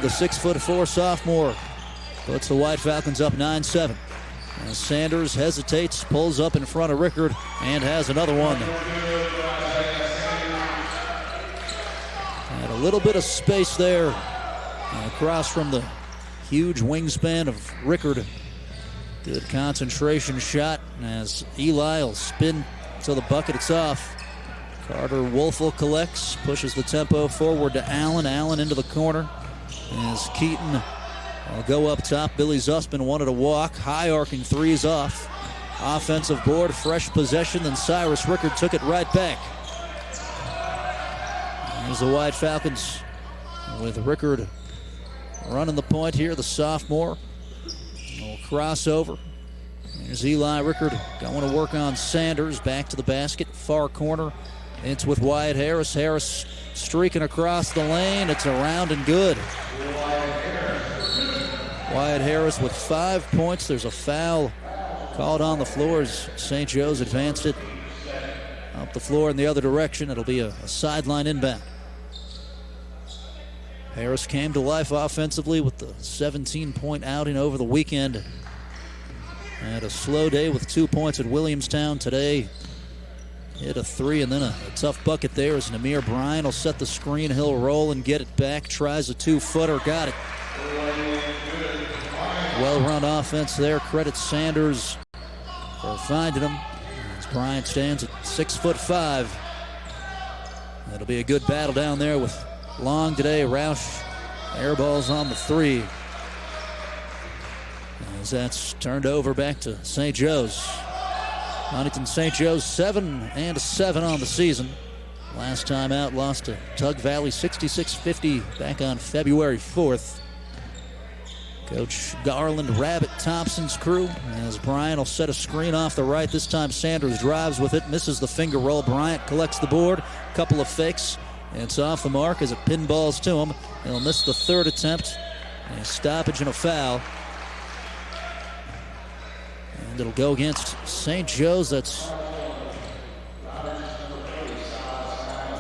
the 6'4" sophomore puts the White Falcons up 9-7. As Sanders hesitates, pulls up in front of Rickard, and has another one. And a little bit of space there across from the huge wingspan of Rickard. Good concentration shot as Eli will spin to the bucket. It's off. Carter Wolfel collects, pushes the tempo forward to Allen. Allen into the corner as Keaton will go up top. Billy Zussman wanted to walk. High arcing threes off. Offensive board, fresh possession, then Cyrus Rickard took it right back. There's the White Falcons with Rickard running the point here, the sophomore. A little crossover. There's Eli Rickard going to work on Sanders. Back to the basket, far corner. It's with Wyatt Harris. Harris streaking across the lane. It's around and good. Wyatt Harris with 5 points. There's a foul called on the floor as St. Joe's advanced it up the floor in the other direction. It'll be a sideline inbound. Harris came to life offensively with the 17-point outing over the weekend. Had a slow day with 2 points at Williamstown today. Hit a three and then a tough bucket there as Namir Bryan will set the screen. He'll roll and get it back. Tries a 2-footer. Got it. Well-run offense there. Credit Sanders for finding him. As Bryant stands at 6'5". That'll be a good battle down there with Long today. Roush airballs on the three. As that's turned over back to St. Joe's. Huntington St. Joe's 7-7 on the season. Last time out, lost to Tug Valley 66-50 back on February 4th. Coach Garland Rabbit Thompson's crew as Bryant will set a screen off the right. This time Sanders drives with it, misses the finger roll. Bryant collects the board, couple of fakes. It's off the mark as it pinballs to him. He'll miss the third attempt. A stoppage and a foul. And it'll go against St. Joe's. That's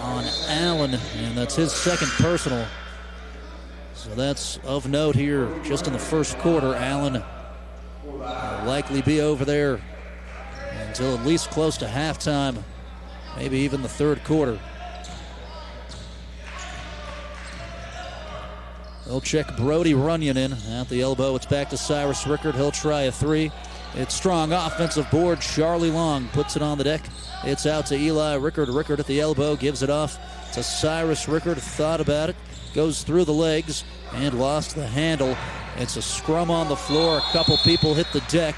on Allen, and that's his second personal. So that's of note here just in the first quarter. Allen will likely be over there until at least close to halftime, maybe even the third quarter. They'll check Brody Runyon in at the elbow. It's back to Cyrus Rickard. He'll try a three. It's strong offensive board. Charlie Long puts it on the deck. It's out to Eli Rickard. Rickard at the elbow gives it off to Cyrus Rickard. Thought about it. Goes through the legs and lost the handle. It's a scrum on the floor. A couple people hit the deck.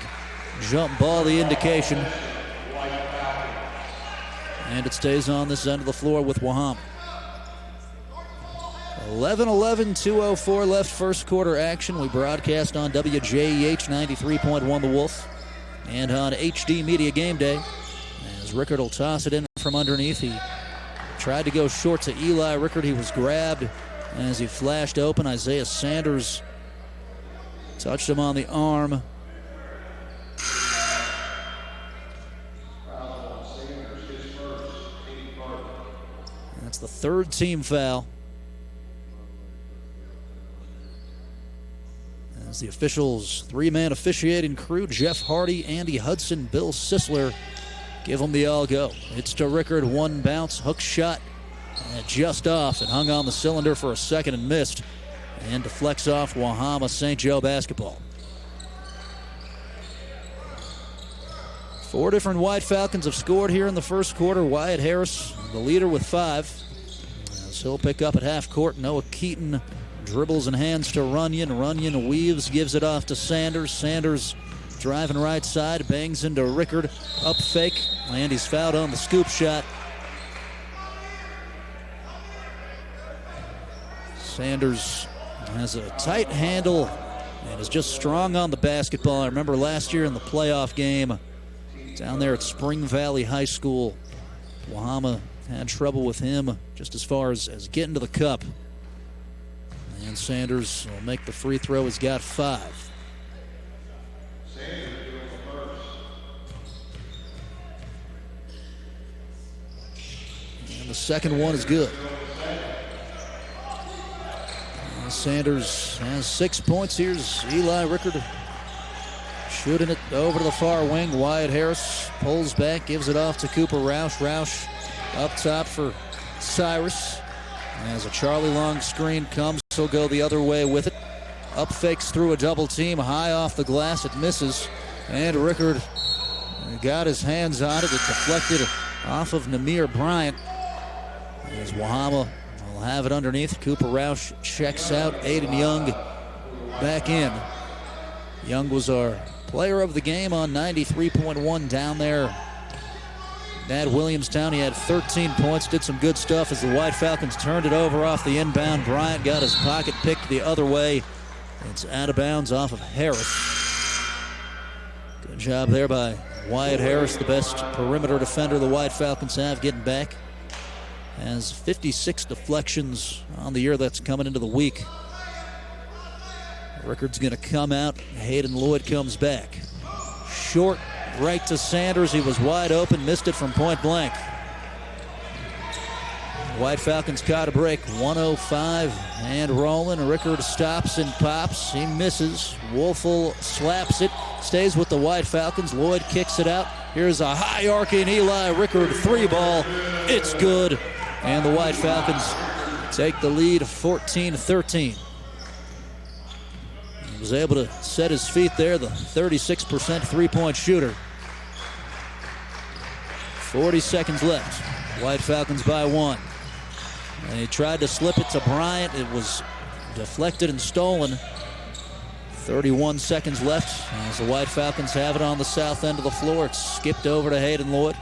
Jump ball, the indication. And it stays on this end of the floor with Waham. 11-11, 2:04 left first quarter action. We broadcast on WJEH 93.1 The Wolf and on HD Media Game Day. As Rickard will toss it in from underneath. He tried to go short to Eli Rickard. He was grabbed as he flashed open. Isaiah Sanders touched him on the arm. That's the third team foul. As the officials, three-man officiating crew, Jeff Hardy, Andy Hudson, Bill Sisler, give them the all-go. It's to Rickard, one bounce, hook shot, and just off, and hung on the cylinder for a second and missed, and deflects off Wahama St. Joe basketball. 4 different White Falcons have scored here in the first quarter. Wyatt Harris, the leader with 5. As he'll pick up at half court, Noah Keaton dribbles and hands to Runyon. Runyon weaves, gives it off to Sanders. Sanders driving right side, bangs into Rickard. Up fake, and he's fouled on the scoop shot. Sanders has a tight handle and is just strong on the basketball. I remember last year in the playoff game down there at Spring Valley High School, Wahama had trouble with him just as far as getting to the cup. And Sanders will make the free throw. He's got 5. And the second one is good. Sanders has 6 points. Here's Eli Rickard shooting it over to the far wing. Wyatt Harris pulls back, gives it off to Cooper Roush. Roush up top for Cyrus. As a Charlie Long screen comes, he'll go the other way with it. Up fakes through a double team, high off the glass, it misses. And Rickard got his hands on it. It deflected off of Namir Bryant. As Wahama will have it underneath. Cooper Roush checks out. Aiden Young back in. Young was our player of the game on 93.1 down there at Williamstown. He had 13 points, did some good stuff as the White Falcons turned it over off the inbound. Bryant got his pocket picked the other way. It's out of bounds off of Harris. Good job there by Wyatt Harris, the best perimeter defender the White Falcons have, getting back. Has 56 deflections on the year that's coming into the week. Rickard's going to come out. Hayden Lloyd comes back. Short right to Sanders. He was wide open, missed it from point blank. White Falcons caught a break, 105 and rolling. Rickard stops and pops. He misses. Wolfel slaps it, stays with the White Falcons. Lloyd kicks it out. Here's a high arcing Eli Rickard 3-ball. It's good. And the White Falcons take the lead 14-13. He was able to set his feet there, the 36% three-point shooter. 40 seconds left. White Falcons by 1. And he tried to slip it to Bryant. It was deflected and stolen. 31 seconds left as the White Falcons have it on the south end of the floor. It's skipped over to Hayden Lloyd.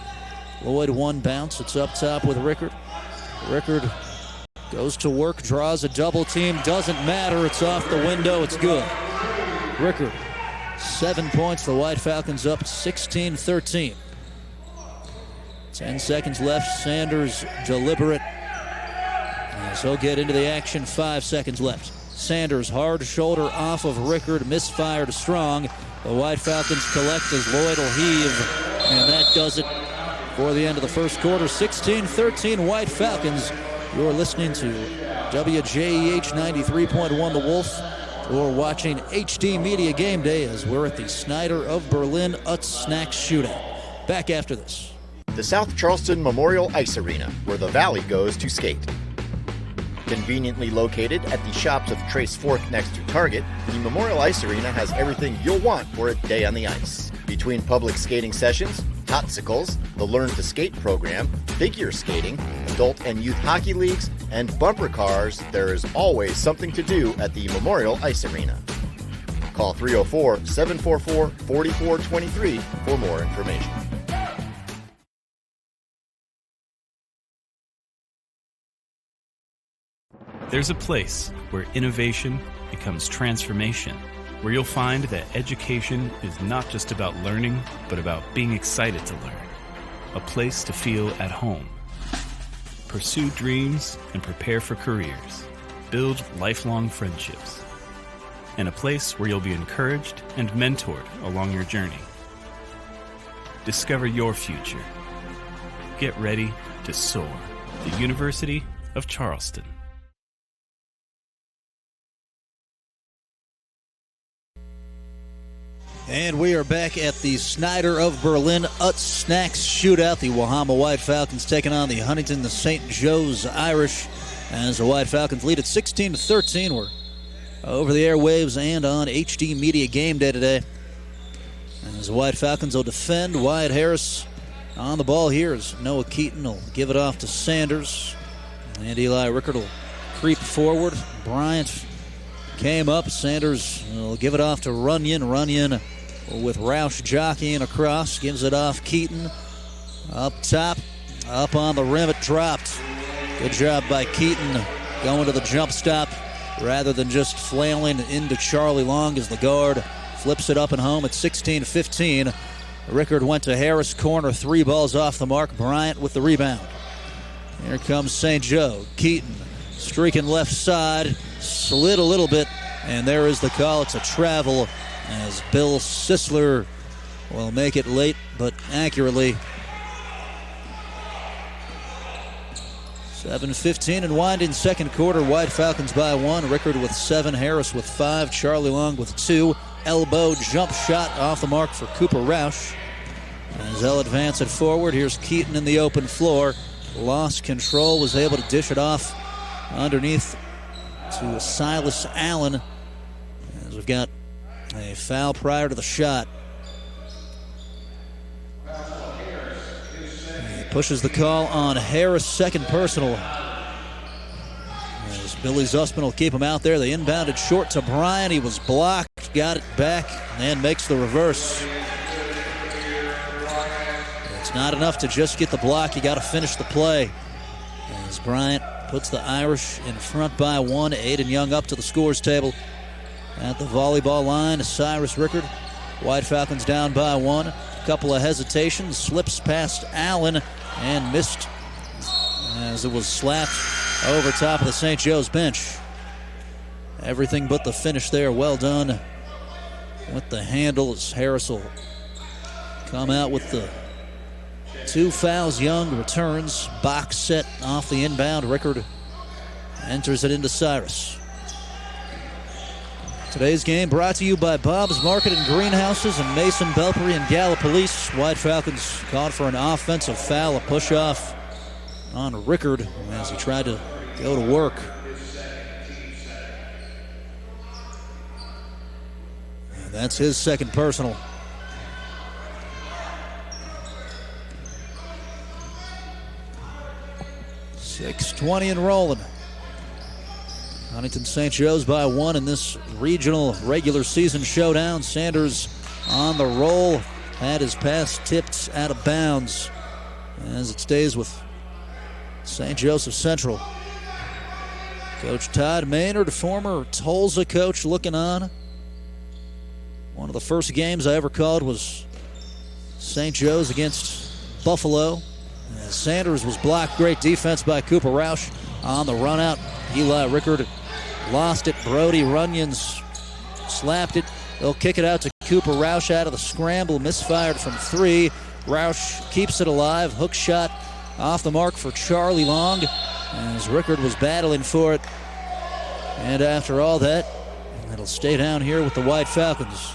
Lloyd one bounce. It's up top with Rickard. Rickard goes to work, draws a double team. Doesn't matter. It's off the window. It's good. Rickard, 7 points. The White Falcons up 16-13. 10 seconds left. Sanders deliberate. As he'll get into the action, 5 seconds left. Sanders, hard shoulder off of Rickard, misfired strong. The White Falcons collect as Lloyd will heave, and that does it for the end of the first quarter. 16-13 White Falcons. You're listening to WJEH 93.1 The Wolf. Or watching HD Media Game Day as we're at the Snyder of Berlin Utz Shootout. Back after this. The South Charleston Memorial Ice Arena, where the Valley goes to skate. Conveniently located at the shops of Trace Fork next to Target, the Memorial Ice Arena has everything you'll want for a day on the ice. Between public skating sessions, Totsicles, the Learn to Skate program, figure skating, adult and youth hockey leagues, and bumper cars, there is always something to do at the Memorial Ice Arena. Call 304-744-4423 for more information. There's a place where innovation becomes transformation, where you'll find that education is not just about learning, but about being excited to learn. A place to feel at home. Pursue dreams and prepare for careers. Build lifelong friendships. And a place where you'll be encouraged and mentored along your journey. Discover your future. Get ready to soar. The University of Charleston. And we are back at the Snyder of Berlin Utz Shootout. The Wahama White Falcons taking on the Huntington St. Joe's Irish. As the White Falcons lead at 16-13. We're over the airwaves and on HD Media Game Day today. As the White Falcons will defend, Wyatt Harris on the ball here as Noah Keaton will give it off to Sanders. And Eli Rickard will creep forward. Bryant came up. Sanders will give it off to Runyon. Runyon with Roush jockeying across. Gives it off Keaton. Up top. Up on the rim. It dropped. Good job by Keaton going to the jump stop rather than just flailing into Charlie Long as the guard flips it up and home at 16-15. Rickard went to Harris corner. 3 balls off the mark. Bryant with the rebound. Here comes St. Joe. Keaton streaking left side. Slid a little bit, and there is the call. It's a travel as Bill Sisler will make it late but accurately. 7:15 and winding second quarter. White Falcons by 1. Rickard with 7, Harris with 5, Charlie Long with 2. Elbow jump shot off the mark for Cooper Roush. As they'll advance it forward, here's Keaton in the open floor. Lost control, was able to dish it off underneath to Silas Allen. As we've got a foul prior to the shot. He pushes the call on Harris, second personal. As Billy Zussman will keep him out there. They inbounded short to Bryant. He was blocked, got it back, and makes the reverse. It's not enough to just get the block. You got to finish the play. As Bryant puts the Irish in front by 1. Aiden Young up to the scores table at the volleyball line. Cyrus Rickard. White Falcons down by 1. A couple of hesitations. Slips past Allen and missed as it was slapped over top of the St. Joe's bench. Everything but the finish there. Well done with the handle as Harris will come out with the 2 fouls. Young returns. Box set off the inbound. Rickard enters it into Cyrus. Today's game brought to you by Bob's Market and Greenhouses and Mason Belpery and Gallipolis. White Falcons called for an offensive foul, a push-off on Rickard as he tried to go to work. And that's his second personal. 6:20 and rolling. Huntington St. Joe's by 1 in this regional regular season showdown. Sanders on the roll. Had his pass tipped out of bounds as it stays with St. Joseph Central. Coach Todd Maynard, former Tulsa coach, looking on. One of the first games I ever called was St. Joe's against Buffalo. As Sanders was blocked. Great defense by Cooper Roush on the run out. Eli Rickard lost it. Brody Runyons slapped it. They'll kick it out to Cooper Roush out of the scramble. Misfired from 3. Roush keeps it alive. Hook shot off the mark for Charlie Long as Rickard was battling for it. And after all that, it'll stay down here with the White Falcons.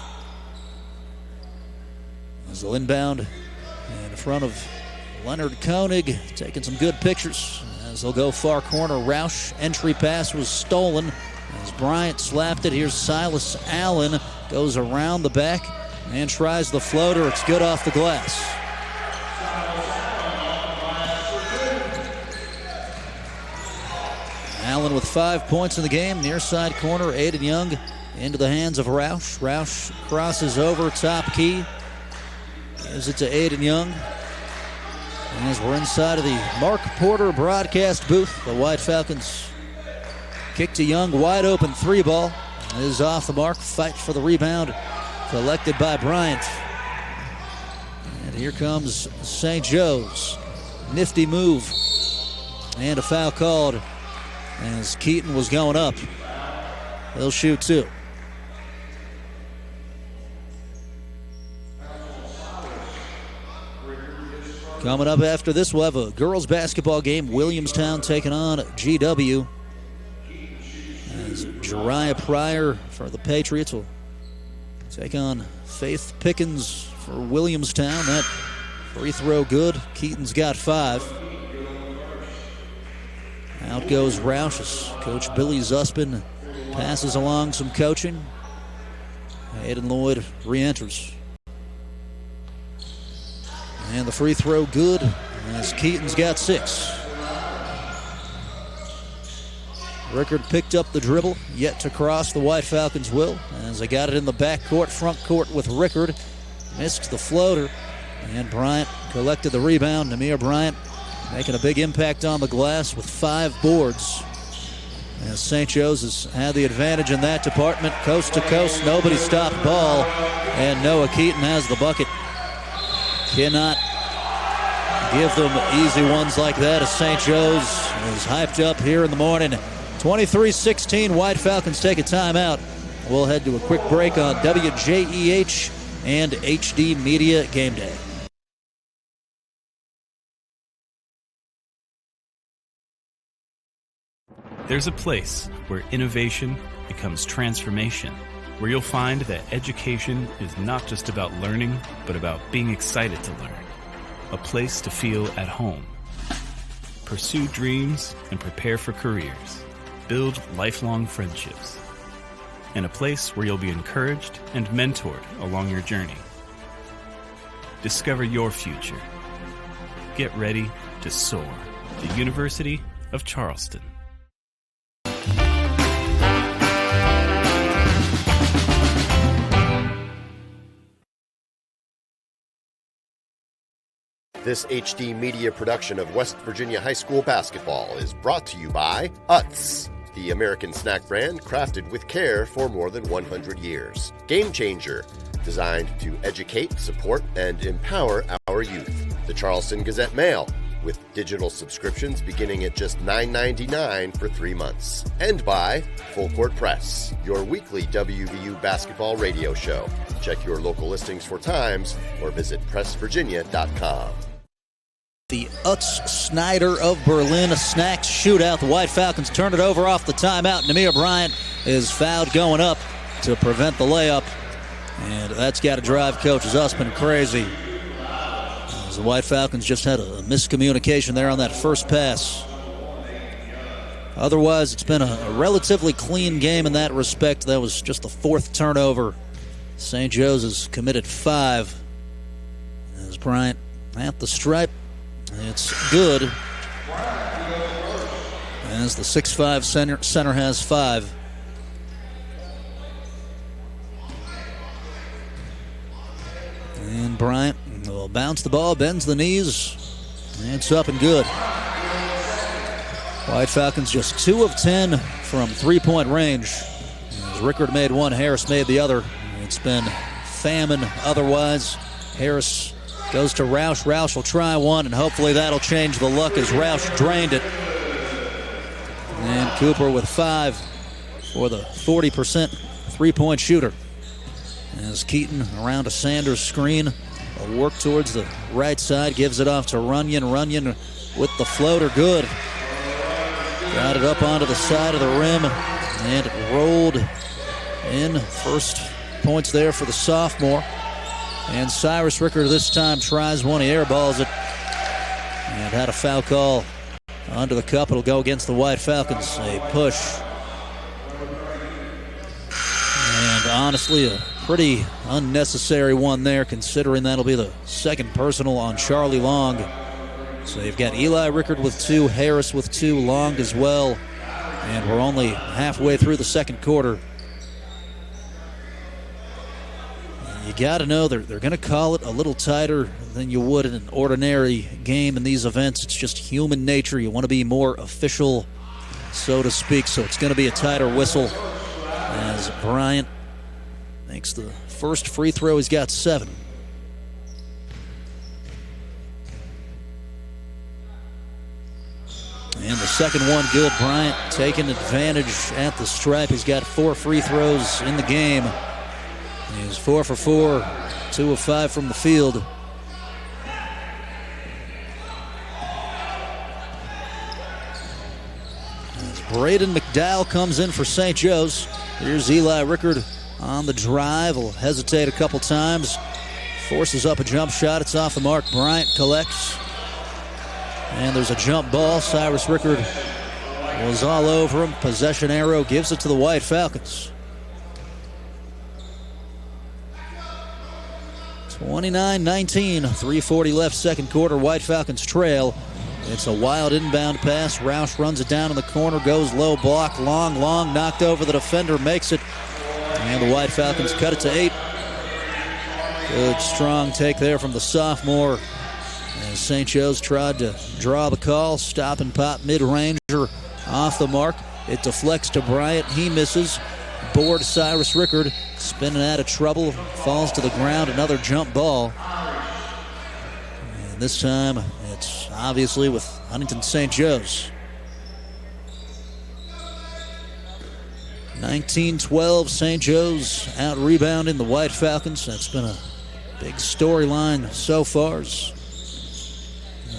As they'll inbound in front of Leonard Koenig, taking some good pictures as they'll go far corner. Roush, entry pass was stolen as Bryant slapped it. Here's Silas Allen, goes around the back and tries the floater. It's good off the glass. Allen with 5 points in the game. Near side corner, Aiden Young into the hands of Roush. Roush crosses over, top key. Gives it to Aiden Young. As we're inside of the Mark Porter broadcast booth, the White Falcons kick to Young, wide open 3 ball. Is off the mark, fight for the rebound, collected by Bryant. And here comes St. Joe's. Nifty move. And a foul called as Keaton was going up. They'll shoot 2. Coming up after this, we'll have a girls basketball game. Williamstown taking on GW. As Jariah Pryor for the Patriots will take on Faith Pickens for Williamstown. That free throw good. Keaton's got 5. Out goes Roush as Coach Billy Zussman passes along some coaching. Aiden Lloyd re-enters. And the free throw good as Keaton's got 6. Rickard picked up the dribble, yet to cross. The White Falcons will, as they got it in the back court, front court with Rickard. Missed the floater, and Bryant collected the rebound. Namir Bryant making a big impact on the glass with 5 boards. As St. Joe's has had the advantage in that department. Coast to coast, nobody stopped ball, and Noah Keaton has the bucket. Cannot give them easy ones like that as St. Joe's is hyped up here in the morning. 23-16, White Falcons take a timeout. We'll head to a quick break on WJEH and HD Media Game Day. There's a place where innovation becomes transformation, where you'll find that education is not just about learning, but about being excited to learn. A place to feel at home. Pursue dreams and prepare for careers. Build lifelong friendships. And a place where you'll be encouraged and mentored along your journey. Discover your future. Get ready to soar. The University of Charleston. This HD media production of West Virginia High School basketball is brought to you by Utz, the American snack brand crafted with care for more than 100 years. Game Changer, designed to educate, support, and empower our youth. The Charleston Gazette-Mail, with digital subscriptions beginning at just $9.99 for 3 months. And by Full Court Press, your weekly WVU basketball radio show. Check your local listings for times or visit pressvirginia.com. The Utz Snyder of Berlin snack shootout. The White Falcons turn it over off the timeout. Namir Bryant is fouled going up to prevent the layup. And that's got to drive Coach Zussman crazy. As the White Falcons just had a miscommunication there on that first pass. Otherwise, it's been a relatively clean game in that respect. That was just the fourth turnover. St. Joe's has committed 5. As Bryant at the stripe. It's good. As the 6'5 center has 5. And Bryant will bounce the ball, bends the knees. And it's up and good. White Falcons just 2 of 10 from 3-point range. As Rickard made one, Harris made the other. It's been famine otherwise. Harris goes to Roush. Roush will try one, and hopefully that'll change the luck as Roush drained it. And Cooper with 5 for the 40% three-point shooter. As Keaton around a Sanders screen, a work towards the right side, gives it off to Runyon. Runyon with the floater, good. Got it up onto the side of the rim, and it rolled in. First points there for the sophomore. And Cyrus Rickard this time tries one. He airballs it. And had a foul call under the cup. It'll go against the White Falcons. A push. And honestly, a pretty unnecessary one there, considering that'll be the second personal on Charlie Long. So you've got Eli Rickard with 2, Harris with 2, Long as well. And we're only halfway through the second quarter. You got to know they're going to call it a little tighter than you would in an ordinary game in these events. It's just human nature. You want to be more official, so to speak. So it's going to be a tighter whistle as Bryant makes the first free throw. He's got 7. And the second one good. Bryant taking advantage at the stripe. He's got 4 free throws in the game. He's 4 for 4, 2 of 5 from the field. As Braden McDowell comes in for St. Joe's. Here's Eli Rickard on the drive. Will hesitate a couple times. Forces up a jump shot. It's off the mark. Bryant collects. And there's a jump ball. Cyrus Rickard was all over him. Possession arrow gives it to the White Falcons. 29-19, 3:40 left second quarter. White Falcons trail. It's a wild inbound pass. Roush runs it down in the corner, goes low block. Long, knocked over the defender, makes it. And the White Falcons cut it to 8. Good strong take there from the sophomore. As St. Joe's tried to draw the call. Stop and pop mid-ranger off the mark. It deflects to Bryant. He misses. Board Cyrus Rickard, spinning out of trouble, falls to the ground. Another jump ball. And this time it's obviously with Huntington St. Joe's. 19-12, St. Joe's out rebounding the White Falcons. That's been a big storyline so far.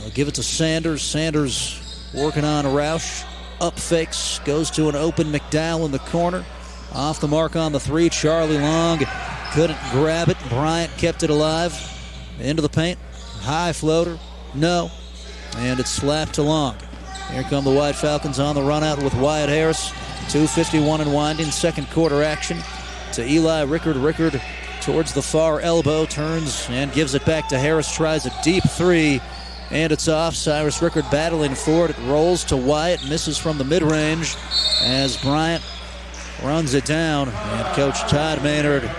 I'll give it to Sanders. Sanders working on Roush. up fakes, goes to an open McDowell in the corner. Off the mark on the three, Charlie Long couldn't grab it. Bryant kept it alive. Into the paint, high floater, no. And it's slapped to Long. Here come the White Falcons on the run out with Wyatt Harris. 2:51 and winding, second quarter action to Eli Rickard. Rickard towards the far elbow, turns and gives it back to Harris, tries a deep three, and it's off. Cyrus Rickard battling for it. It rolls to Wyatt, misses from the mid-range as Bryant runs it down. And Coach Todd Maynard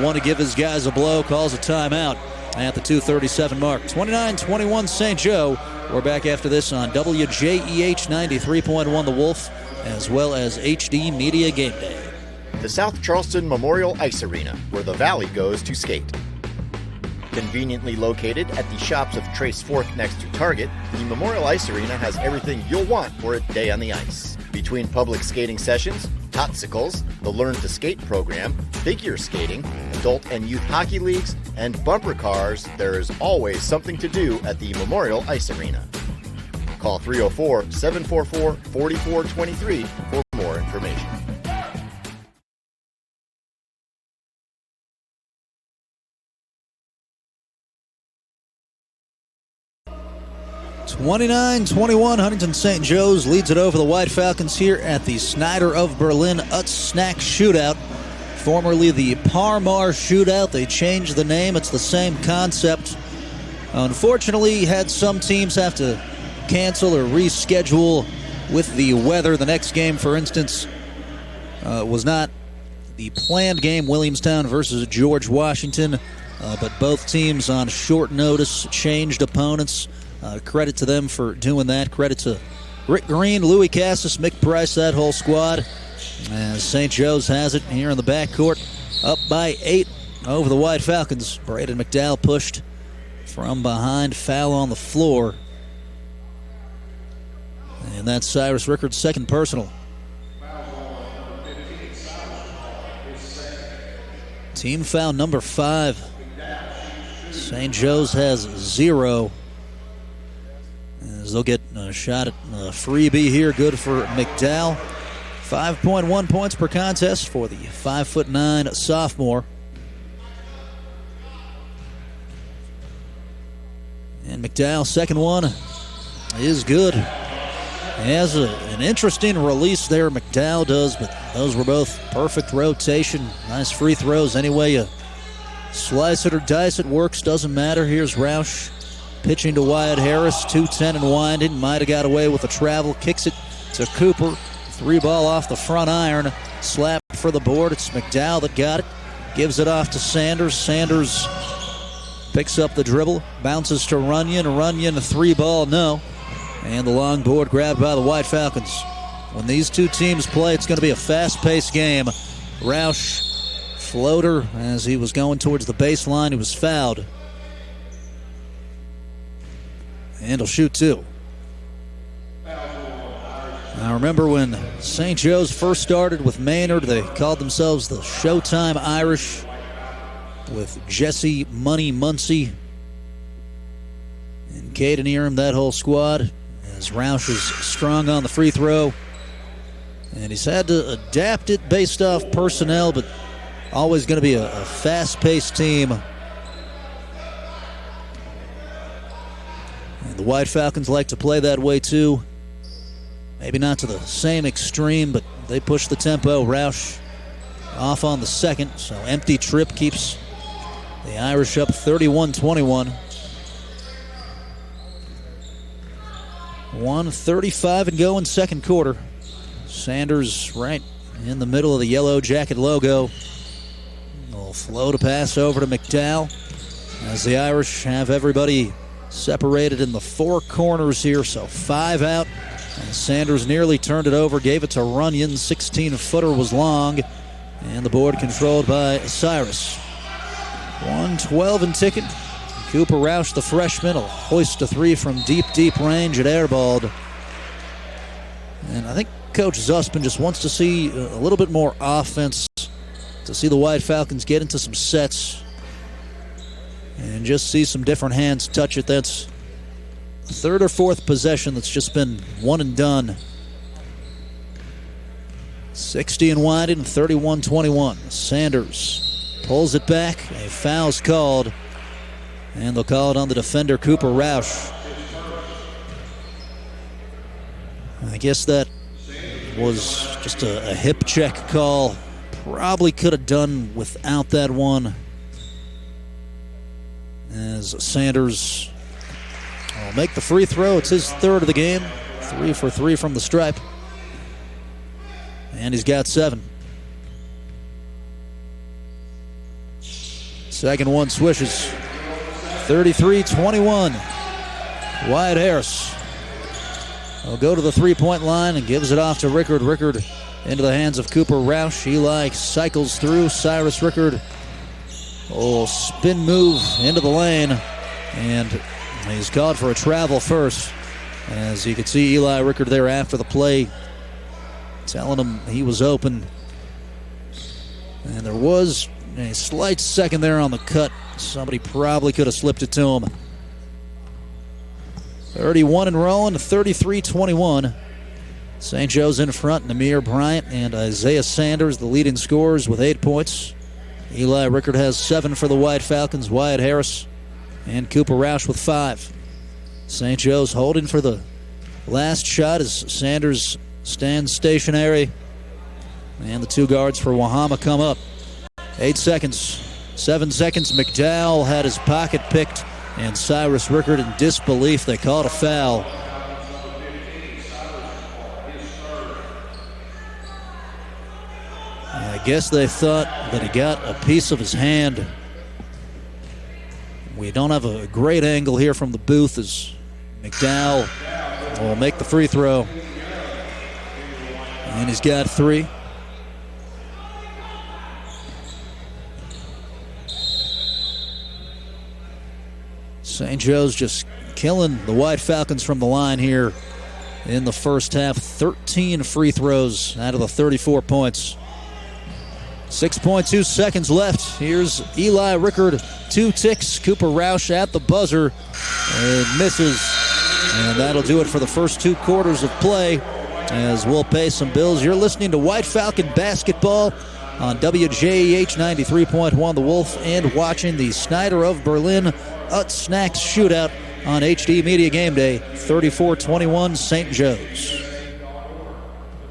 want to give his guys a blow, calls a timeout at the 2:37 mark. 29-21 St. Joe. We're back after this on WJEH 93.1 The Wolf, as well as HD Media Gameday. The South Charleston Memorial Ice Arena, where the Valley goes to skate. Conveniently located at the shops of Trace Fork next to Target, the Memorial Ice Arena has everything you'll want for a day on the ice. Between public skating sessions, totsicles, the Learn to Skate program, figure skating, adult and youth hockey leagues, and bumper cars, there is always something to do at the Memorial Ice Arena. Call 304-744-4423 for more information. (29-21) Huntington St. Joe's leads it over the White Falcons here at the Snyder of Berlin Utz Snack Shootout. Formerly the Parmar Shootout. They changed the name. It's the same concept. Unfortunately, had some teams have to cancel or reschedule with the weather. The next game, for instance, was not the planned game, Williamstown versus George Washington, but both teams on short notice changed opponents. Credit to them for doing that. Credit to Rick Green, Louis Cassis, Mick Price, that whole squad. As St. Joe's has it here in the backcourt, up by 8 over the White Falcons. Braden McDowell pushed from behind, foul on the floor. And that's Cyrus Rickard's second personal. Team foul number 5. St. Joe's has 0. As they'll get a shot at a freebie here, good for McDowell. 5.1 points per contest for the 5'9" sophomore. And McDowell, second one, is good. He has an interesting release there, McDowell does, but those were both perfect rotation. Nice free throws. Any way you slice it or dice it, works, doesn't matter. Here's Roush pitching to Wyatt Harris, 2:10 and winding. Might have got away with a travel. Kicks it to Cooper. 3-ball off the front iron. Slap for the board. It's McDowell that got it. Gives it off to Sanders. Sanders picks up the dribble. Bounces to Runyon. Runyon, a 3-ball, no. And the long board grabbed by the White Falcons. When these two teams play, it's going to be a fast-paced game. Roush, floater, as he was going towards the baseline. He was fouled. And he'll shoot 2. I remember when St. Joe's first started with Maynard, they called themselves the Showtime Irish with Jesse Money Muncie and Caden Eram, that whole squad, as Roush is strong on the free throw. And he's had to adapt it based off personnel, but always going to be a fast-paced team. And the White Falcons like to play that way too. Maybe not to the same extreme, but they push the tempo. Roush off on the second, so empty trip keeps the Irish up 31-21. 1:35 and go in second quarter. Sanders right in the middle of the yellow jacket logo. Will float a pass over to McDowell as the Irish have everybody separated in the 4 corners here, so 5 out. And Sanders nearly turned it over, gave it to Runyon. 16-footer was long, and the board controlled by Cyrus. 1:12 and ticking. Cooper Roush, the freshman, will hoist a 3 from deep range at airballed. And I think Coach Zuspin just wants to see a little bit more offense, to see the White Falcons get into some sets and just see some different hands touch it. That's third or fourth possession that's just been one and done 60 and winding, 31-21. Sanders pulls it back. A foul's called, and they'll call it on the defender, Cooper Roush. I guess that was just a hip check call. Probably could have done without that one, as Sanders will make the free throw. It's his third of the game. 3 for 3 from the stripe. And he's got 7. Second one swishes. 33-21. Wyatt Harris will go to the three-point line and gives it off to Rickard. Rickard into the hands of Cooper Roush. Eli cycles through. Cyrus Rickard. Spin move into the lane. And he's called for a travel first. As you can see Eli Rickard there after the play, telling him he was open. And there was a slight second there on the cut. Somebody probably could have slipped it to him. 31 and rolling, 33-21. St. Joe's in front. Namir Bryant and Isaiah Sanders, the leading scorers, with 8 points. Eli Rickard has 7 for the White Falcons. Wyatt Harris and Cooper Roush with 5. St. Joe's holding for the last shot as Sanders stands stationary. And the 2 guards for Wahama come up. 8 seconds. 7 seconds. McDowell had his pocket picked. And Cyrus Rickard in disbelief. They called a foul. I guess they thought that he got a piece of his hand. We don't have a great angle here from the booth as McDowell will make the free throw. And he's got 3. St. Joe's just killing the White Falcons from the line here in the first half. 13 free throws out of the 34 points. 6.2 seconds left. Here's Eli Rickard. 2 ticks. Cooper Roush at the buzzer and misses. And that'll do it for the first 2 quarters of play, as we'll pay some bills. You're listening to White Falcon basketball on WJEH 93.1 The Wolf, and watching the Snyder of Berlin Utz Shootout on HD Media Game Day. 34-21 St. Joe's.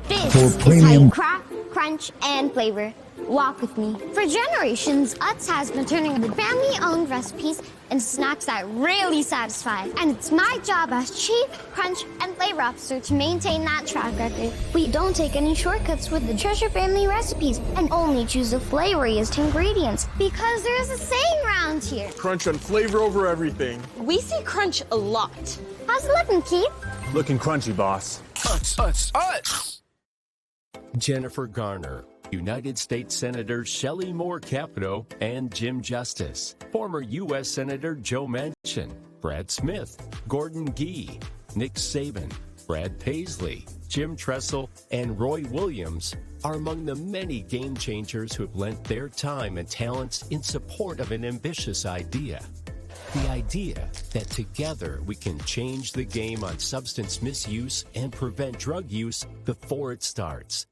This is how you crack, crunch, and flavor. Walk with me. For generations, Utz has been turning the family-owned recipes into snacks that really satisfy. And it's my job as Chief Crunch and Flavor Officer to maintain that track record. We don't take any shortcuts with the Treasure Family recipes and only choose the flavoriest ingredients, because there's a saying around here: crunch and flavor over everything. We see crunch a lot. How's it looking, Keith? Looking crunchy, boss. Utz. Jennifer Garner, United States Senator Shelley Moore Capito, and Jim Justice, former U.S. Senator Joe Manchin, Brad Smith, Gordon Gee, Nick Saban, Brad Paisley, Jim Tressel, and Roy Williams are among the many game changers who have lent their time and talents in support of an ambitious idea. The idea that together we can change the game on substance misuse and prevent drug use before it starts.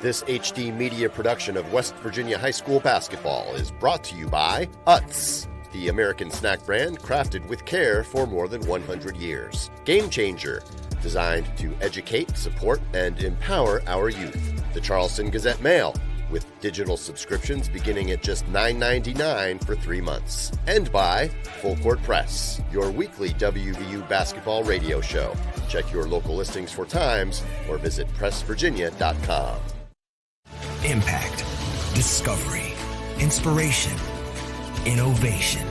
This HD Media production of West Virginia High School basketball is brought to you by Utz, the American snack brand crafted with care for more than 100 years. Game Changer, designed to educate, support, and empower our youth. The Charleston Gazette Mail, with digital subscriptions beginning at just $9.99 for 3 months. And by Full Court Press, your weekly WVU basketball radio show. Check your local listings for times or visit pressvirginia.com. Impact, discovery, inspiration, innovation,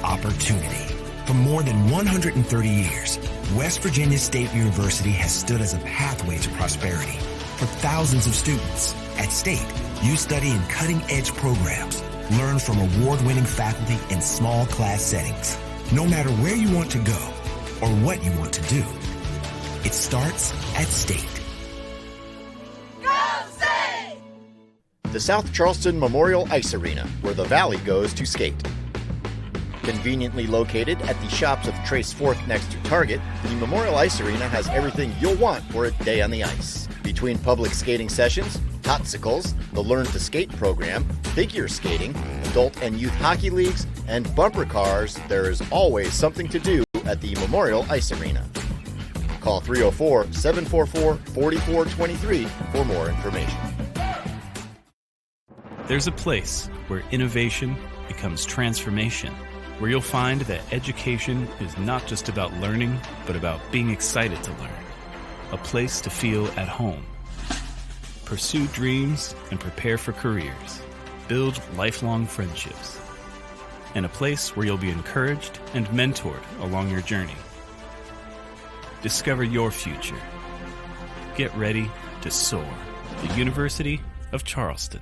opportunity. For more than 130 years, West Virginia State University has stood as a pathway to prosperity for thousands of students. At State, you study in cutting-edge programs, learn from award-winning faculty in small class settings. No matter where you want to go or what you want to do, it starts at State. The South Charleston Memorial Ice Arena, where the Valley goes to skate. Conveniently located at the shops of Trace Fork next to Target, the Memorial Ice Arena has everything you'll want for a day on the ice. Between public skating sessions, Totsicles, the Learn to Skate program, figure skating, adult and youth hockey leagues, and bumper cars, there is always something to do at the Memorial Ice Arena. Call 304-744-4423 for more information. There's a place where innovation becomes transformation, where you'll find that education is not just about learning, but about being excited to learn. A place to feel at home. Pursue dreams and prepare for careers. Build lifelong friendships. And a place where you'll be encouraged and mentored along your journey. Discover your future. Get ready to soar. The University of Charleston.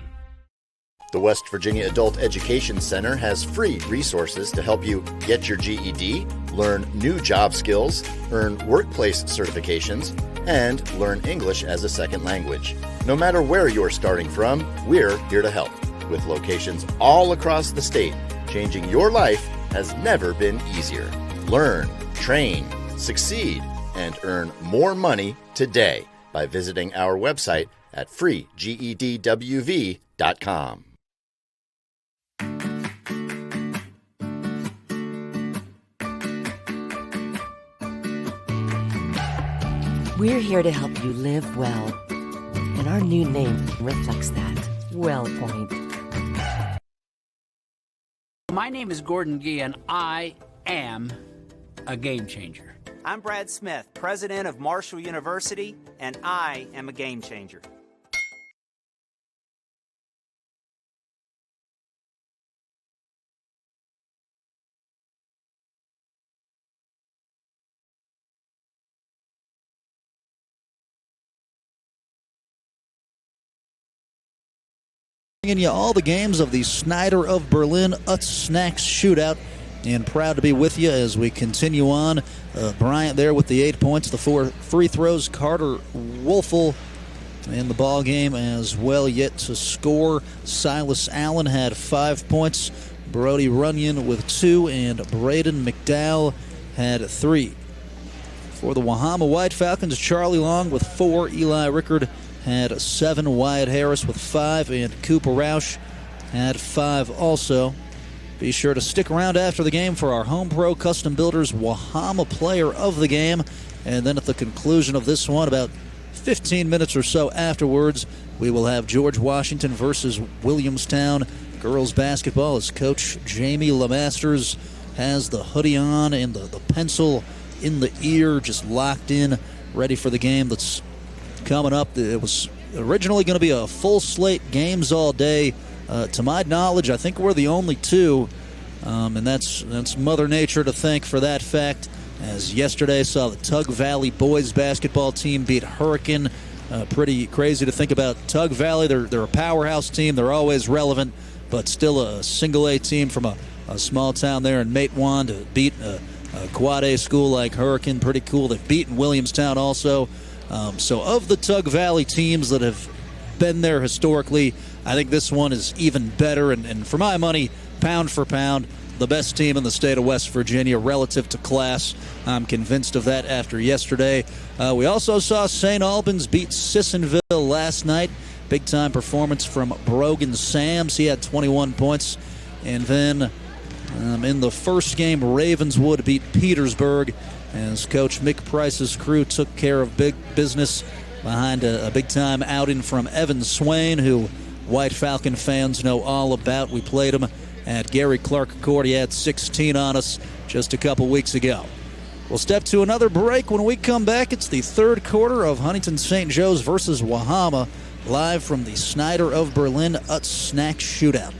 The West Virginia Adult Education Center has free resources to help you get your GED, learn new job skills, earn workplace certifications, and learn English as a second language. No matter where you're starting from, we're here to help. With locations all across the state, changing your life has never been easier. Learn, train, succeed, and earn more money today by visiting our website at freegedwv.com. We're here to help you live well, and our new name reflects that. WellPoint. My name is Gordon Gee, and I am a game changer. I'm Brad Smith, president of Marshall University, and I am a game changer. Bringing you all the games of the Snyder of Berlin Utz Snacks Shootout, and proud to be with you as we continue on. Bryant there with the 8 points, the 4 free throws. Carter Wolfel in the ball game as well, yet to score. Silas Allen had 5 points. Brody Runyon with 2, and Braden McDowell had 3. For the Wahama White Falcons, Charlie Long with 4. Eli Rickard had 7. Wyatt Harris with 5, and Cooper Roush had 5 also. Be sure to stick around after the game for our Home Pro Custom Builders Wahama Player of the Game. And then at the conclusion of this one, about 15 minutes or so afterwards, we will have George Washington versus Williamstown girls basketball as Coach Jamie LeMasters has the hoodie on and the pencil in the ear, just locked in, ready for the game that's coming up. It was originally going to be a full slate, games all day. To my knowledge, I think we're the only 2, and that's Mother Nature to thank for that fact. As yesterday saw the Tug Valley boys basketball team beat Hurricane. Pretty crazy to think about Tug Valley. They're a powerhouse team. They're always relevant, but still a single-A team from a small town there in Matewan to beat a quad-A school like Hurricane. Pretty cool. They've beaten Williamstown also. So of the Tug Valley teams that have been there historically, I think this one is even better, and for my money, pound for pound, the best team in the state of West Virginia relative to class. I'm convinced of that after yesterday. We also saw St. Albans beat Sissonville last night. Big-time performance from Brogan Sams. He had 21 points. And then in the first game, Ravenswood beat Petersburg as Coach Mick Price's crew took care of big business behind a big-time outing from Evan Swain, who White Falcon fans know all about. We played him at Gary Clark Court. He had 16 on us just a couple weeks ago. We'll step to another break. When we come back, it's the third quarter of Huntington St. Joe's versus Wahama, live from the Snyder of Berlin Utz Snacks Shootout.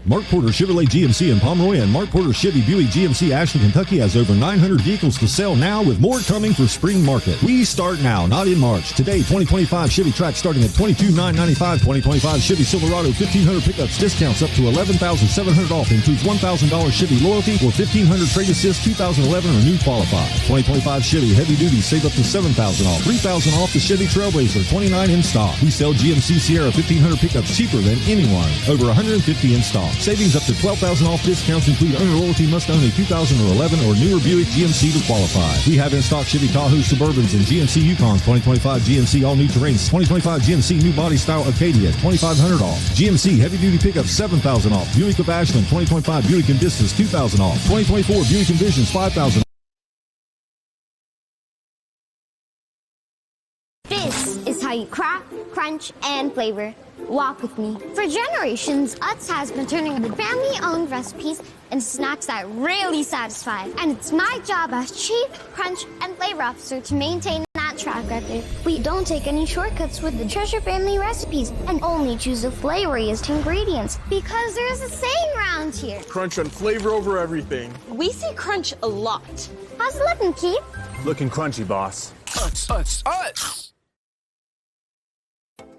Mark Porter Chevrolet GMC in Pomeroy and Mark Porter Chevy Buick GMC Ashland, Kentucky has over 900 vehicles to sell now, with more coming for spring market. We start now, not in March. Today, 2025 Chevy Trax starting at $22,995. 2025 Chevy Silverado 1500 pickups discounts up to $11,700 off. Includes $1,000 Chevy loyalty or $1,500 trade assist 2011 or new qualified. 2025 Chevy Heavy Duty save up to $7,000 off. $3,000 off the Chevy Trailblazer, 29 in stock. We sell GMC Sierra 1500 pickups cheaper than anyone. Over 150 in stock. Savings up to $12,000 off. Discounts include owner loyalty, must own a 2011 or newer Buick GMC to qualify. We have in stock Chevy Tahoe Suburbans and GMC Yukons, 2025 GMC all-new Terrains, 2025 GMC new body style Acadia, $2,500 off. GMC heavy-duty pickup, $7,000 off. Buick of Ashland, 2025 Buick Envistas, $2,000 off. 2024 Buick Envisions, $5,000. This is how you crack, crunch, and flavor. Walk with me. For generations, Utz has been turning the family-owned recipes into snacks that really satisfy. And it's my job as Chief Crunch and Flavor Officer to maintain that track record. We don't take any shortcuts with the Treasure Family recipes and only choose the flavoriest ingredients because there's a saying around here. Crunch and flavor over everything. We say crunch a lot. How's it looking, Keith? Looking crunchy, boss. Utz.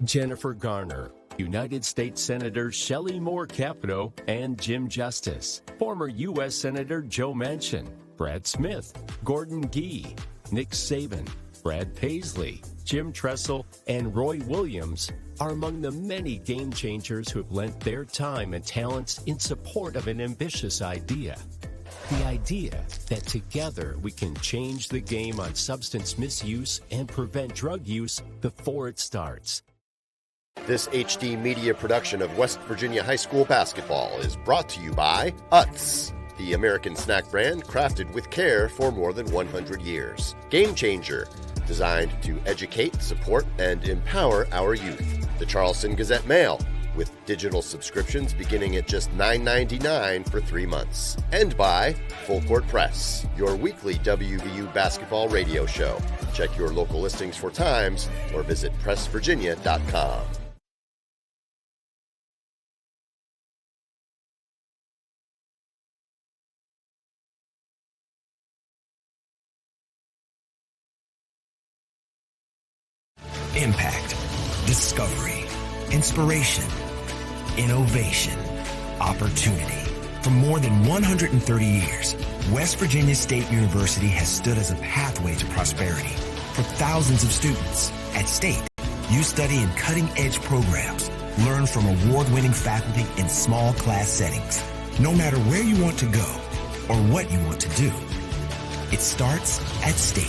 Jennifer Garner, United States Senator Shelley Moore Capito, and Jim Justice, former U.S. Senator Joe Manchin, Brad Smith, Gordon Gee, Nick Saban, Brad Paisley, Jim Tressel, and Roy Williams are among the many game changers who have lent their time and talents in support of an ambitious idea. The idea that together we can change the game on substance misuse and prevent drug use before it starts. This HD Media production of West Virginia High School basketball is brought to you by Utz, the American snack brand crafted with care for more than 100 years. Game Changer, designed to educate, support, and empower our youth. The Charleston Gazette-Mail, with digital subscriptions beginning at just $9.99 for 3 months. And by Full Court Press, your weekly WVU basketball radio show. Check your local listings for times or visit pressvirginia.com. Impact, discovery, inspiration, innovation, opportunity. For more than 130 years, West Virginia State University has stood as a pathway to prosperity for thousands of students. At State, you study in cutting-edge programs, learn from award-winning faculty in small class settings. No matter where you want to go or what you want to do, it starts at State.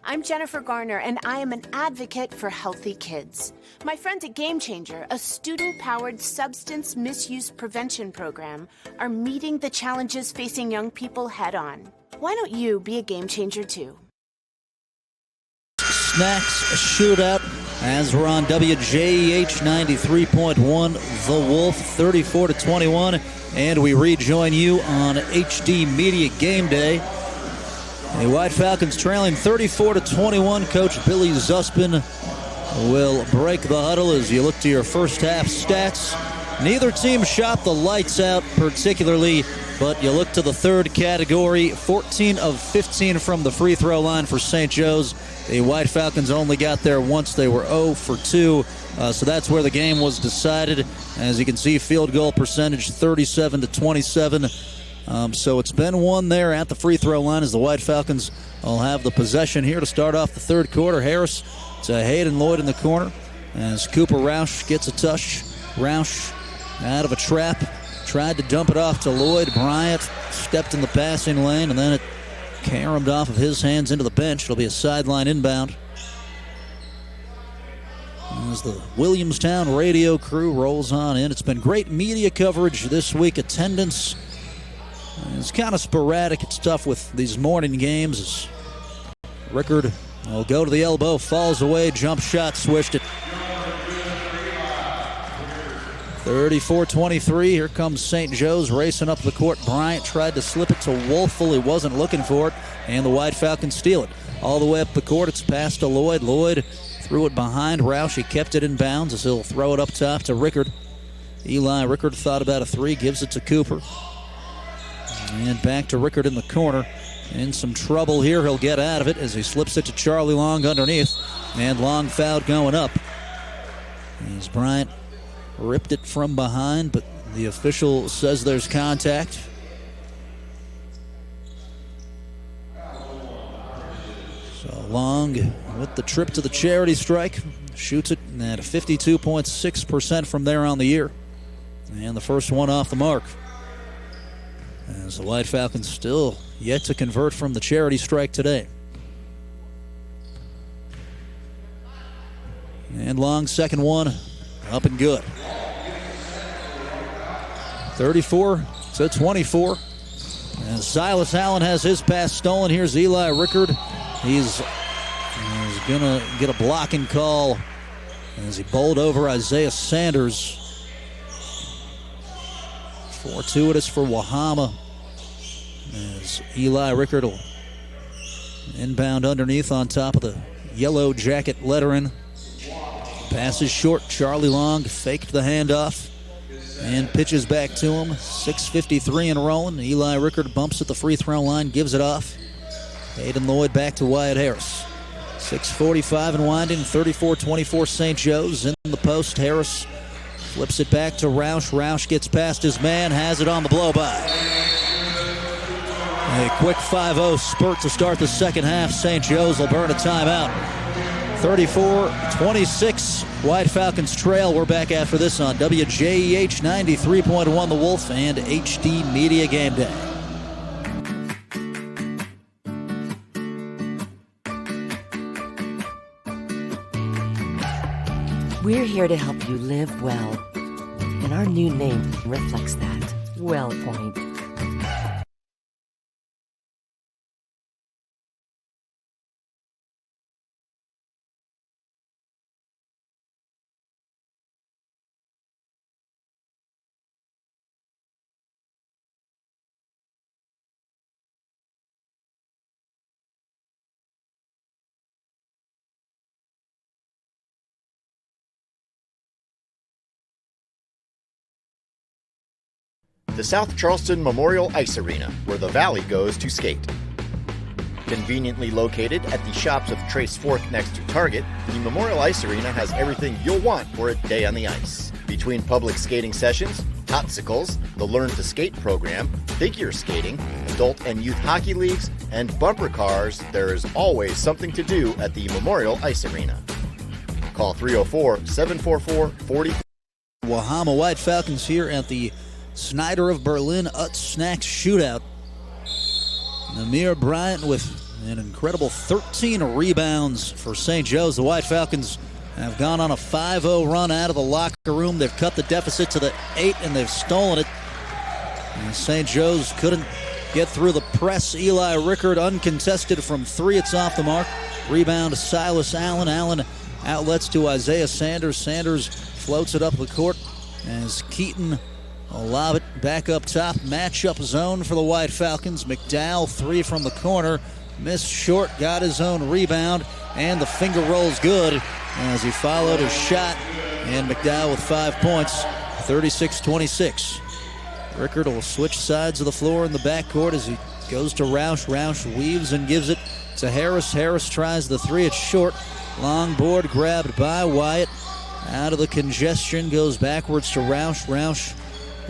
I'm Jennifer Garner, and I am an advocate for healthy kids. My friends at Game Changer, a student-powered substance misuse prevention program, are meeting the challenges facing young people head-on. Why don't you be a game changer, too? Snacks Shootout as we're on WJEH 93.1, The Wolf, 34-21, and we rejoin you on HD Media Game Day. The White Falcons trailing 34-21. Coach Billy Zuspin will break the huddle as you look to your first half stats. Neither team shot the lights out particularly, but you look to the third category, 14 of 15 from the free throw line for St. Joe's. The White Falcons only got there once. They were 0 for 2, so that's where the game was decided. As you can see, field goal percentage 37-27. So it's been won there at the free throw line as the White Falcons will have the possession here to start off the third quarter. Harris to Hayden Lloyd in the corner as Cooper Roush gets a touch. Roush out of a trap, tried to dump it off to Lloyd. Bryant stepped in the passing lane, and then it caromed off of his hands into the bench. It'll be a sideline inbound as the Williamstown radio crew rolls on in. It's been great media coverage this week. Attendance is kind of sporadic. It's tough with these morning games. Rickard will go to the elbow, falls away, jump shot, swished it. 34-23. Here comes St. Joe's racing up the court. Bryant tried to slip it to Wolfel. He wasn't looking for it, and the White Falcons steal it. All the way up the court, it's passed to Lloyd. Lloyd threw it behind Roush. He kept it in bounds as he'll throw it up top to Rickard. Eli Rickard thought about a three, gives it to Cooper. And back to Rickard in the corner. In some trouble here. He'll get out of it as he slips it to Charlie Long underneath. And Long fouled going up. As Bryant ripped it from behind, but the official says there's contact. So Long with the trip to the charity strike. Shoots it at 52.6% from there on the year. And the first one off the mark. As the White Falcons still yet to convert from the charity strike today. And long second one, up and good. 34-24. And Silas Allen has his pass stolen. Here's Eli Rickard. He's going to get a blocking call as he bowled over Isaiah Sanders. Fortuitous for Wahama as Eli Rickard will inbound underneath on top of the yellow jacket lettering. Passes short. Charlie Long faked the handoff and pitches back to him. 6:53 and rolling. Eli Rickard bumps at the free throw line, gives it off. Hayden Lloyd back to Wyatt Harris. 6:45 and winding. 34-24 St. Joe's in the post. Harris flips it back to Roush. Roush gets past his man, has it on the blow-by. A quick 5-0 spurt to start the second half. St. Joe's will burn a timeout. 34-26, White Falcons trail. We're back after this on WJEH 93.1 The Wolf and HD Media Game Day. We're here to help you live well, and our new name reflects that. WellPoint. The South Charleston Memorial Ice Arena, where the Valley goes to skate. Conveniently located at the shops of Trace Fork next to Target, the Memorial Ice Arena has everything you'll want for a day on the ice. Between public skating sessions, Totsicles, the Learn to Skate program, figure skating, adult and youth hockey leagues, and bumper cars, there is always something to do at the Memorial Ice Arena. Call 304-744-40. Wahama White Falcons here at the Snyder of Berlin Utz Shootout. Namir Bryant with an incredible 13 rebounds for St. Joe's. The White Falcons have gone on a 5-0 run out of the locker room. They've cut the deficit to the 8 and they've stolen it. And St. Joe's couldn't get through the press. Eli Rickard uncontested from 3. It's off the mark. Rebound to Silas Allen. Allen outlets to Isaiah Sanders. Sanders floats it up the court as Keaton will lob it back up top. Matchup zone for the White Falcons. McDowell 3 from the corner. Missed short, got his own rebound, and the finger roll's good as he followed his shot. And McDowell with 5 points, 36-26. Rickard will switch sides of the floor in the backcourt as he goes to Roush. Roush weaves and gives it to Harris. Harris tries the 3, it's short. Long board grabbed by Wyatt. Out of the congestion, goes backwards to Roush. Roush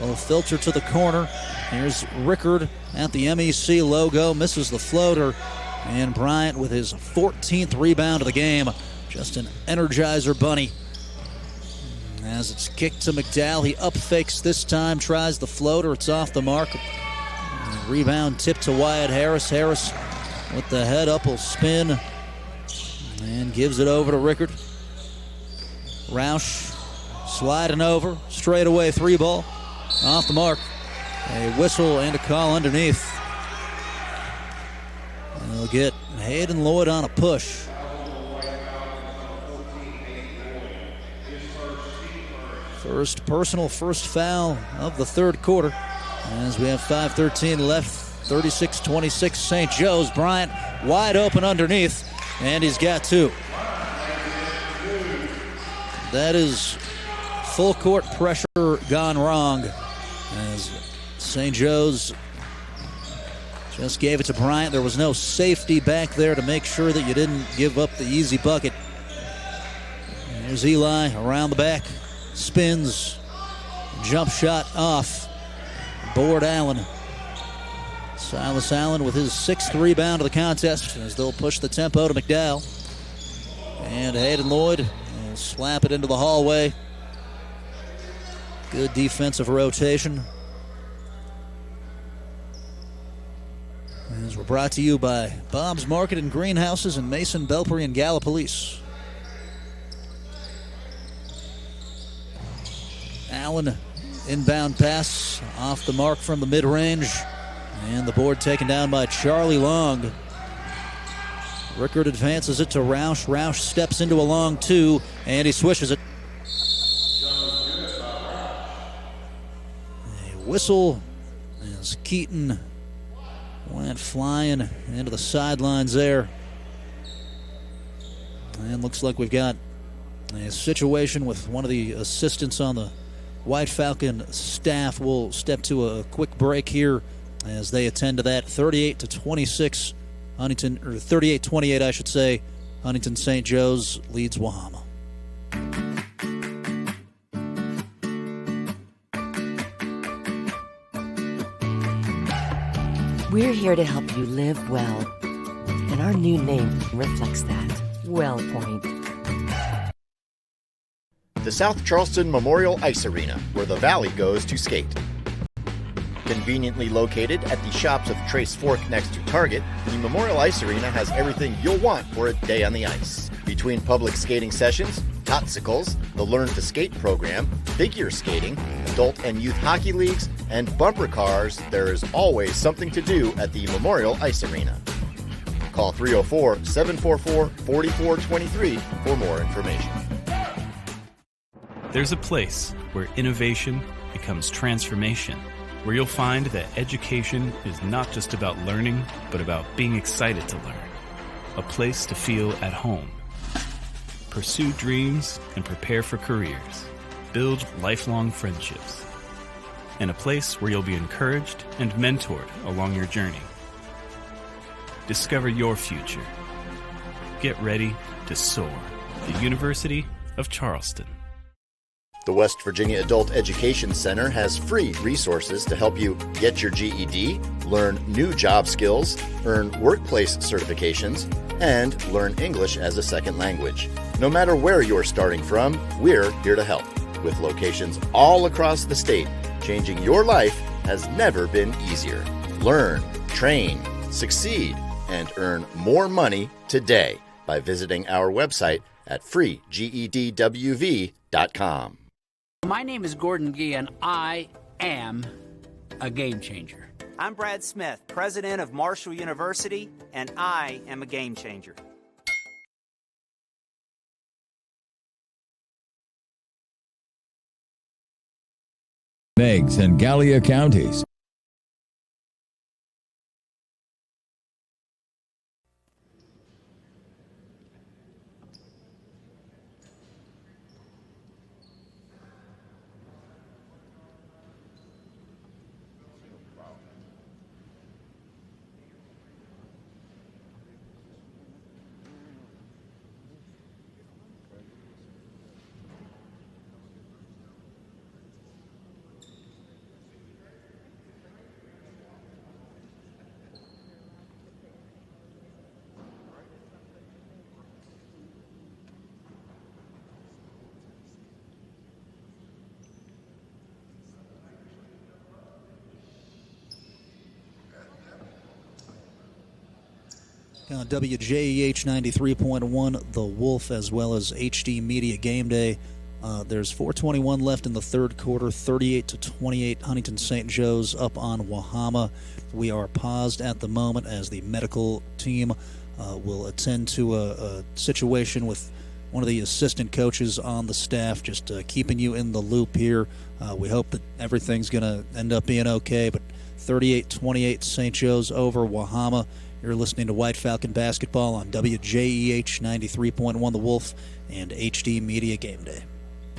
will filter to the corner. Here's Rickard at the MEC logo. Misses the floater. And Bryant with his 14th rebound of the game. Just an Energizer bunny. As it's kicked to McDowell. He up fakes this time. Tries the floater. It's off the mark. And rebound tip to Wyatt Harris. Harris with the head up will spin. And gives it over to Rickard. Roush sliding over. Straightaway 3 ball. Off the mark. A whistle and a call underneath. And they'll get Hayden Lloyd on a push. First personal, first foul of the third quarter. As we have 5:13 left, 36-26 St. Joe's. Bryant wide open underneath, and he's got 2. That is full court pressure gone wrong, as St. Joe's just gave it to Bryant. There was no safety back there to make sure that you didn't give up the easy bucket. And there's Eli around the back, spins, jump shot off. Board Allen. Silas Allen with his 6th rebound of the contest as they'll push the tempo to McDowell. And Hayden Lloyd They'll slap it into the hallway. Good defensive rotation. As we're brought to you by Bob's Market and Greenhouses in Mason, Belpre, and Gallipolis. Allen, inbound pass off the mark from the mid-range. And the board taken down by Charlie Long. Rickard advances it to Roush. Roush steps into a long two, and he swishes it. A whistle as Keaton went flying into the sidelines there. And looks like we've got a situation with one of the assistants on the White Falcon staff. We'll step to a quick break here as they attend to that. 38-26, Huntington, or 38-28, I should say. Huntington St. Joe's leads Wahama. We're here to help you live well, and our new name reflects that. WellPoint. The South Charleston Memorial Ice Arena, where the Valley goes to skate. Conveniently located at the shops of Trace Fork next to Target, the Memorial Ice Arena has everything you'll want for a day on the ice. Between public skating sessions, totsicles, the Learn to Skate program, figure skating, adult and youth hockey leagues, and bumper cars, there is always something to do at the Memorial Ice Arena. Call 304-744-4423 for more information. There's a place where innovation becomes transformation, where you'll find that education is not just about learning, but about being excited to learn. A place to feel at home. Pursue dreams and prepare for careers. Build lifelong friendships. And a place where you'll be encouraged and mentored along your journey. Discover your future. Get ready to soar. The University of Charleston. The West Virginia Adult Education Center has free resources to help you get your GED, learn new job skills, earn workplace certifications, and learn English as a second language. No matter where you're starting from, we're here to help. With locations all across the state, changing your life has never been easier. Learn, train, succeed, and earn more money today by visiting our website at freegedwv.com. My name is Gordon Gee, and I am a game changer. I'm Brad Smith, president of Marshall University, and I am a game changer. Meigs and Gallia counties. On WJEH 93.1, The Wolf, as well as HD Media Gameday. There's 4:21 left in the third quarter, 38-28. Huntington St. Joe's up on Wahama. We are paused at the moment as the medical team will attend to a situation with one of the assistant coaches on the staff, just keeping you in the loop here. We hope that everything's going to end up being okay, but 38-28 St. Joe's over Wahama. You're listening to White Falcon Basketball on WJEH 93.1 The Wolf and HD Media Gameday.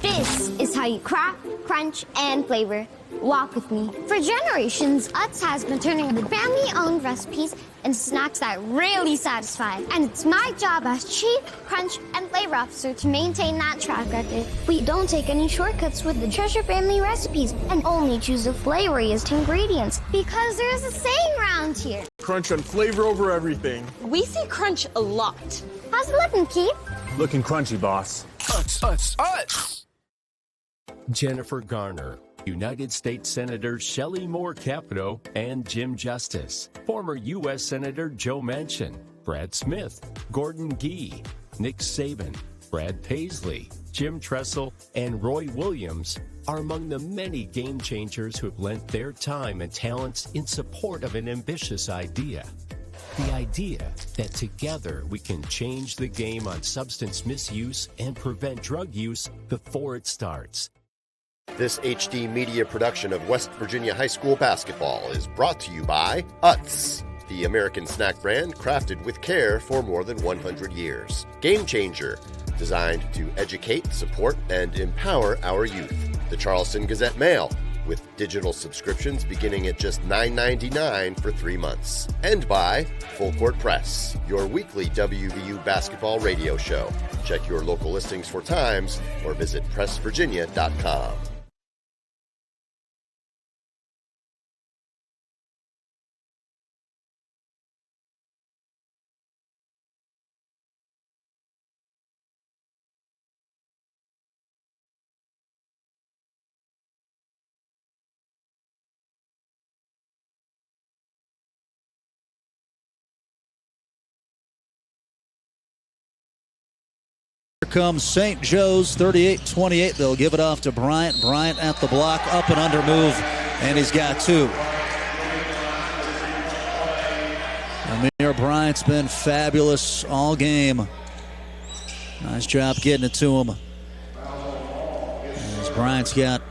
This is how you crack, crunch, and flavor. Walk with me. For generations, Utz has been turning the family-owned recipes into snacks that really satisfy. And it's my job as Chief Crunch and Flavor Officer to maintain that track record. We don't take any shortcuts with the Treasure Family recipes and only choose the flavoriest ingredients because there's a saying around here. Crunch and flavor over everything. We say crunch a lot. How's it looking, Keith? Looking crunchy, boss. Utz. Jennifer Garner, United States Senator Shelley Moore Capito and Jim Justice, former U.S. Senator Joe Manchin, Brad Smith, Gordon Gee, Nick Saban, Brad Paisley, Jim Tressel, and Roy Williams are among the many game changers who have lent their time and talents in support of an ambitious idea. The idea that together we can change the game on substance misuse and prevent drug use before it starts. This HD media production of West Virginia High School basketball is brought to you by Utz, the American snack brand crafted with care for more than 100 years. Game Changer, designed to educate, support, and empower our youth. The Charleston Gazette-Mail, with digital subscriptions beginning at just $9.99 for 3 months. And by Full Court Press, your weekly WVU basketball radio show. Check your local listings for times or visit pressvirginia.com. Here comes St. Joe's, 38-28. They'll give it off to Bryant. Bryant at the block, up and under move, and he's got two. Amir Bryant's been fabulous all game. Nice job getting it to him. As Bryant's got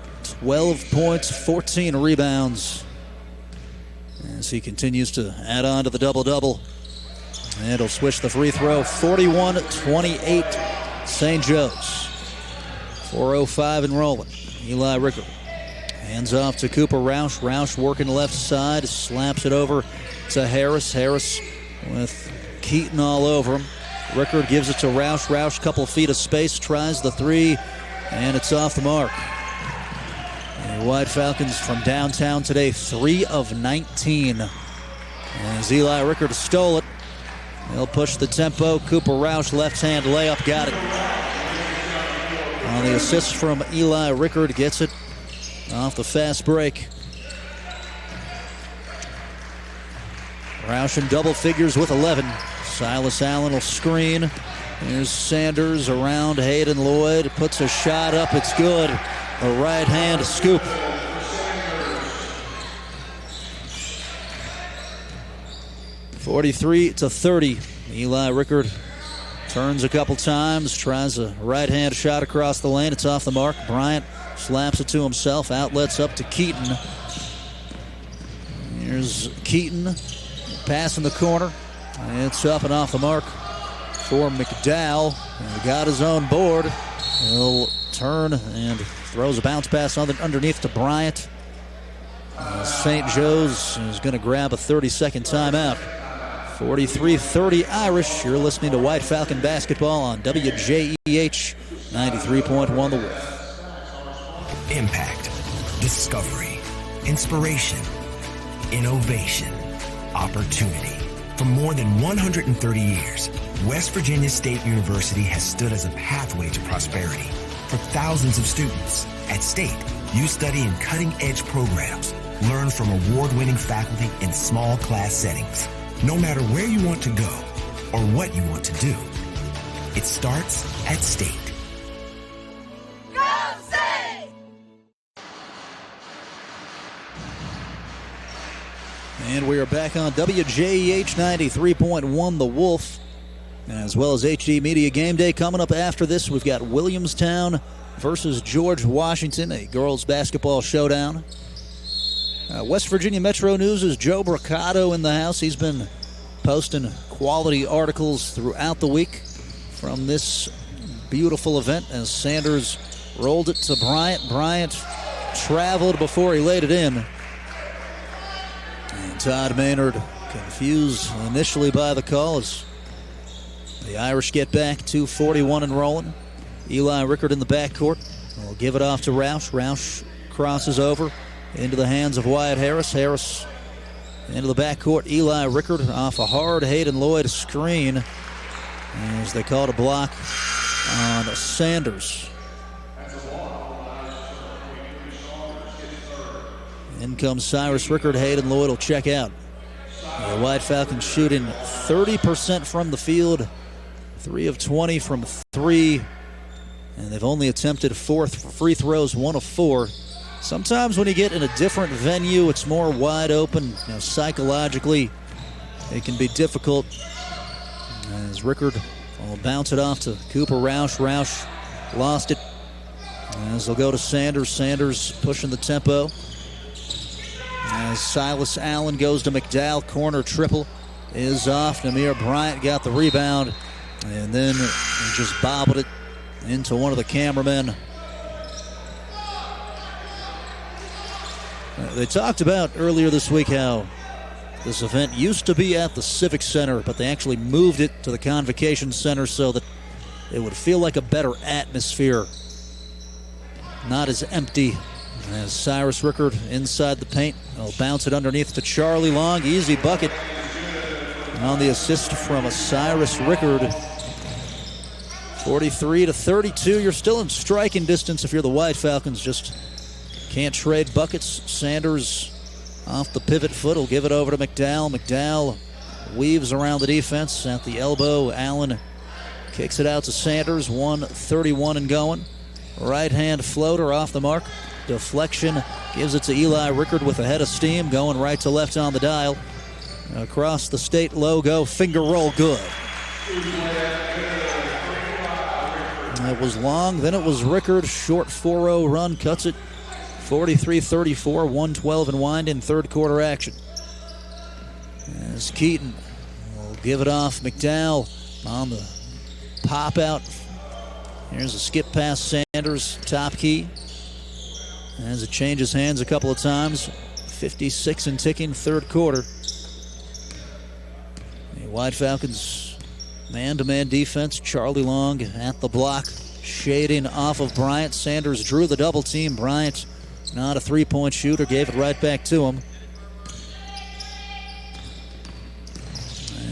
12 points, 14 rebounds, as he continues to add on to the double-double. And he'll switch the free throw, 41-28. St. Joe's. 4:05 and rolling. Eli Rickard hands off to Cooper Roush. Roush working left side, slaps it over to Harris. Harris with Keaton all over him. Rickard gives it to Roush. Roush, couple feet of space, tries the three, and it's off the mark. The White Falcons from downtown today, 3 of 19. As Eli Rickard stole it. They'll push the tempo. Cooper Roush, left-hand layup, got it. On the assist from Eli Rickard, gets it off the fast break. Roush in double figures with 11. Silas Allen will screen. Here's Sanders around Hayden Lloyd. Puts a shot up, it's good. A right-hand scoop. (43-30). Eli Rickard turns a couple times, tries a right-hand shot across the lane. It's off the mark. Bryant slaps it to himself. Outlets up to Keaton. Here's Keaton. Pass in the corner. It's up and off the mark for McDowell. He got his own board. He'll turn and throws a bounce pass underneath to Bryant. St. Joe's is going to grab a 30-second timeout. 43-30 Irish. You're listening to White Falcon basketball on WJEH 93.1 The Wolf. Impact, discovery, inspiration, innovation, opportunity. For more than 130 years, West Virginia State University has stood as a pathway to prosperity for thousands of students. At State, you study in cutting-edge programs, learn from award-winning faculty in small class settings. No matter where you want to go or what you want to do, it starts at State. Go State! And we are back on WJEH 93.1 The Wolf, as well as HD Media Game Day. Coming up after this, we've got Williamstown versus George Washington, a girls basketball showdown. West Virginia Metro News' Joe Braccato in the house. He's been posting quality articles throughout the week from this beautiful event as Sanders rolled it to Bryant. Bryant traveled before he laid it in. And Todd Maynard confused initially by the call as the Irish get back, 2:41 and rolling. Eli Rickard in the backcourt. Will give it off to Roush. Roush crosses over into the hands of Wyatt Harris. Harris into the backcourt. Eli Rickard off a hard Hayden Lloyd screen as they called a block on Sanders. In comes Cyrus Rickard. Hayden Lloyd will check out. The White Falcons shooting 30% from the field, 3 of 20 from 3, and they've only attempted 4 free throws, 1 of 4. Sometimes when you get in a different venue, it's more wide open. Psychologically, it can be difficult. As Rickard will bounce it off to Cooper Roush. Roush lost it. As they'll go to Sanders. Sanders pushing the tempo. As Silas Allen goes to McDowell, corner triple is off. Namir Bryant got the rebound and then just bobbled it into one of the cameramen. They talked about earlier this week how this event used to be at the Civic Center, but they actually moved it to the Convocation Center so that it would feel like a better atmosphere, not as empty. As Cyrus Rickard inside the paint, he'll bounce it underneath to Charlie Long. Easy bucket on the assist from Cyrus Rickard. 43-32. You're still in striking distance if you're the White Falcons. Just can't trade buckets. Sanders off the pivot foot will give it over to McDowell. McDowell weaves around the defense at the elbow. Allen kicks it out to Sanders. 1:31 and going. Right hand floater off the mark. Deflection gives it to Eli Rickard with a head of steam, going right to left on the dial. Across the state logo, finger roll good. It was long, then it was Rickard. Short 4-0 run, cuts it 43-34, 1:12 and wind in third quarter action. As Keaton will give it off. McDowell on the pop out. Here's a skip past Sanders, top key. As it changes hands a couple of times. 56 and ticking, third quarter. The White Falcons man-to-man defense. Charlie Long at the block, shading off of Bryant. Sanders drew the double team. Bryant, not a three-point shooter, gave it right back to him.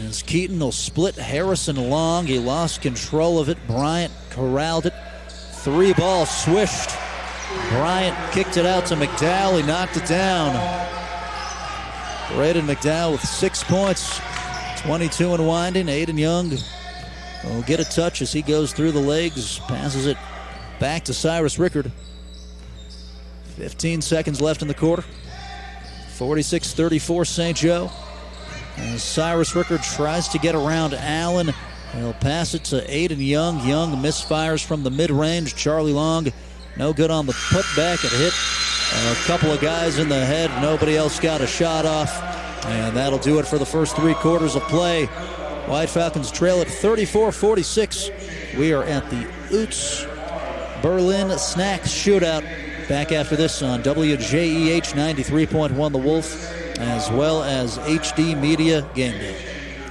As Keaton will split Harrison Long. He lost control of it. Bryant corralled it. 3-ball swished. Bryant kicked it out to McDowell. He knocked it down. Braden McDowell with 6 points. 22 and winding. Aiden Young will get a touch as he goes through the legs. Passes it back to Cyrus Rickard. 15 seconds left in the quarter. 46-34 St. Joe. As Cyrus Rickard tries to get around Allen. He'll pass it to Aiden Young. Young misfires from the mid-range. Charlie Long, no good on the putback. It hit a couple of guys in the head. Nobody else got a shot off. And that'll do it for the first 3 quarters of play. White Falcons trail at 34-46. We are at the Utz Berlin Snack Shootout. Back after this on WJEH 93.1 The Wolf, as well as HD Media Gameday.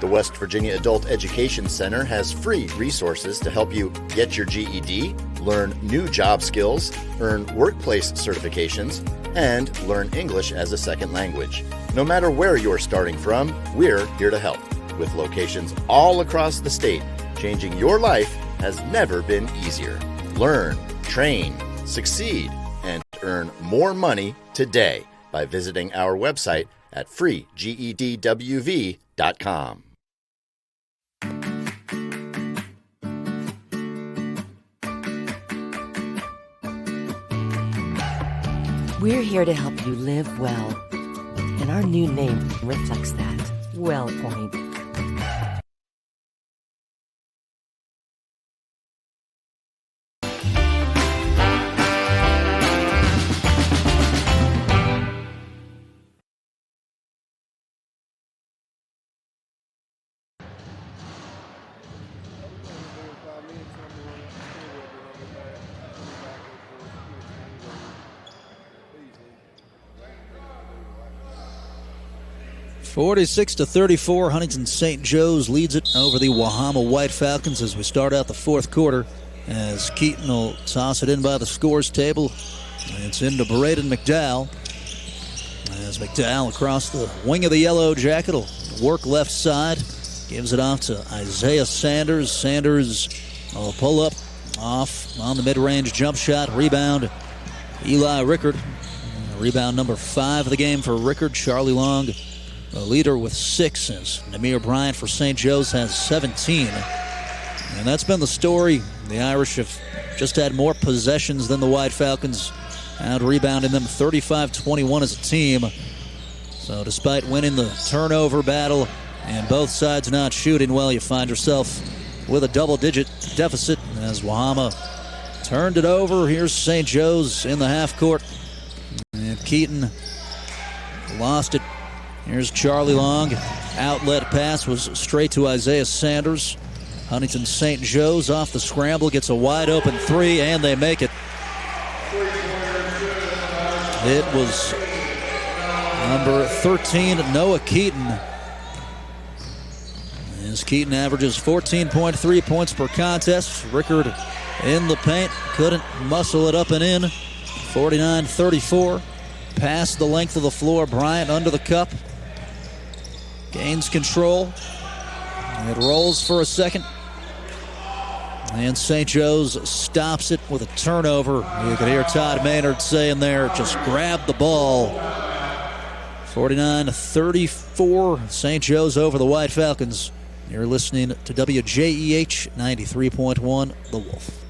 The West Virginia Adult Education Center has free resources to help you get your GED, learn new job skills, earn workplace certifications, and learn English as a second language. No matter where you're starting from, we're here to help. With locations all across the state, changing your life has never been easier. Learn, train, succeed, and earn more money today by visiting our website at freegedwv.com. We're here to help you live well, and our new name reflects that. WellPoint. (46-34), Huntington St. Joe's leads it over the Wahama White Falcons as we start out the fourth quarter. As Keaton will toss it in by the scores table. It's into Braden McDowell. As McDowell across the wing of the yellow jacket will work left side. Gives it off to Isaiah Sanders. Sanders will pull up off on the mid-range jump shot. Rebound, Eli Rickard. Rebound number 5 of the game for Rickard. Charlie Long, the leader with 6, as Namir Bryant for St. Joe's has 17. And that's been the story. The Irish have just had more possessions than the White Falcons, out-rebounding them 35-21 as a team. So despite winning the turnover battle and both sides not shooting well, you find yourself with a double-digit deficit as Wahama turned it over. Here's St. Joe's in the half court. And Keaton lost it. Here's Charlie Long. Outlet pass was straight to Isaiah Sanders. Huntington St. Joe's off the scramble gets a wide-open 3, and they make it. It was number 13, Noah Keaton. As Keaton averages 14.3 points per contest. Rickard in the paint, couldn't muscle it up and in. 49-34. Past the length of the floor. Bryant under the cup. Gains control. It rolls for a second. And St. Joe's stops it with a turnover. You could hear Todd Maynard saying there, just grab the ball. 49-34. St. Joe's over the White Falcons. You're listening to WJEH 93.1 The Wolf.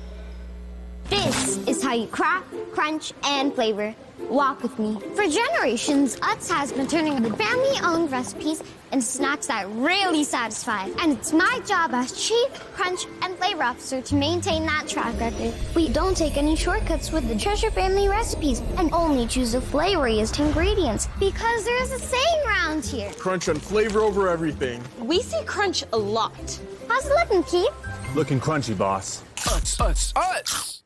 This is how you crack, crunch, and flavor. Walk with me. For generations, Utz has been turning the family-owned recipes into snacks that really satisfy. And it's my job as Chief Crunch and Flavor Officer to maintain that track record. We don't take any shortcuts with the Treasure Family recipes and only choose the flavoriest ingredients because there's a saying around here. Crunch and flavor over everything. We say crunch a lot. How's it looking, Keith? Looking crunchy, boss. Utz.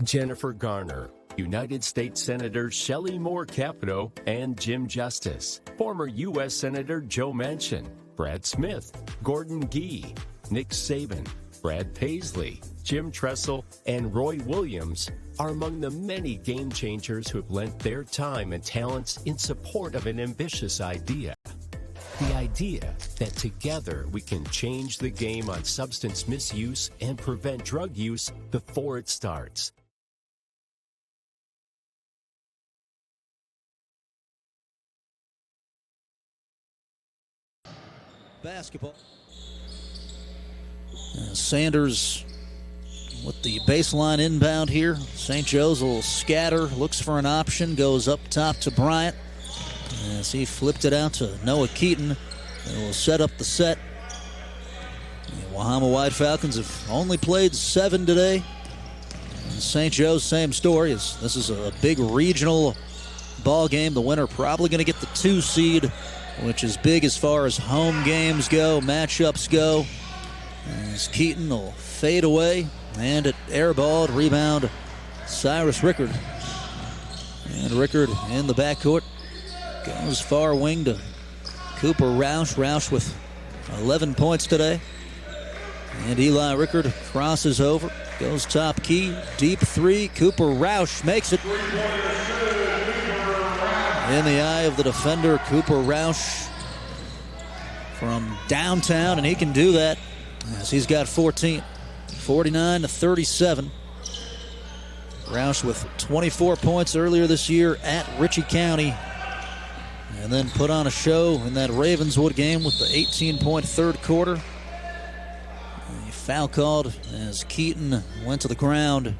Jennifer Garner, United States Senators Shelley Moore Capito and Jim Justice, former U.S. Senator Joe Manchin, Brad Smith, Gordon Gee, Nick Saban, Brad Paisley, Jim Tressel, and Roy Williams are among the many game changers who have lent their time and talents in support of an ambitious idea. The idea that together we can change the game on substance misuse and prevent drug use before it starts. Basketball. Sanders with the baseline inbound here. St. Joe's a little scatter, looks for an option, goes up top to Bryant as he flipped it out to Noah Keaton. They will set up the set. The Wahama White Falcons have only played 7 today. St. Joe's, same story. This is a big regional ball game. The winner probably going to get the 2 seed, which is big as far as home games go, matchups go. As Keaton will fade away, and it airballed. Rebound, Cyrus Rickard. And Rickard in the backcourt. Goes far wing to Cooper Roush. Roush with 11 points today. And Eli Rickard crosses over. Goes top key. Deep 3. Cooper Roush makes it. In the eye of the defender, Cooper Roush from downtown, and he can do that as he's got 14. 49-37. Roush with 24 points earlier this year at Ritchie County, and then put on a show in that Ravenswood game with the 18-point third quarter. A foul called as Keaton went to the ground.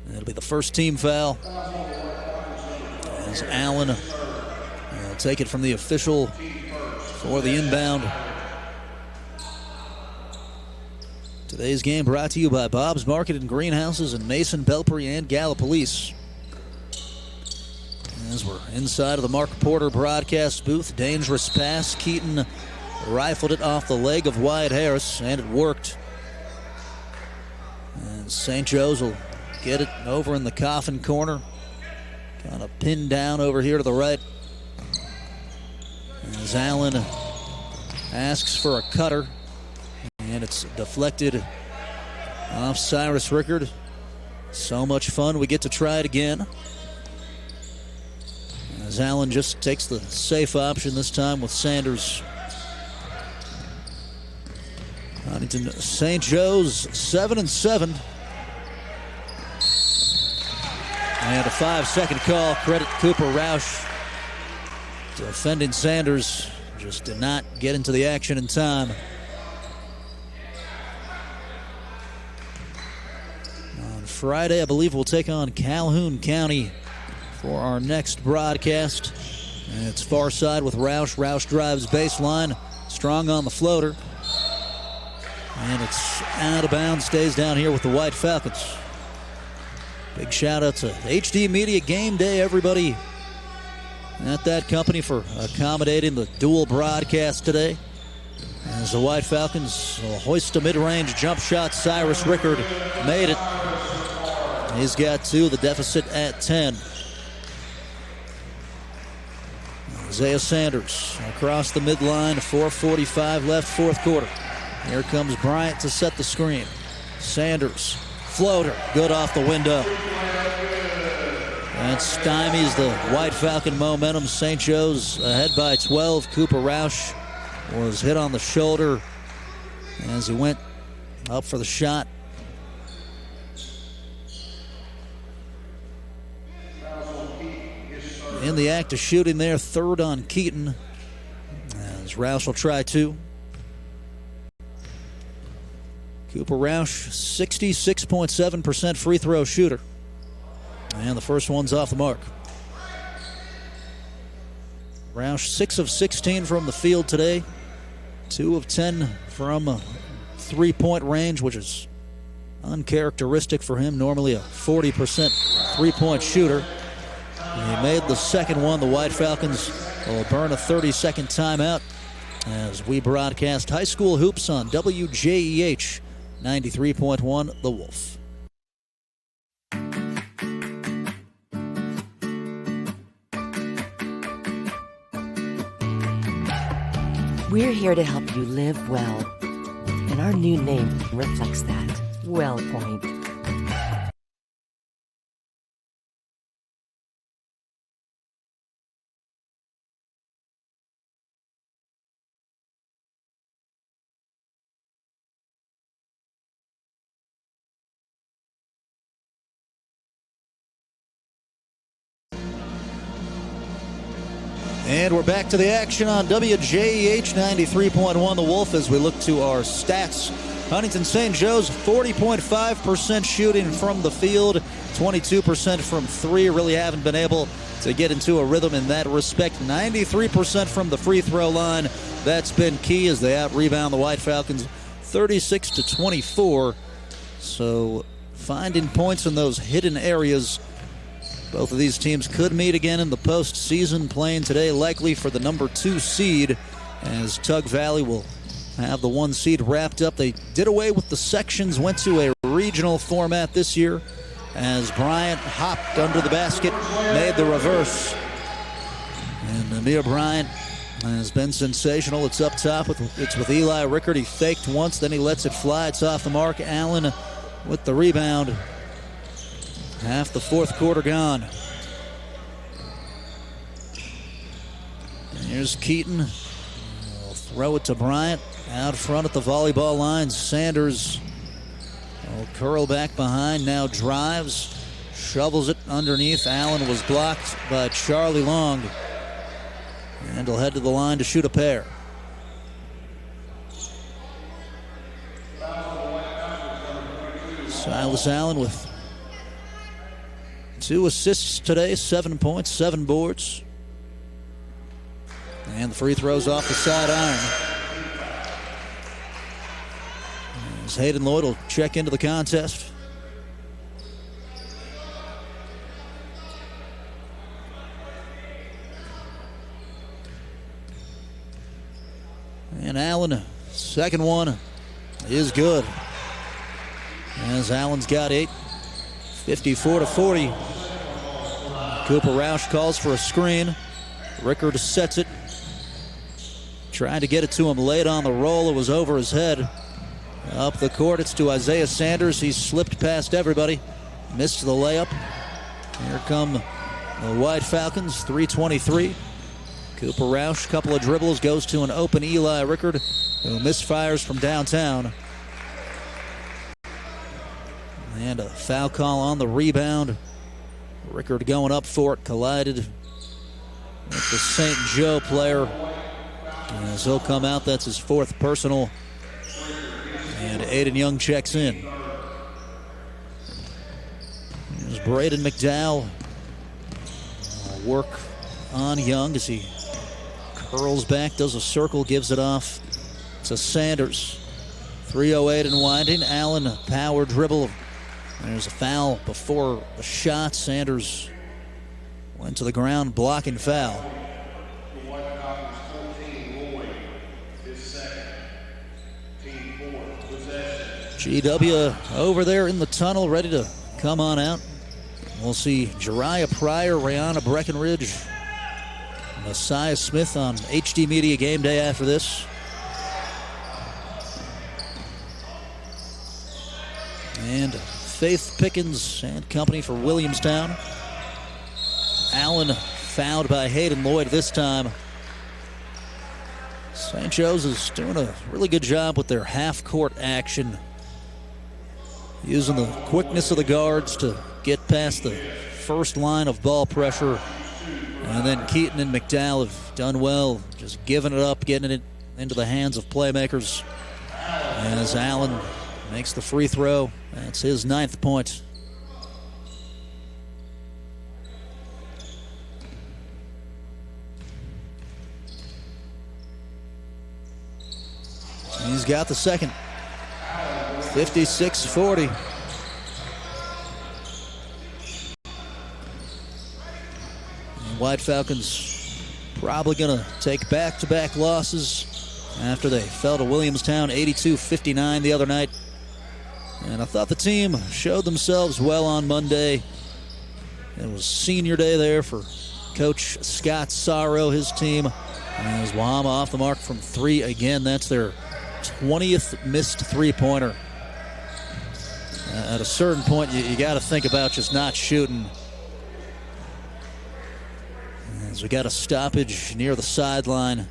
It'll be the first team foul. As Allen will take it from the official for the inbound. Today's game brought to you by Bob's Market and Greenhouses and Mason, Belpre, and Gallup Police. As we're inside of the Mark Porter broadcast booth, dangerous pass. Keaton rifled it off the leg of Wyatt Harris, and it worked. And St. Joe's will get it over in the coffin corner. Kind of pinned down over here to the right. As Allen asks for a cutter. And it's deflected off Cyrus Rickard. So much fun, we get to try it again. As Allen just takes the safe option this time with Sanders. Huntington St. Joe's 7-7. And a 5-second call. Credit Cooper Roush. Defending Sanders just did not get into the action in time. On Friday, I believe we'll take on Calhoun County for our next broadcast. And it's far side with Roush. Roush drives baseline, strong on the floater. And it's out of bounds, stays down here with the White Falcons. Big shout out to HD Media Gameday, everybody at that company for accommodating the dual broadcast today. As the White Falcons will hoist a mid-range jump shot. Cyrus Rickard made it. He's got 2, the deficit at 10. Isaiah Sanders across the midline, 4:45 left, fourth quarter. Here comes Bryant to set the screen. Sanders, floater, good off the window. That stymies the White Falcon momentum. St. Joe's ahead by 12. Cooper Roush was hit on the shoulder as he went up for the shot. In the act of shooting there, third on Keaton. As Roush will try 2. Cooper Roush, 66.7% free throw shooter. And the first one's off the mark. Roush 6 of 16 from the field today. 2 of 10 from three-point range, which is uncharacteristic for him. Normally a 40% three-point shooter. And he made the second one. The White Falcons will burn a 30-second timeout as we broadcast high school hoops on WJEH 93.1 The Wolf. We're here to help you live well, and our new name reflects that. WellPoint. And we're back to the action on WJEH 93.1 The Wolf as we look to our stats. Huntington St. Joe's 40.5% shooting from the field, 22% from 3. Really haven't been able to get into a rhythm in that respect. 93% from the free throw line. That's been key as they out-rebound the White Falcons 36-24. So finding points in those hidden areas. Both of these teams could meet again in the postseason, playing today likely for the number 2 seed as Tug Valley will have the 1 seed wrapped up. They did away with the sections, went to a regional format this year as Bryant hopped under the basket, made the reverse. And Amir Bryant has been sensational. It's up top, it's with Eli Rickard. He faked once, then he lets it fly. It's off the mark. Allen with the rebound. Half the fourth quarter gone. And here's Keaton. He'll throw it to Bryant. Out front at the volleyball line. Sanders will curl back behind. Now drives. Shovels it underneath. Allen was blocked by Charlie Long. And he'll head to the line to shoot a pair. Silas Allen with 2 assists today, 7 points, 7 boards. And the free throw's off the side iron. As Hayden Lloyd will check into the contest. And Allen, second one is good. As Allen's got 8. 54-40. Cooper Roush calls for a screen. Rickard sets it. Trying to get it to him late on the roll. It was over his head. Up the court, it's to Isaiah Sanders. He slipped past everybody. Missed the layup. Here come the White Falcons, 3:23. Cooper Roush, couple of dribbles, goes to an open Eli Rickard, who misfires from downtown. And a foul call on the rebound. Rickard going up for it, collided with the St. Joe player. As he'll come out, that's his fourth personal. And Aiden Young checks in. Here's Braden McDowell. Work on Young as he curls back, does a circle, gives it off to Sanders. 3:08 and winding. Allen, power dribble. There's a foul before the shot. Sanders went to the ground, blocking foul. GW over there in the tunnel, ready to come on out. We'll see Jariah Pryor, Rihanna Breckenridge, Messiah Smith on HD Media Game Day after this. And Faith Pickens and company for Williamstown. Allen fouled by Hayden Lloyd this time. St. Joe's is doing a really good job with their half-court action, using the quickness of the guards to get past the first line of ball pressure. And then Keaton and McDowell have done well, just giving it up, getting it into the hands of playmakers. As Allen makes the free throw, that's his 9th point. He's got the second. 56-40. White Falcons probably going to take back-to-back losses after they fell to Williamstown 82-59 the other night. And I thought the team showed themselves well on Monday. It was senior day there for Coach Scott Sorrow, his team. And as Wahama off the mark from 3 again, that's their 20th missed three-pointer. At a certain point, you got to think about just not shooting. As we got a stoppage near the sideline.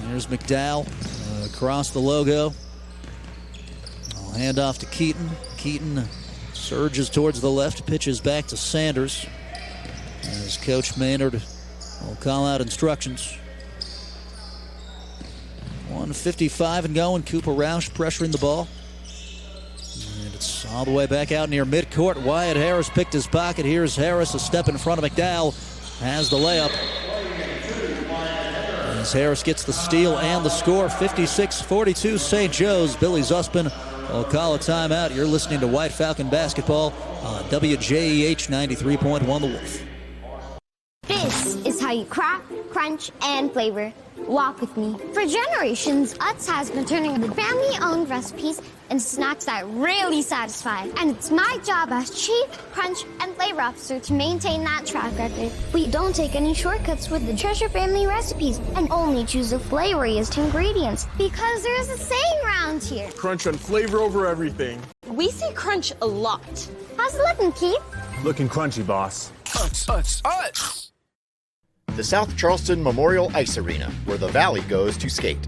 There's McDowell across the logo. I'll hand off to Keaton. Keaton surges towards the left, pitches back to Sanders. As Coach Maynard will call out instructions. 1:55 and going. Cooper Roush pressuring the ball. And it's all the way back out near midcourt. Wyatt Harris picked his pocket. Here's Harris, a step in front of McDowell. Has the layup. As Harris gets the steal and the score. 56-42 St. Joe's. Billy Zuspin will call a timeout. You're listening to White Falcon basketball on WJEH 93.1 The Wolf. This is how you crack, crunch, and flavor. Walk with me. For generations, Utz has been turning the family-owned recipes into snacks that really satisfy. And it's my job as Chief Crunch and Flavor Officer to maintain that track record. We don't take any shortcuts with the Treasure Family recipes and only choose the flavoriest ingredients because there's a saying around here. Crunch and flavor over everything. We say crunch a lot. How's it looking, Keith? Looking crunchy, boss. Utz. The South Charleston Memorial Ice Arena, where the Valley goes to skate.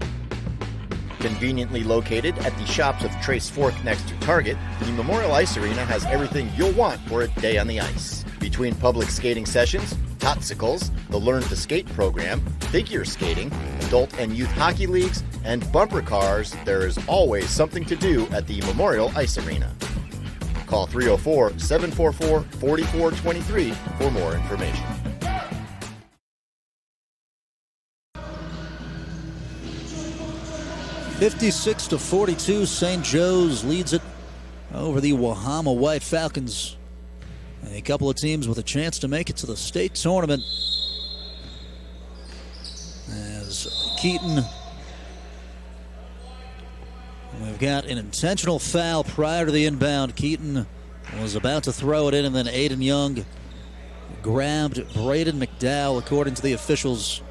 Conveniently located at the shops of Trace Fork next to Target, the Memorial Ice Arena has everything you'll want for a day on the ice. Between public skating sessions, totsicles, the Learn to Skate program, figure skating, adult and youth hockey leagues, and bumper cars, there is always something to do at the Memorial Ice Arena. Call 304-744-4423 for more information. 56-42, St. Joe's leads it over the Wahama White Falcons. A couple of teams with a chance to make it to the state tournament. As Keaton, we've got an intentional foul prior to the inbound. Keaton was about to throw it in, and then Aiden Young grabbed Braden McDowell, according to the officials.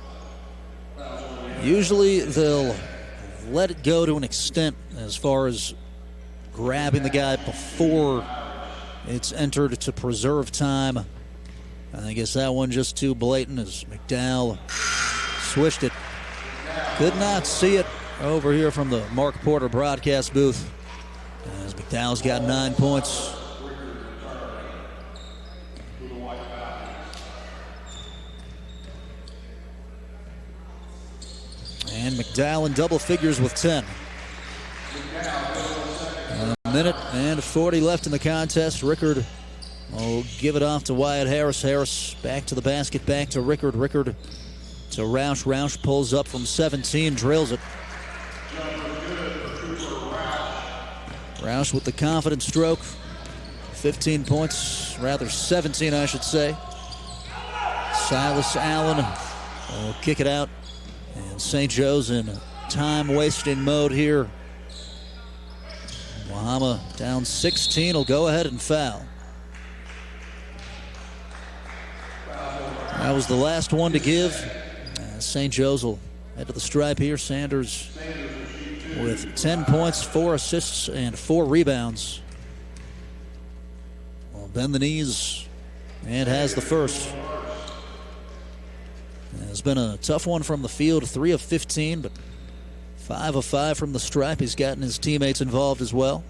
Usually they'll let it go to an extent as far as grabbing the guy before it's entered to preserve time. I guess that one just too blatant as McDowell swished it Could not see it over here from the Mark Porter broadcast booth, as McDowell's got 9 points. And McDowell in double figures with 10. A minute and 40 left in the contest. Rickard will give it off to Wyatt Harris. Harris back to the basket, back to Rickard. Rickard to Roush. Roush pulls up from 17, drills it. Roush with the confident stroke. 15 points, rather 17 I should say. Silas Allen will kick it out. And St. Joe's in time-wasting mode here. Wahama down 16 will go ahead and foul. That was the last one to give. St. Joe's will head to the stripe here. Sanders with 10 points, 4 assists, and 4 rebounds. Will bend the knees and has the first. It's been a tough one from the field, 3 of 15, but 5 of 5 from the stripe. He's gotten his teammates involved as well.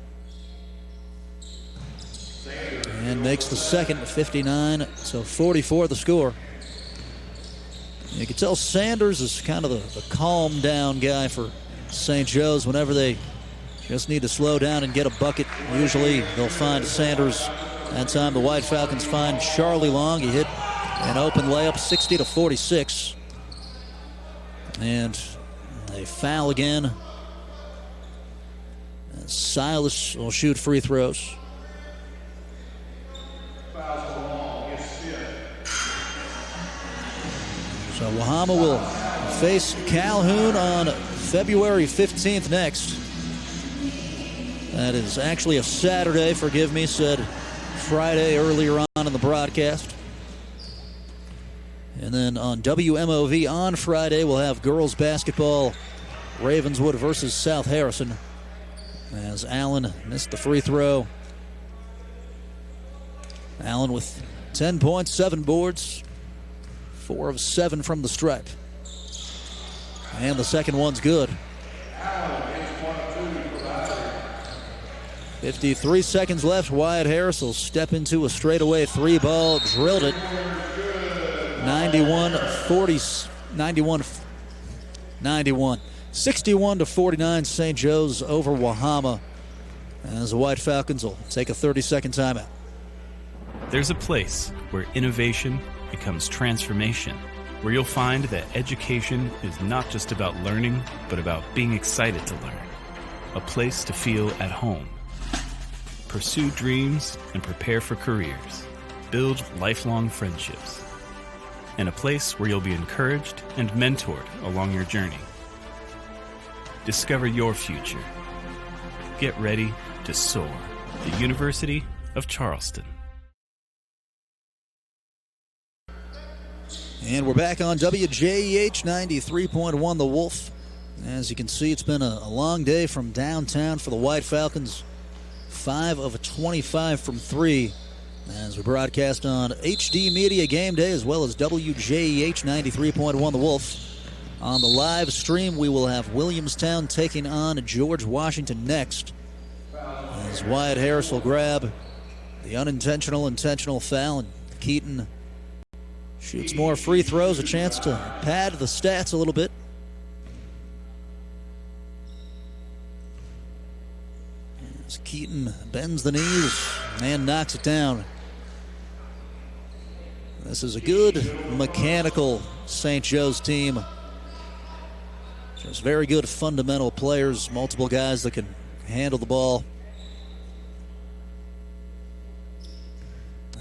And makes the second, 59-44 the score. You can tell Sanders is kind of the calm down guy for St. Joe's. Whenever they just need to slow down and get a bucket, usually they'll find Sanders. That time the White Falcons find Charlie Long. He hit an open layup, 60-46. And they foul again. And Silas will shoot free throws. So Wahama will face Calhoun on February 15th next. That is actually a Saturday, forgive me, said Friday earlier on in the broadcast. And then on WMOV on Friday, we'll have girls basketball, Ravenswood versus South Harrison, as Allen missed the free throw. Allen with 10 points, 7 boards, 4 of 7 from the stripe. And the second one's good. 53 seconds left. Wyatt Harris will step into a straightaway 3 ball, drilled it. 61-49 St. Joe's over Wahama, as the White Falcons will take a 30-second timeout. There's a place where innovation becomes transformation, where you'll find that education is not just about learning, but about being excited to learn. A place to feel at home. Pursue dreams and prepare for careers. Build lifelong friendships. And a place where you'll be encouraged and mentored along your journey. Discover your future. Get ready to soar. The University of Charleston. And we're back on WJEH 93.1 The Wolf. As you can see, it's been a long day from downtown for the White Falcons. 5 of 25 from 3. As we broadcast on HD Media Game Day as well as WJEH 93.1 The Wolf. On the live stream, we will have Williamstown taking on George Washington next. As Wyatt Harris will grab the intentional foul, and Keaton shoots more free throws, a chance to pad the stats a little bit. As Keaton bends the knees and knocks it down. This is a good mechanical St. Joe's team. Just very good fundamental players, multiple guys that can handle the ball.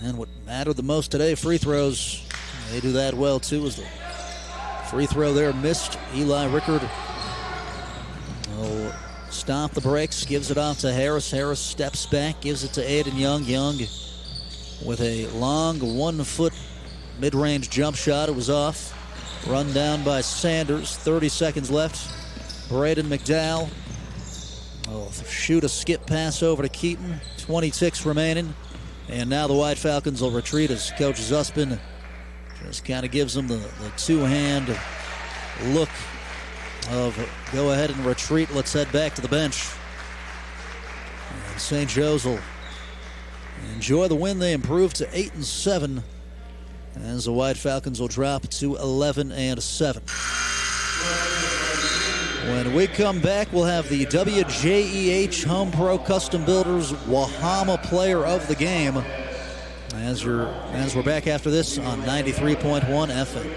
And what mattered the most today, free throws. They do that well too, as the free throw there missed. Eli Rickard will stop the breaks, gives it off to Harris. Harris steps back, gives it to Aiden Young. Young with a long 1-foot mid-range jump shot. It was off. Run down by Sanders. 30 seconds left. Braden McDowell will shoot a skip pass over to Keaton. 20 ticks remaining. And now the White Falcons will retreat as Coach Zuspin just kind of gives them the two-hand look of go ahead and retreat. Let's head back to the bench. And St. Joe's will enjoy the win. They improve to 8-7 as the White Falcons will drop to 11-7. When we come back, we'll have the WJEH Home Pro Custom Builders Wahama Player of the Game as we're back after this on 93.1 FM.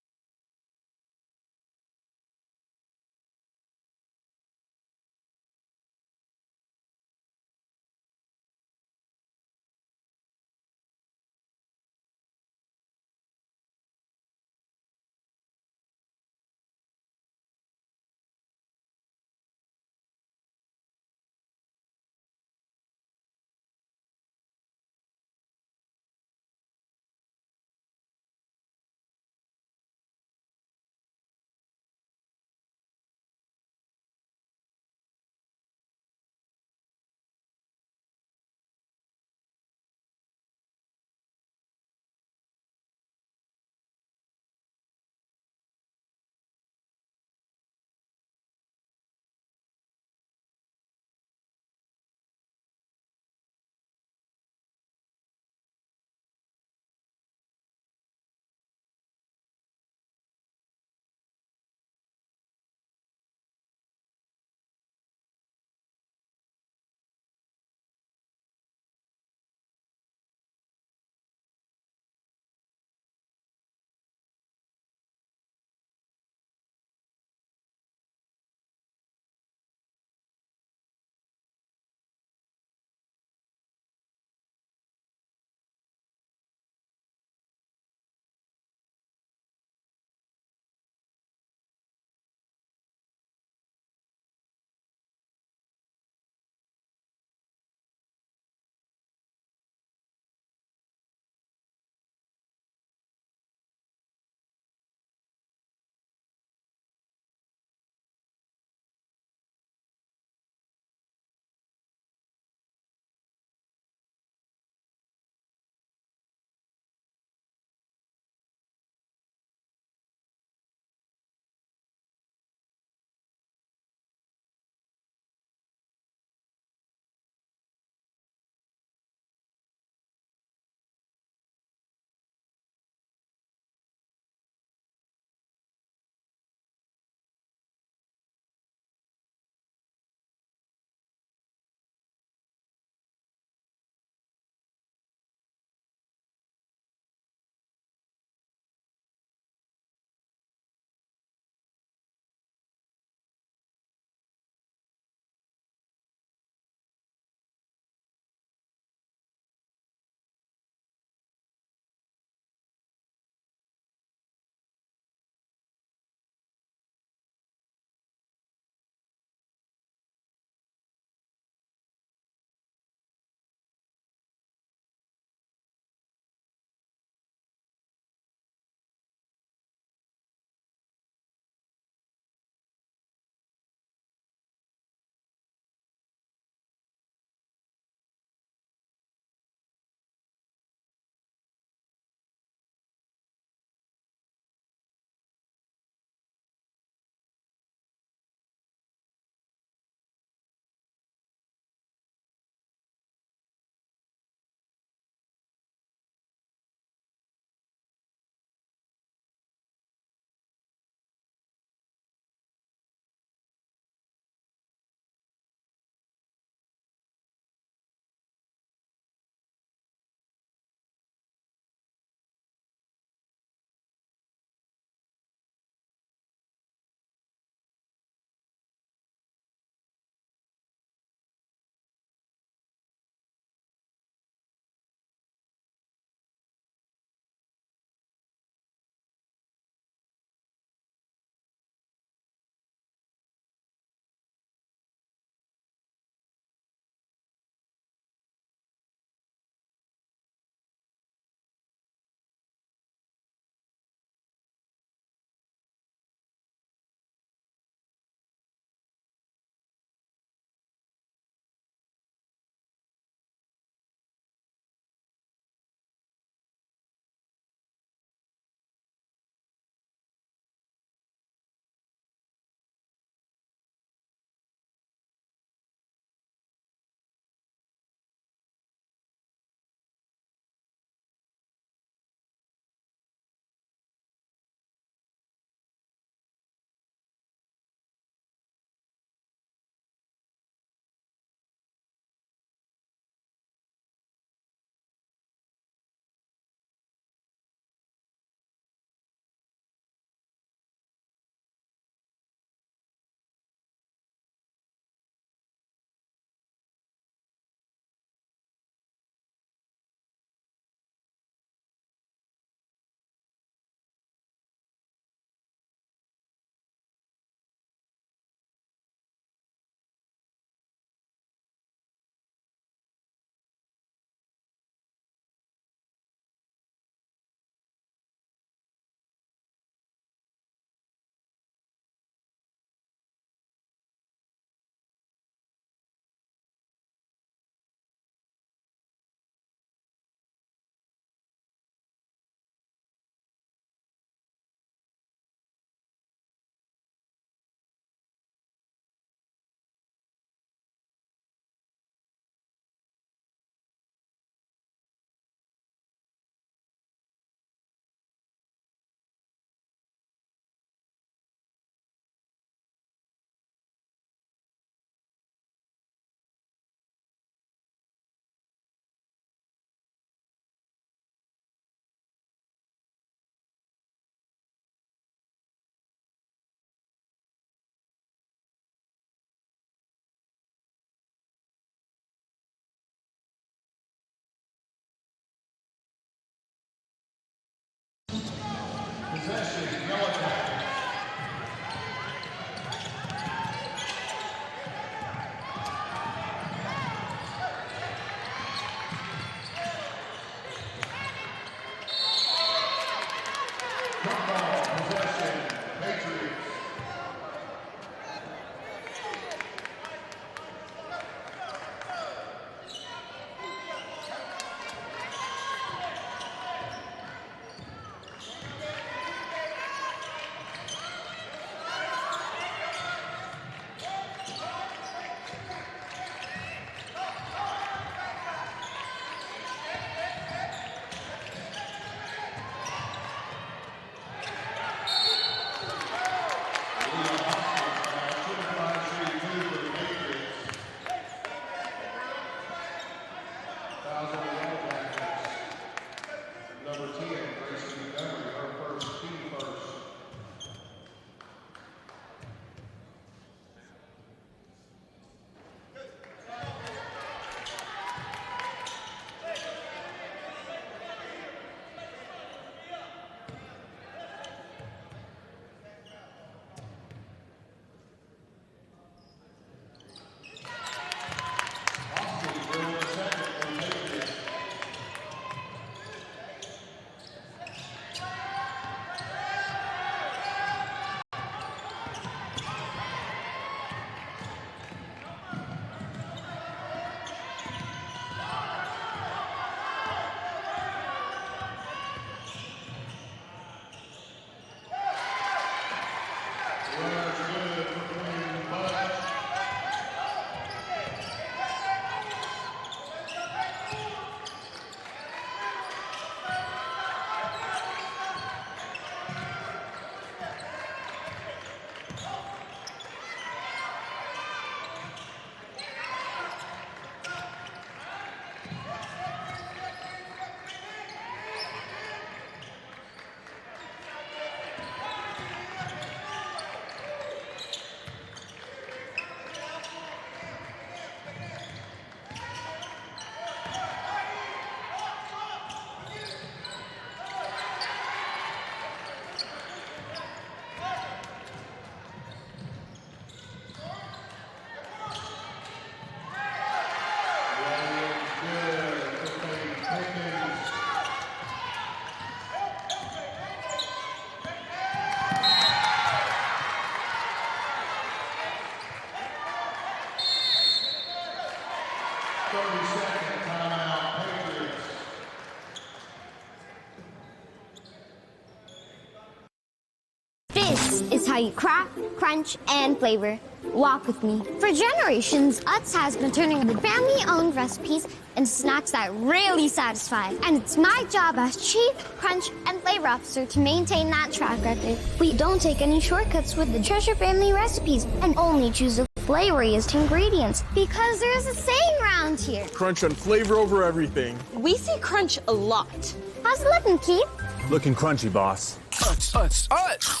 This is how you crack, crunch, and flavor. Walk with me. For generations, Utz has been turning the family-owned recipes into snacks that really satisfy. And it's my job as Chief Crunch and Flavor Officer to maintain that track record. We don't take any shortcuts with the Treasure Family recipes and only choose the flavoriest ingredients because there's a saying around here. Crunch and flavor over everything. We say crunch a lot. How's it looking, Keith? Looking crunchy, boss. Utz.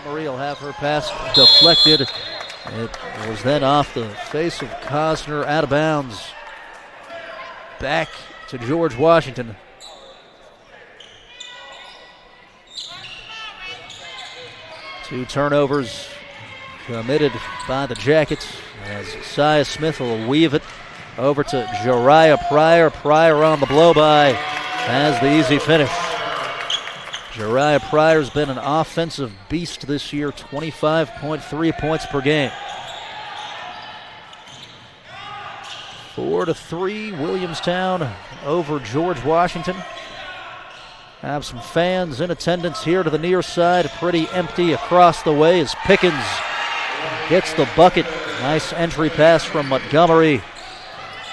Marie will have her pass deflected. It was then off the face of Cosner, out of bounds. Back to George Washington. Two turnovers committed by the Jackets as Sia Smith will weave it over to Jariah Pryor. Pryor on the blow-by has the easy finish. Jariah Pryor's been an offensive beast this year, 25.3 points per game. 4-3, Williamstown over George Washington. Have some fans in attendance here to the near side. Pretty empty across the way as Pickens gets the bucket. Nice entry pass from Montgomery.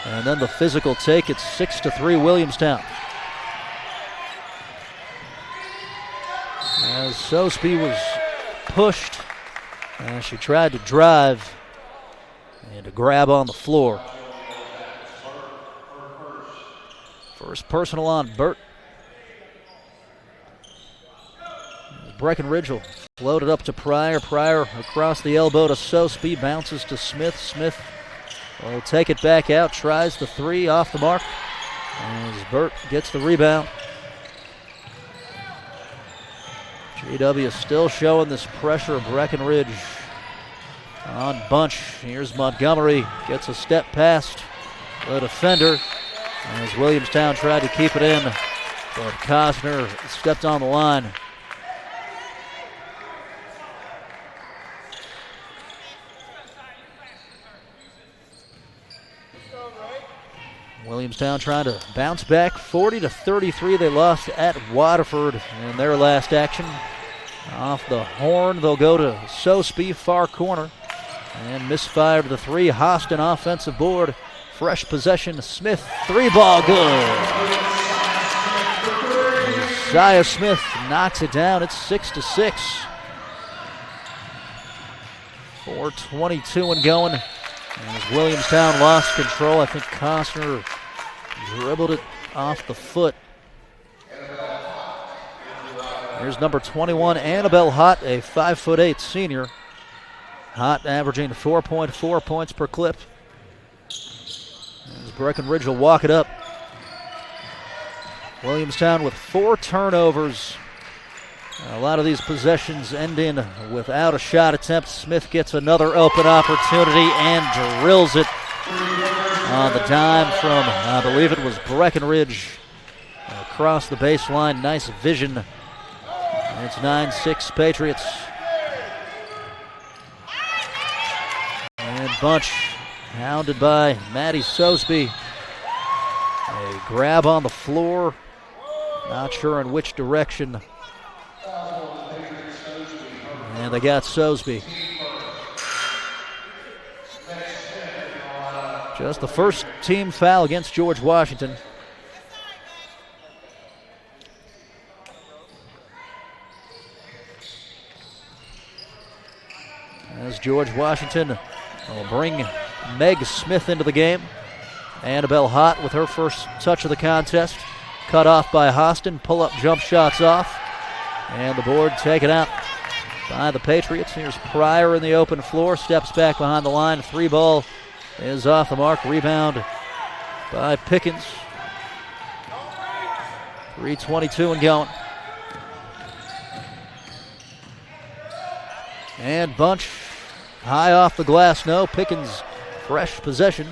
And then the physical take. It's 6-3 Williamstown. As Sosby was pushed, she tried to drive and to grab on the floor. First personal on Burt. Breckenridge will float it up to Pryor. Pryor across the elbow to Sosby, bounces to Smith. Smith will take it back out, tries the three, off the mark, as Burt gets the rebound. GW still showing this pressure. Breckenridge on bunch. Here's Montgomery, gets a step past the defender as Williamstown tried to keep it in, but Cosner stepped on the line. Williamstown trying to bounce back. 40-33, they lost at Waterford in their last action. Off the horn, they'll go to Sosby, far corner, and misfired the three. Hostin offensive board. Fresh possession. Smith, three ball, good. Sia Smith knocks it down. It's 6-6. 4:22 and going. As Williamstown lost control, I think Costner dribbled it off the foot. Here's number 21, Annabelle Hott, a 5'8" senior. Hott averaging 4.4 points per clip. As Breckenridge will walk it up. Williamstown with 4 turnovers. A lot of these possessions end in without a shot attempt. Smith gets another open opportunity and drills it on the dime from, I believe it was Breckenridge, across the baseline. Nice vision. It's 9-6 Patriots. And Bunch hounded by Maddie Sosby. A grab on the floor. Not sure in which direction. And they got Sosby. Just the first team foul against George Washington. As George Washington will bring Meg Smith into the game. Annabelle Hott with her first touch of the contest. Cut off by Hostin. Pull-up jump shots off. And the board taken out by the Patriots. Here's Pryor in the open floor. Steps back behind the line. 3 ball is off the mark. Rebound by Pickens. 3:22 and going. And Bunch high off the glass. No, Pickens fresh possession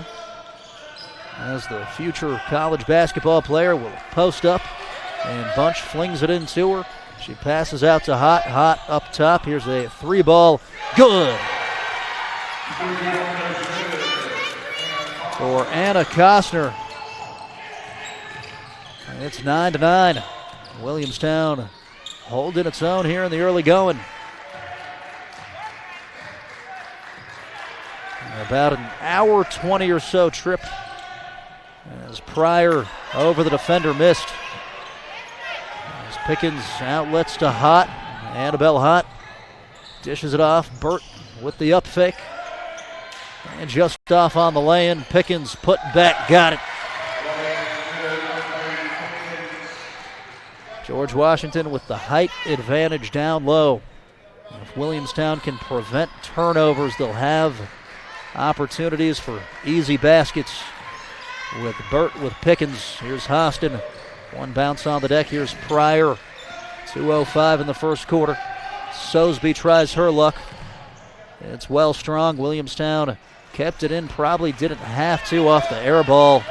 as the future college basketball player will post up. And Bunch flings it into her. She passes out to Hot. Hot up top. Here's a 3-ball. Good. For Anna Costner. It's 9-9. Williamstown holding its own here in the early going. About an hour 20 or so trip as Pryor over the defender missed. As Pickens outlets to Hot. Annabelle Hot dishes it off. Burt with the up fake. And just off on the lay-in. Pickens put back, got it. George Washington with the height advantage down low. If Williamstown can prevent turnovers, they'll have opportunities for easy baskets with Burt with Pickens. Here's Hostin. One bounce on the deck. Here's Pryor. 2:05 in the first quarter. Sosby tries her luck. It's well strong. Williamstown kept it in. Probably didn't have to off the air ball.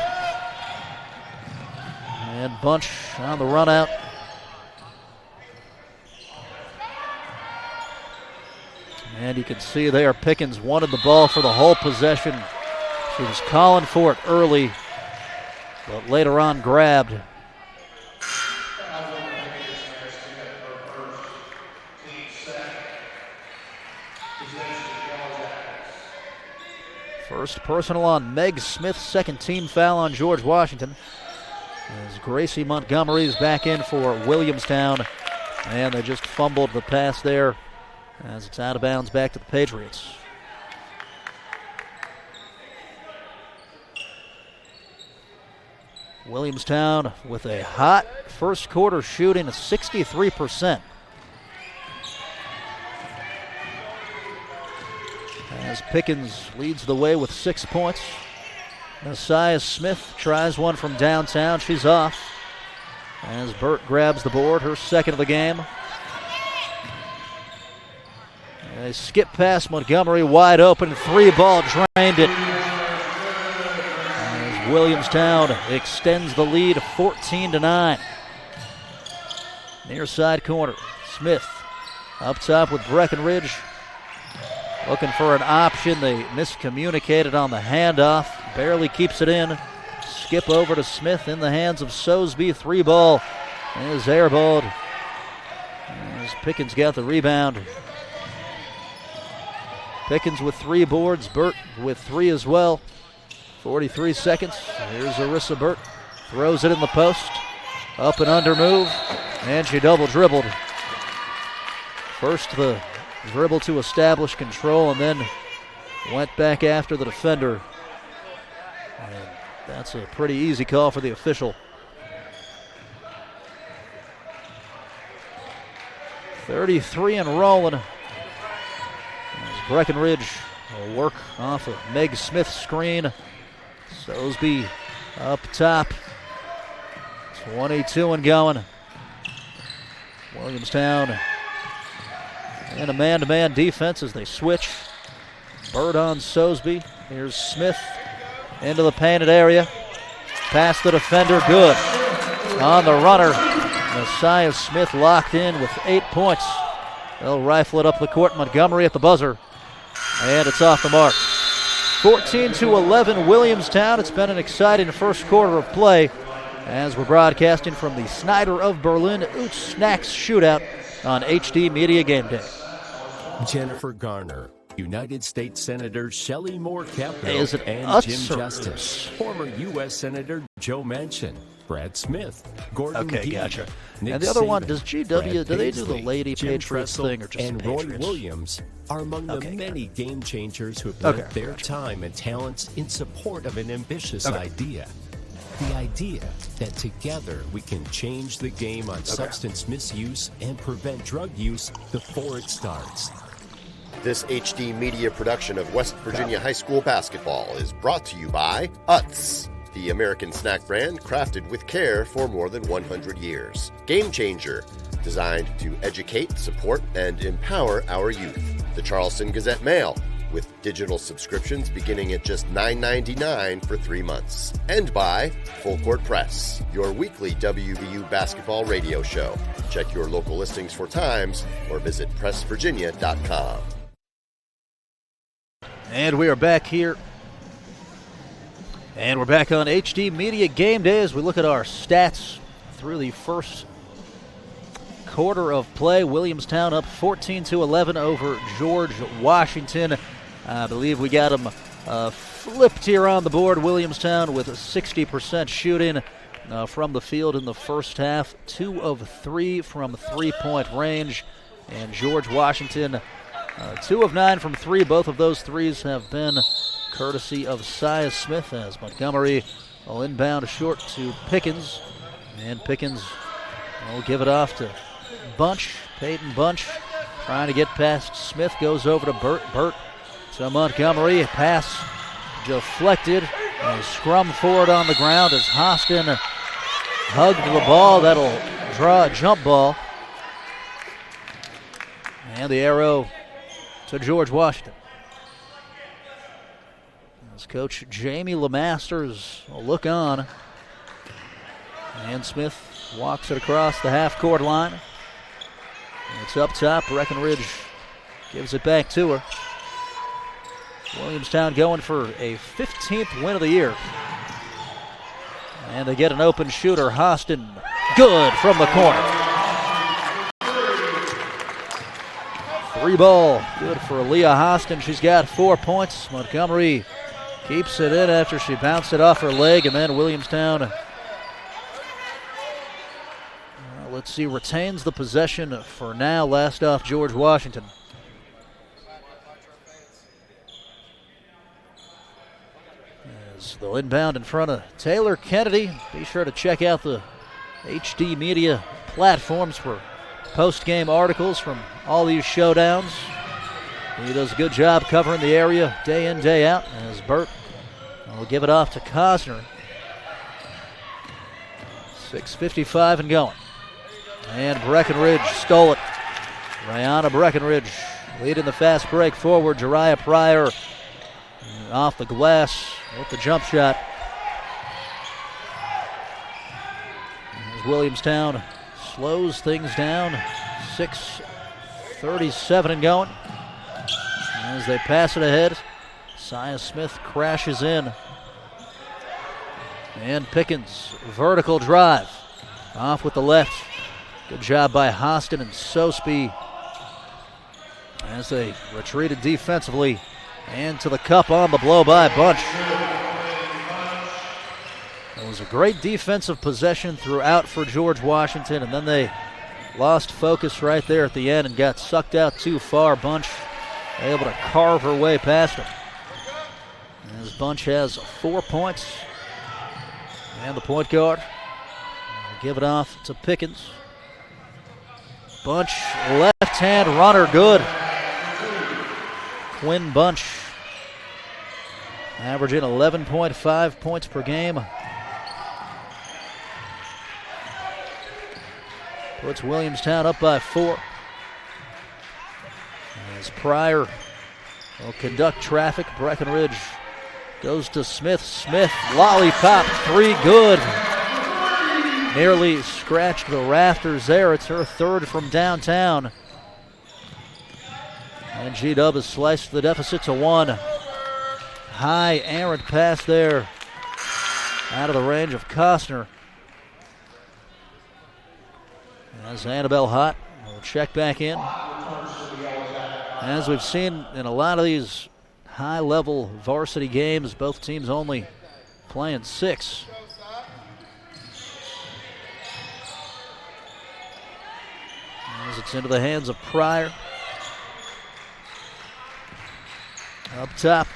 And Bunch on the run out. And you can see there Pickens wanted the ball for the whole possession. She was calling for it early, but later on grabbed. First personal on Meg Smith, second team foul on George Washington. As Gracie Montgomery's back in for Williamstown, and they just fumbled the pass there as it's out of bounds back to the Patriots. Williamstown with a hot first quarter shooting of 63%. As Pickens leads the way with 6 points. Messiah Smith tries one from downtown. She's off. As Burt grabs the board, her second of the game. A skip pass, Montgomery wide open, 3-ball, drained it. As Williamstown extends the lead 14-9. Near side corner, Smith up top with Breckenridge. Looking for an option. They miscommunicated on the handoff. Barely keeps it in. Skip over to Smith in the hands of Sosby. 3-ball is airballed. As Pickens got the rebound. Pickens with 3 boards. Burt with 3 as well. 43 seconds. Here's Arissa Burt. Throws it in the post. Up and under move. And she double dribbled. First the dribble to establish control and then went back after the defender. And that's a pretty easy call for the official. 33 and rolling. As Breckenridge will work off of Meg Smith's screen. Sosby up top. 22 and going. Williamstown in a man-to-man defense as they switch. Bird on Sosby. Here's Smith into the painted area. Past the defender, good. On the runner, Messiah Smith locked in with 8 points. They'll rifle it up the court. Montgomery at the buzzer. And it's off the mark. 14-11 Williamstown. It's been an exciting first quarter of play as we're broadcasting from the Snyder of Berlin Utz Shootout on HD Media Game Day. Jennifer Garner, United States Senator Shelley Moore Capito, and Utz Jim Justice, former U.S. Senator Joe Manchin, Brad Smith, Gordon Gee, gotcha. Nick And the other one, Saban, does GW, Brad do they do the Paisley, Lady Jim Patriots Tressel, thing or just and the Roy Patriots? Williams are among the many game changers who have lent their time and talents in support of an ambitious idea. The idea that together we can change the game on substance misuse and prevent drug use before it starts. This HD Media production of West Virginia High School basketball is brought to you by Utz, the American snack brand crafted with care for more than 100 years. Game Changer, designed to educate, support, and empower our youth. The Charleston Gazette-Mail, with digital subscriptions beginning at just $9.99 for 3 months. And by Full Court Press, your weekly WVU basketball radio show. Check your local listings for times or visit pressvirginia.com. And we are back here. And we're back on HD Media Game Day as we look at our stats through the first quarter of play. Williamstown up 14-11 over George Washington. I believe we got them flipped here on the board. Williamstown with a 60% shooting from the field in the first half. 2 of 3 from three-point range. And George Washington, 2 of 9 from 3. Both of those threes have been courtesy of Sias Smith as Montgomery will inbound short to Pickens. And Pickens will give it off to Bunch, Peyton Bunch, trying to get past Smith, goes over to Burt. Burt to Montgomery, pass deflected, and scrum forward on the ground as Hostin hugged the ball. That'll draw a jump ball. And the arrow to George Washington. As Coach Jamie Lemasters will look on. And Smith walks it across the half-court line. It's up top. Breckenridge gives it back to her. Williamstown going for a 15th win of the year. And they get an open shooter. Hostin, good from the corner. 3 ball, good for Leah Hostin. She's got 4 points. Montgomery keeps it in after she bounced it off her leg, and then Williamstown, let's see, retains the possession for now. Last off, George Washington. As they'll inbound in front of Taylor Kennedy. Be sure to check out the HD Media platforms for post-game articles from all these showdowns. He does a good job covering the area day in, day out, as Burt will give it off to Cosner. 6:55 and going. And Breckenridge stole it. Rihanna Breckenridge leading the fast break forward. Jariah Pryor off the glass with the jump shot. As Williamstown slows things down. 6:37 and going. As they pass it ahead, Sias Smith crashes in. And Pickens, vertical drive. Off with the left. Good job by Hostin and Sosby as they retreated defensively. And to the cup on the blow by Bunch. It was a great defensive possession throughout for George Washington, and then they lost focus right there at the end and got sucked out too far. Bunch able to carve her way past him. As Bunch has 4 points. And the point guard will give it off to Pickens. Bunch, left-hand runner, good. Quinn Bunch averaging 11.5 points per game. Puts Williamstown up by 4. As Pryor will conduct traffic, Breckenridge goes to Smith. Smith, lollipop, 3, good. Nearly scratched the rafters there. It's her 3rd from downtown. And G-Dub has sliced the deficit to 1. High errant pass there. Out of the range of Costner. As Annabelle Hott will check back in. As we've seen in a lot of these high-level varsity games, both teams only playing 6. As it's into the hands of Pryor. Up top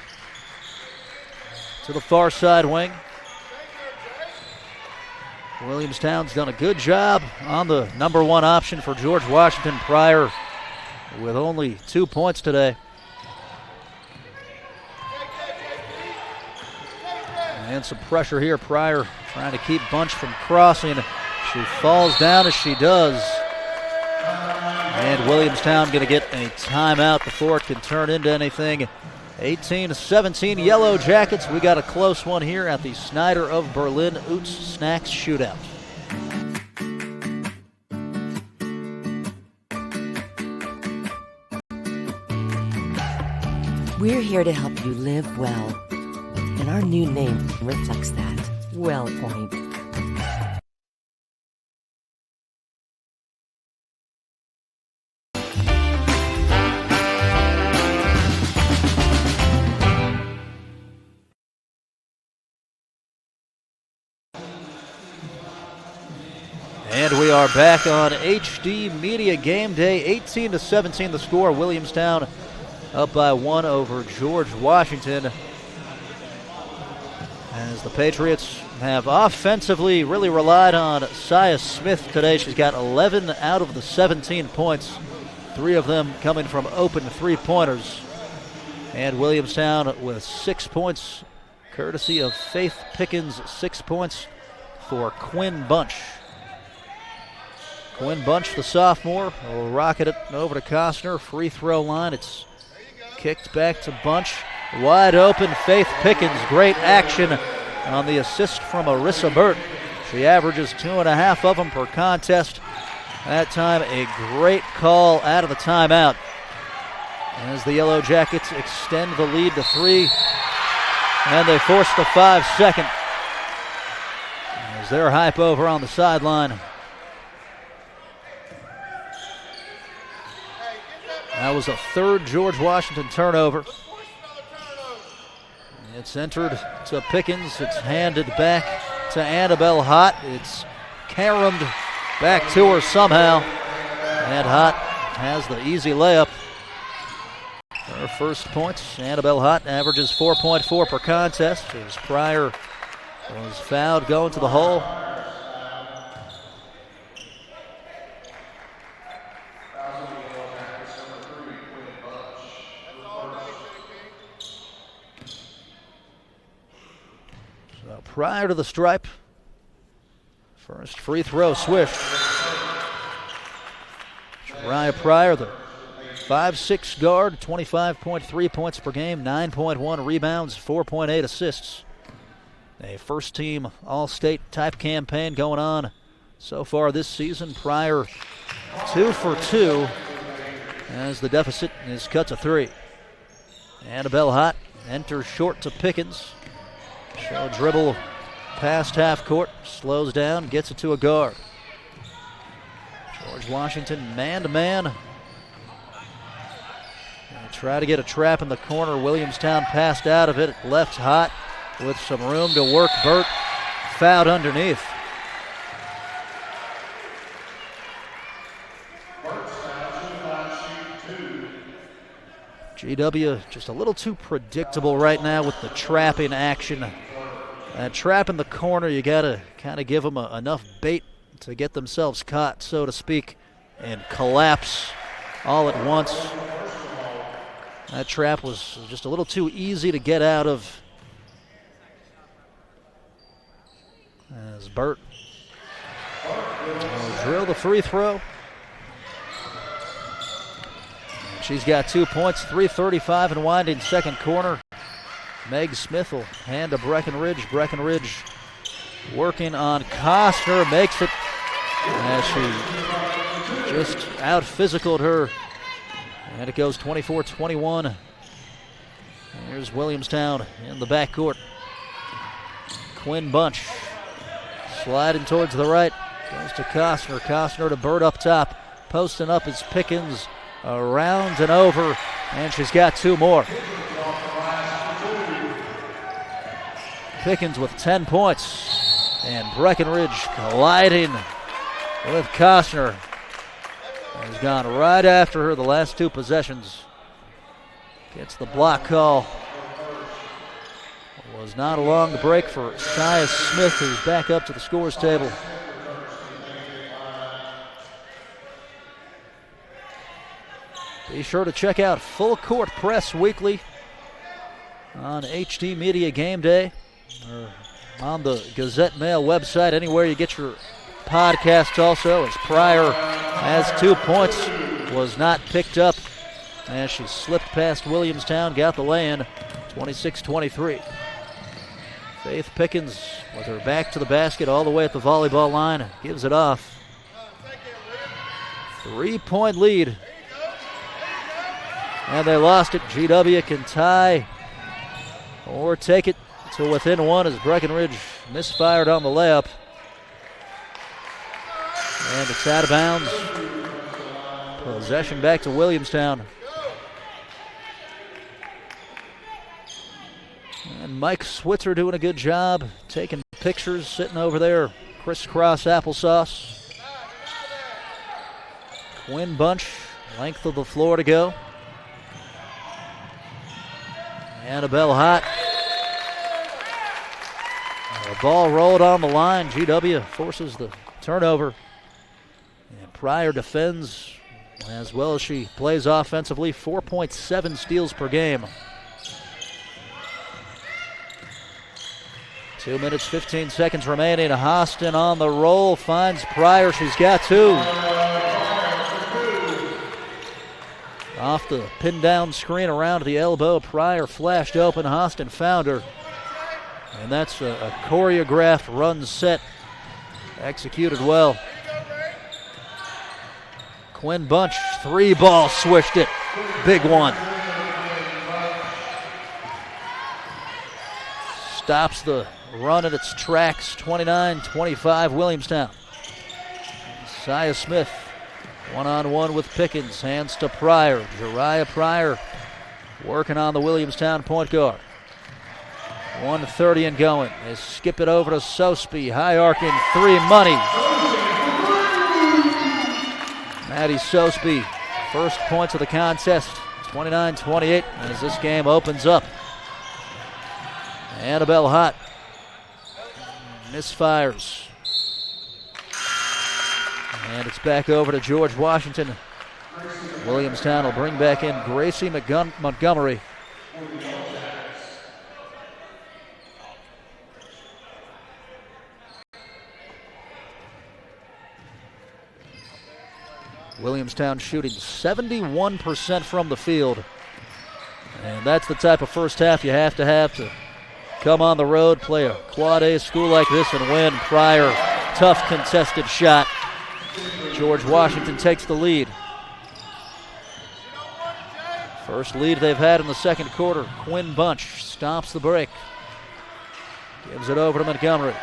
to the far side wing. Williamstown's done a good job on the number 1 option for George Washington. Pryor with only 2 points today. And some pressure here. Pryor trying to keep Bunch from crossing. She falls down as she does. And Williamstown going to get a timeout before it can turn into anything. 18-17 Yellow Jackets. We got a close one here at the Snyder of Berlin Utz Snacks Shootout. We're here to help you live well, and our new name reflects that. Well Point. And we are back on HD Media Game Day. 18-17 the score. Williamstown up by 1 over George Washington. As the Patriots have offensively really relied on Sia Smith today. She's got 11 out of the 17 points, 3 of them coming from open three-pointers. And Williamstown with 6 points, courtesy of Faith Pickens, 6 points for Quinn Bunch. Quinn Bunch, the sophomore, will rocket it over to Costner. Free throw line. It's kicked back to Bunch. Wide open, Faith Pickens. Great action on the assist from Arissa Burt. She averages 2.5 of them per contest. That time, a great call out of the timeout as the Yellow Jackets extend the lead to 3. And they force the 5-second as they're hype over on the sideline. That was a third George Washington turnover. It's entered to Pickens. It's handed back to Annabelle Hott. It's caromed back to her somehow. And Hott has the easy layup. Her first points. Annabelle Hott averages 4.4 per contest as Pryor was fouled going to the hole. Prior to the stripe. First free throw swish. Shariah Pryor, the 5'6" guard, 25.3 points per game, 9.1 rebounds, 4.8 assists. A first-team All-State type campaign going on so far this season. Pryor 2 for 2 as the deficit is cut to 3. Annabelle Hott enters short to Pickens. She'll dribble past half court, slows down, gets it to a guard. George Washington man-to-man. They try to get a trap in the corner. Williamstown passed out of it. Left Hot with some room to work. Burt fouled underneath. GW just a little too predictable right now with the trapping action. That trap in the corner, you got to kind of give them enough bait to get themselves caught, so to speak, and collapse all at once. That trap was just a little too easy to get out of. As Burt will drill the free throw. And she's got 2 points, 3:35 and winding second corner. Meg Smith will hand to Breckenridge. Breckenridge working on Costner, makes it as she just out-physicaled her. And it goes 24-21. Here's Williamstown in the backcourt. Quinn Bunch sliding towards the right. Goes to Costner. Costner to Bird up top. Posting up is Pickens. Around and over. And she's got 2 more. Pickens with 10 points. And Breckenridge colliding with Costner. Has gone right after her the last 2 possessions. Gets the block call. Was not a long break for Sia Smith, who's back up to the scores table. Be sure to check out Full Court Press weekly on HD Media Game Day, or on the Gazette Mail website, anywhere you get your podcasts also, as Pryor has 2 points was not picked up as she slipped past Williamstown, got the lay-in, 26-23. Faith Pickens with her back to the basket all the way at the volleyball line, gives it off. 3-point lead. And they lost it. GW can tie or take it to within one as Breckenridge misfired on the layup. And it's out of bounds. Possession back to Williamstown. And Mike Switzer doing a good job taking pictures, sitting over there, crisscross applesauce. Quinn Bunch, length of the floor to go. Annabelle Hott. The ball rolled on the line. GW forces the turnover. And Pryor defends as well as she plays offensively. 4.7 steals per game. 2 minutes, 15 seconds remaining. Hostin on the roll, finds Pryor. She's got two. Off the pin down screen around the elbow. Pryor flashed open. Hostin found her. And that's a choreographed run set. Executed well. Quinn Bunch, 3-ball, swished it. Big one. Stops the run in its tracks. 29-25 Williamstown. Saya Smith one-on-one with Pickens. Hands to Pryor. Jariah Pryor working on the Williamstown point guard. 1:30 and going. They skip it over to Sosby. High arcing three, money. Maddie Sosby, first points of the contest. 29-28 as this game opens up. Annabelle Hott misfires. And it's back over to George Washington. Williamstown will bring back in Gracie Montgomery. Williamstown shooting 71% from the field. And that's the type of first half you have to come on the road, play a quad A school like this and win. Pryor, tough contested shot. George Washington takes the lead. First lead they've had in the second quarter. Quinn Bunch stops the break. Gives it over to Montgomery.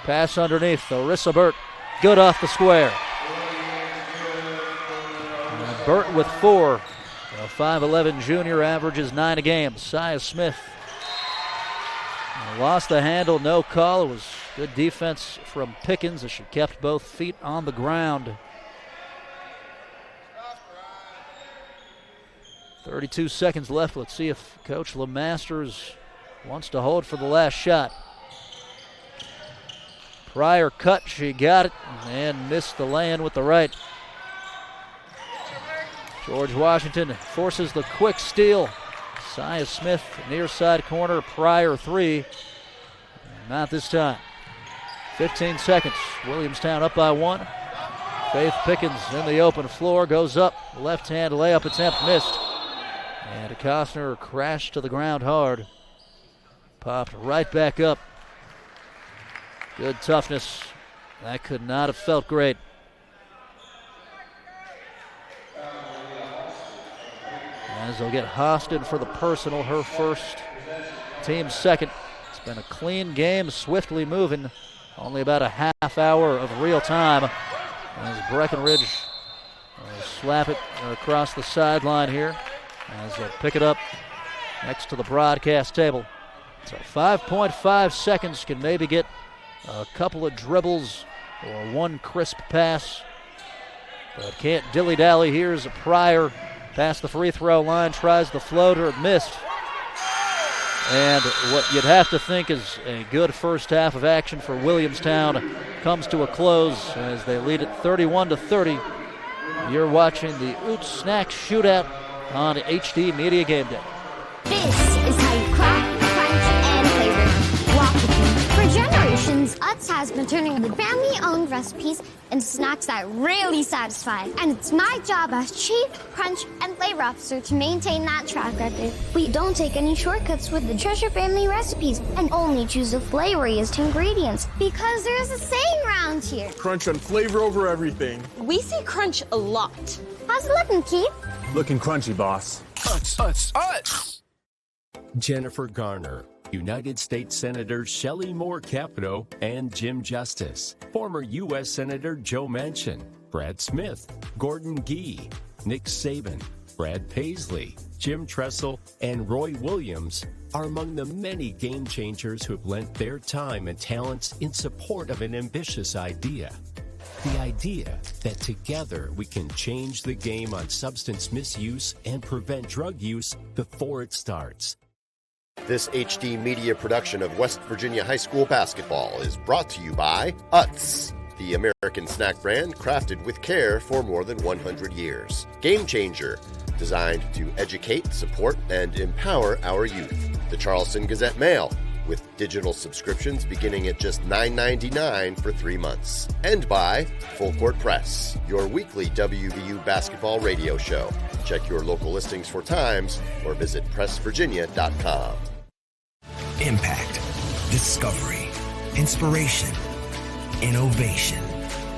Pass underneath. Arissa Burt. Good off the square. And Burt with 4. A 5'11 junior averages 9 a game. Saya Smith lost the handle, no call. It was good defense from Pickens as she kept both feet on the ground. 32 seconds left. Let's see if Coach LeMasters wants to hold for the last shot. Pryor cut, she got it, and missed the lay-in with the right. George Washington forces the quick steal. Saya Smith, near side corner, Pryor 3. Not this time. 15 seconds. Williamstown up by 1. Faith Pickens in the open floor, goes up. Left-hand layup attempt missed. And Costner crashed to the ground hard. Popped right back up. Good toughness. That could not have felt great. As they'll get Hostin for the personal, her first, team second. It's been a clean game, swiftly moving. Only about a half hour of real time. As Breckenridge slap it across the sideline here. As they'll pick it up next to the broadcast table. So 5.5 seconds can maybe get a couple of dribbles or one crisp pass. But can't dilly-dally. Here's a Pryor. Past the free throw line, tries the floater, missed. And what you'd have to think is a good first half of action for Williamstown comes to a close as they lead it 31-30. You're watching the Utz Shootout on HD Media Game Day. This is how you crack, crunch, and flavor. Walk with me for generations. generations, Utz has been turning the family-owned recipes into snacks that really satisfy. And it's my job as Chief Crunch and Flavor Officer to maintain that track record. We don't take any shortcuts with the Treasure Family recipes and only choose the flavoriest ingredients because there's a saying around here. Crunch and flavor over everything. We say crunch a lot. How's it looking, Keith? Looking crunchy, boss. Utz. Jennifer Garner, United States Senators Shelley Moore Capito and Jim Justice, former U.S. Senator Joe Manchin, Brad Smith, Gordon Gee, Nick Saban, Brad Paisley, Jim Tressel, and Roy Williams are among the many game changers who have lent their time and talents in support of an ambitious idea. The idea that together we can change the game on substance misuse and prevent drug use before it starts. This HD media production of West Virginia High School basketball is brought to you by Utz, the American snack brand crafted with care for more than 100 years. Game Changer, designed to educate, support, and empower our youth. The Charleston Gazette-Mail, with digital subscriptions beginning at just $9.99 for 3 months. And by Full Court Press, your weekly WVU basketball radio show. Check your local listings for times or visit pressvirginia.com. Impact, discovery, inspiration, innovation,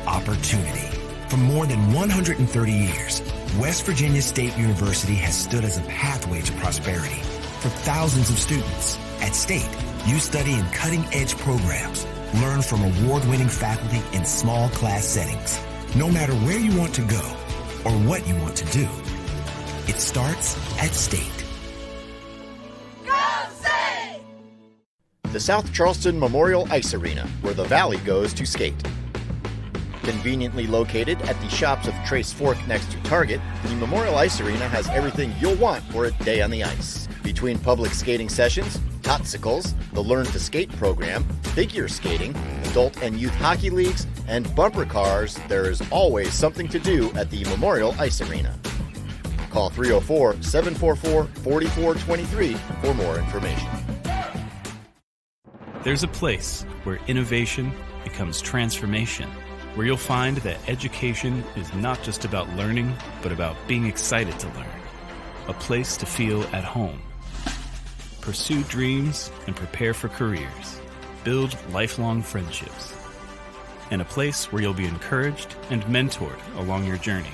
opportunity. For more than 130 years, West Virginia State University has stood as a pathway to prosperity for thousands of students. At State, you study in cutting-edge programs, learn from award-winning faculty in small class settings. No matter where you want to go or what you want to do, it starts at State. The South Charleston Memorial Ice Arena, where the Valley goes to skate. Conveniently located at the shops of Trace Fork next to Target, the Memorial Ice Arena has everything you'll want for a day on the ice. Between public skating sessions, Totsicles, the Learn to Skate program, figure skating, adult and youth hockey leagues, and bumper cars, there is always something to do at the Memorial Ice Arena. Call 304-744-4423 for more information. There's a place where innovation becomes transformation, where you'll find that education is not just about learning, but about being excited to learn. A place to feel at home. Pursue dreams and prepare for careers. Build lifelong friendships. And a place where you'll be encouraged and mentored along your journey.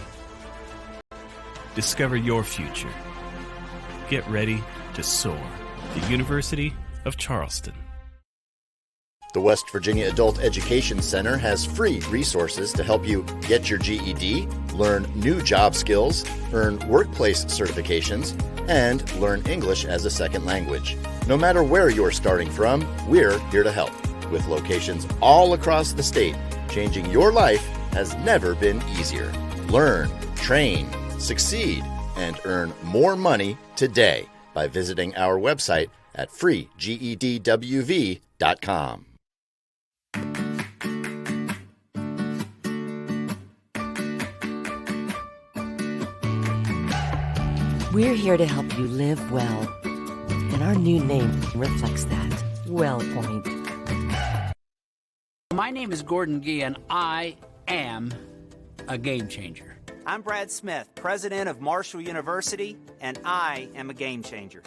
Discover your future. Get ready to soar. The University of Charleston. The West Virginia Adult Education Center has free resources to help you get your GED, learn new job skills, earn workplace certifications, and learn English as a second language. No matter where you're starting from, we're here to help. With locations all across the state, changing your life has never been easier. Learn, train, succeed, and earn more money today by visiting our website at freegedwv.com. We're here to help you live well, and our new name reflects that. WellPoint. My name is Gordon Gee, and I am a game changer. I'm Brad Smith, president of Marshall University, and I am a game changer.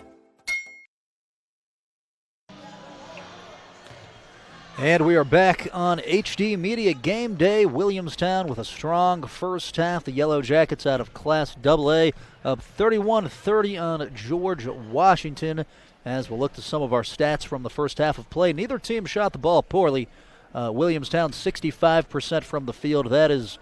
And we are back on HD Media Game Day. Williamstown with a strong first half. The Yellow Jackets out of Class AA up 31-30 on George Washington. As we'll look to some of our stats from the first half of play. Neither team shot the ball poorly. Williamstown 65% from the field. That is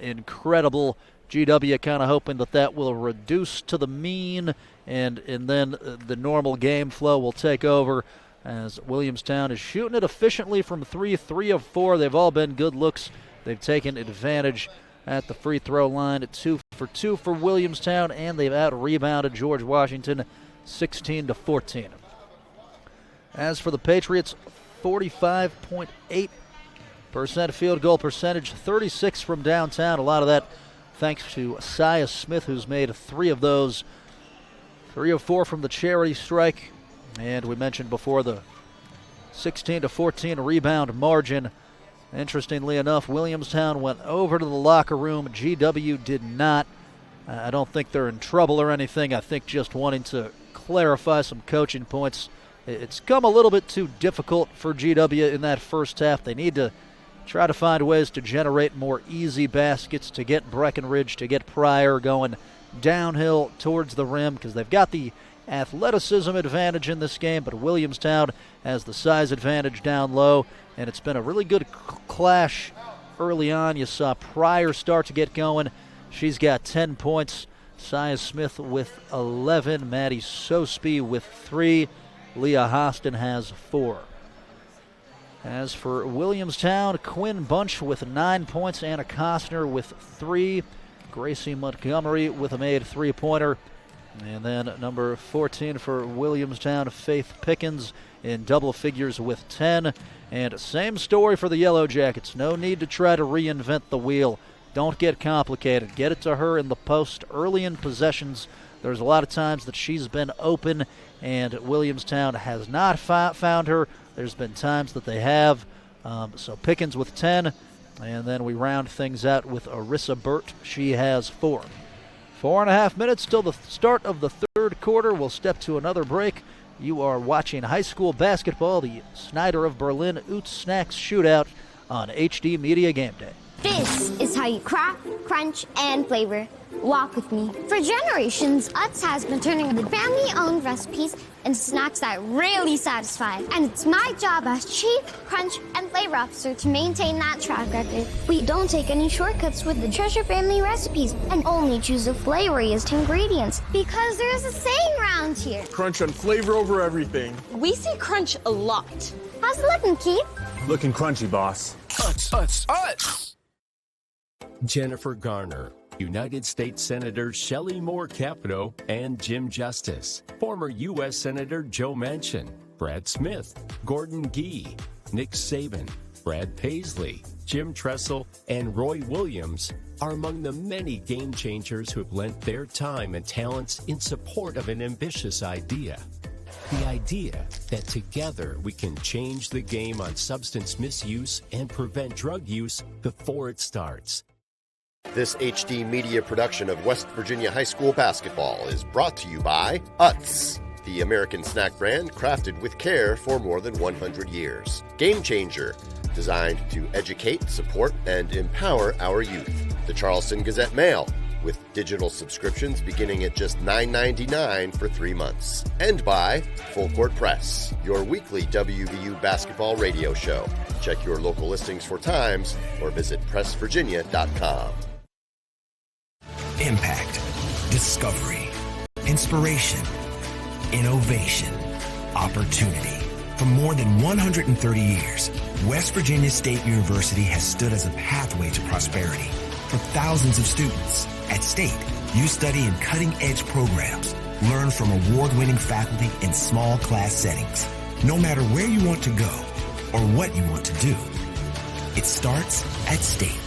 incredible. GW kind of hoping that will reduce to the mean, and then the normal game flow will take over, as Williamstown is shooting it efficiently from 3 of 4. They've all been good looks. They've taken advantage at the free throw line at 2 for 2 for Williamstown, and they've out-rebounded George Washington 16-14. As for the Patriots, 45.8% field goal percentage, 36 from downtown. A lot of that thanks to Sias Smith, who's made 3 of those. 3 of 4 from the charity strike. And we mentioned before the 16-14 rebound margin. Interestingly enough, Williamstown went over to the locker room. GW did not. I don't think they're in trouble or anything. I think just wanting to clarify some coaching points. It's come a little bit too difficult for GW in that first half. They need to try to find ways to generate more easy baskets, to get Breckenridge, to get Pryor going downhill towards the rim, because they've got the athleticism advantage in this game, but Williamstown has the size advantage down low, and it's been a really good clash early on. You saw Pryor start to get going. She's got 10 points. Saya Smith with 11. Maddie Sosby with 3. Leah Hostin has 4. As for Williamstown, Quinn Bunch with 9 points. Anna Costner with 3. Gracie Montgomery with a made three-pointer. And then number 14 for Williamstown, Faith Pickens in double figures with 10. And same story for the Yellow Jackets. No need to try to reinvent the wheel. Don't get complicated. Get it to her in the post early in possessions. There's a lot of times that she's been open and Williamstown has not found her. There's been times that they have. So Pickens with 10. And then we round things out with Arissa Burt. She has 4. 4.5 minutes till the start of the third quarter. We'll step to another break. You are watching high school basketball, the Snyder of Berlin Utz Shootout on HD Media Game Day. This is how you crack, crunch, and flavor. Walk with me. For generations, Utz has been turning the family-owned recipes into snacks that really satisfy. And it's my job as Chief Crunch and Flavor Officer to maintain that track record. We don't take any shortcuts with the Treasure Family recipes and only choose the flavoriest ingredients because there's a saying around here. Crunch and flavor over everything. We say crunch a lot. How's it looking, Keith? Looking crunchy, boss. Utz. Jennifer Garner, United States Senator Shelley Moore Capito, and Jim Justice, former U.S. Senator Joe Manchin, Brad Smith, Gordon Gee, Nick Saban, Brad Paisley, Jim Tressel, and Roy Williams are among the many game changers who have lent their time and talents in support of an ambitious idea. The idea that together we can change the game on substance misuse and prevent drug use before it starts. This HD Media production of West Virginia High School basketball is brought to you by Utz, the American snack brand crafted with care for more than 100 years. Game Changer, designed to educate, support, and empower our youth. The Charleston Gazette-Mail, with digital subscriptions beginning at just $9.99 for 3 months. And by Full Court Press, your weekly WVU basketball radio show. Check your local listings for times or visit pressvirginia.com. Impact, discovery, inspiration, innovation, opportunity. For more than 130 years, West Virginia State University has stood as a pathway to prosperity for thousands of students. At State, you study in cutting-edge programs, learn from award-winning faculty in small class settings. No matter where you want to go or what you want to do, it starts at State.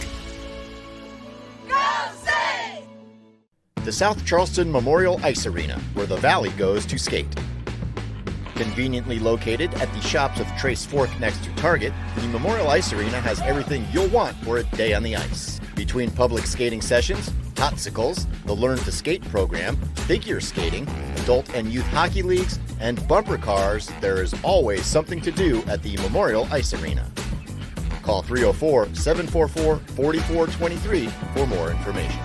The South Charleston Memorial Ice Arena, where the Valley goes to skate. Conveniently located at the shops of Trace Fork next to Target, the Memorial Ice Arena has everything you'll want for a day on the ice. Between public skating sessions, Totsicles, the Learn to Skate program, figure skating, adult and youth hockey leagues, and bumper cars, there is always something to do at the Memorial Ice Arena. Call 304-744-4423 for more information.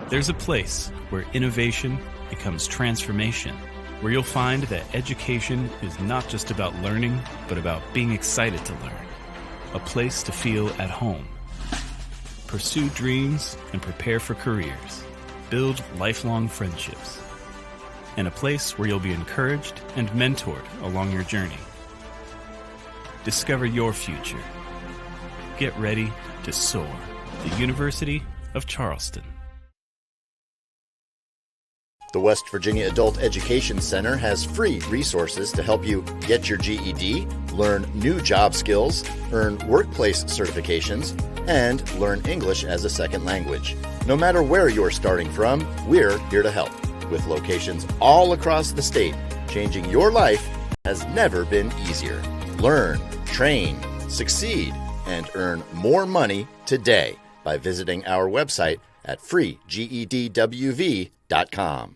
There's a place where innovation becomes transformation, where you'll find that education is not just about learning, but about being excited to learn. A place to feel at home. Pursue dreams and prepare for careers. Build lifelong friendships. And a place where you'll be encouraged and mentored along your journey. Discover your future. Get ready to soar. The University of Charleston. The West Virginia Adult Education Center has free resources to help you get your GED, learn new job skills, earn workplace certifications, and learn English as a second language. No matter where you're starting from, we're here to help, with locations all across the state, changing your life has never been easier. Learn, train, succeed, and earn more money today by visiting our website at freegedwv.com.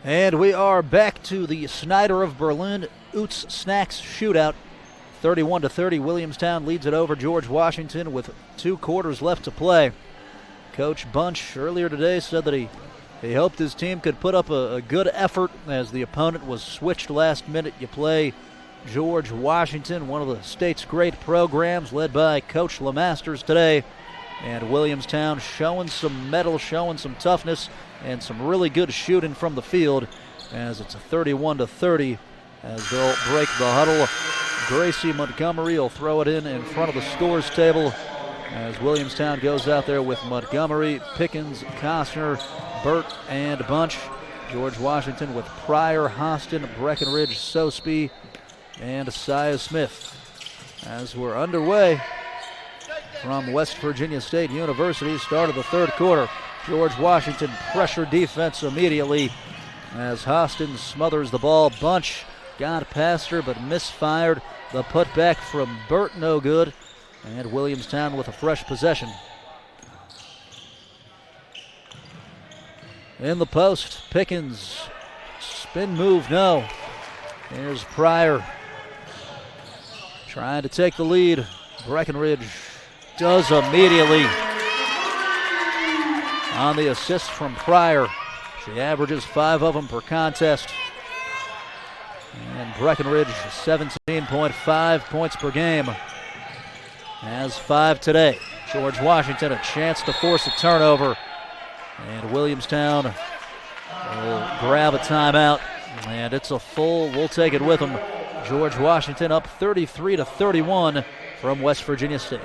And we are back to the Snyder of Berlin Utz Snacks Shootout. 31-30, Williamstown leads it over George Washington with 2 quarters left to play. Coach Bunch earlier today said that he hoped his team could put up a good effort as the opponent was switched last minute. You play George Washington, one of the state's great programs led by Coach LeMasters today. And Williamstown showing some mettle, showing some toughness, and some really good shooting from the field as it's a 31-30 as they'll break the huddle. Gracie Montgomery will throw it in front of the scores table as Williamstown goes out there with Montgomery, Pickens, Costner, Burt, and Bunch. George Washington with Pryor, Hostin, Breckenridge, Sosby, and Isaiah Smith. As we're underway from West Virginia State University, start of the third quarter. George Washington pressure defense immediately as Hostin smothers the ball. Bunch got past her but misfired. The putback from Burt no good. And Williamstown with a fresh possession. In the post, Pickens. Spin move, no. Here's Pryor trying to take the lead. Breckenridge does immediately on the assist from Pryor. She averages 5 of them per contest. And Breckenridge, 17.5 points per game. Has 5 today. George Washington a chance to force a turnover. And Williamstown will grab a timeout. And it's a full, we'll take it with them. George Washington up 33-31 from West Virginia State.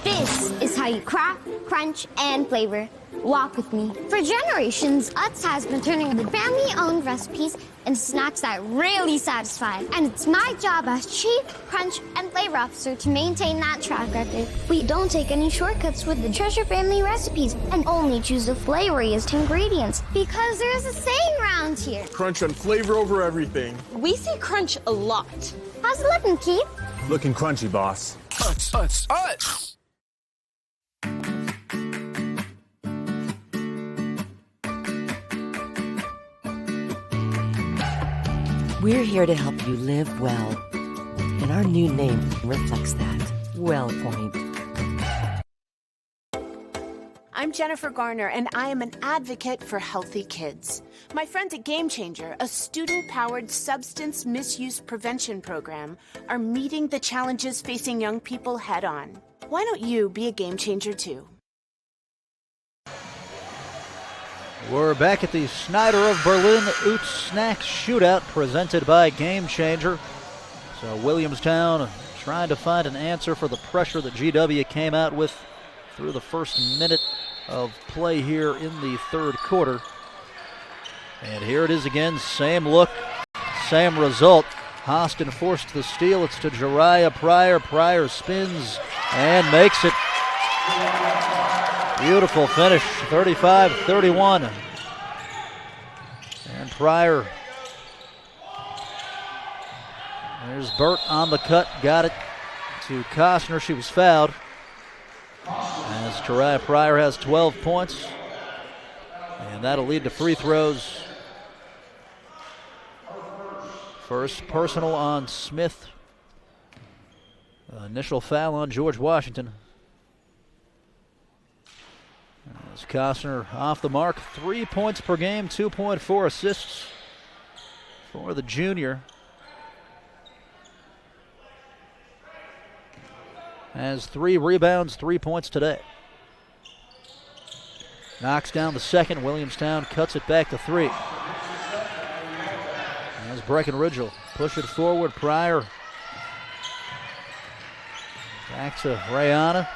This is how you crack, crunch, and flavor. Walk with me. For generations, Utz has been turning the family-owned recipes into snacks that really satisfy. And it's my job as Chief Crunch and Flavor Officer to maintain that track record. We don't take any shortcuts with the Treasure Family recipes and only choose the flavoriest ingredients because there's a saying around here. Crunch and flavor over everything. We say crunch a lot. How's it looking, Keith? Looking crunchy, boss. Utz. We're here to help you live well, and our new name reflects that. WellPoint. I'm Jennifer Garner, and I am an advocate for healthy kids. My friends at Game Changer, a student-powered substance misuse prevention program, are meeting the challenges facing young people head-on. Why don't you be a game changer, too? We're back at the Snyder of Berlin Utz Snacks Shootout presented by Game Changer. So Williamstown trying to find an answer for the pressure that GW came out with through the first minute of play here in the third quarter. And here it is again, same look, same result. Hostin forced the steal. It's to Jariah Pryor. Pryor spins and makes it. Beautiful finish, 35-31. And Pryor. There's Burt on the cut, got it to Costner. She was fouled. As Jariah Pryor has 12 points. And that'll lead to free throws. First personal on Smith. Initial foul on George Washington. As Costner off the mark, 3 points per game, 2.4 assists for the junior. Has 3 rebounds, 3 points today. Knocks down the second. Williamstown cuts it back to 3. As Breckenridge will push it forward. Pryor back to Rayana.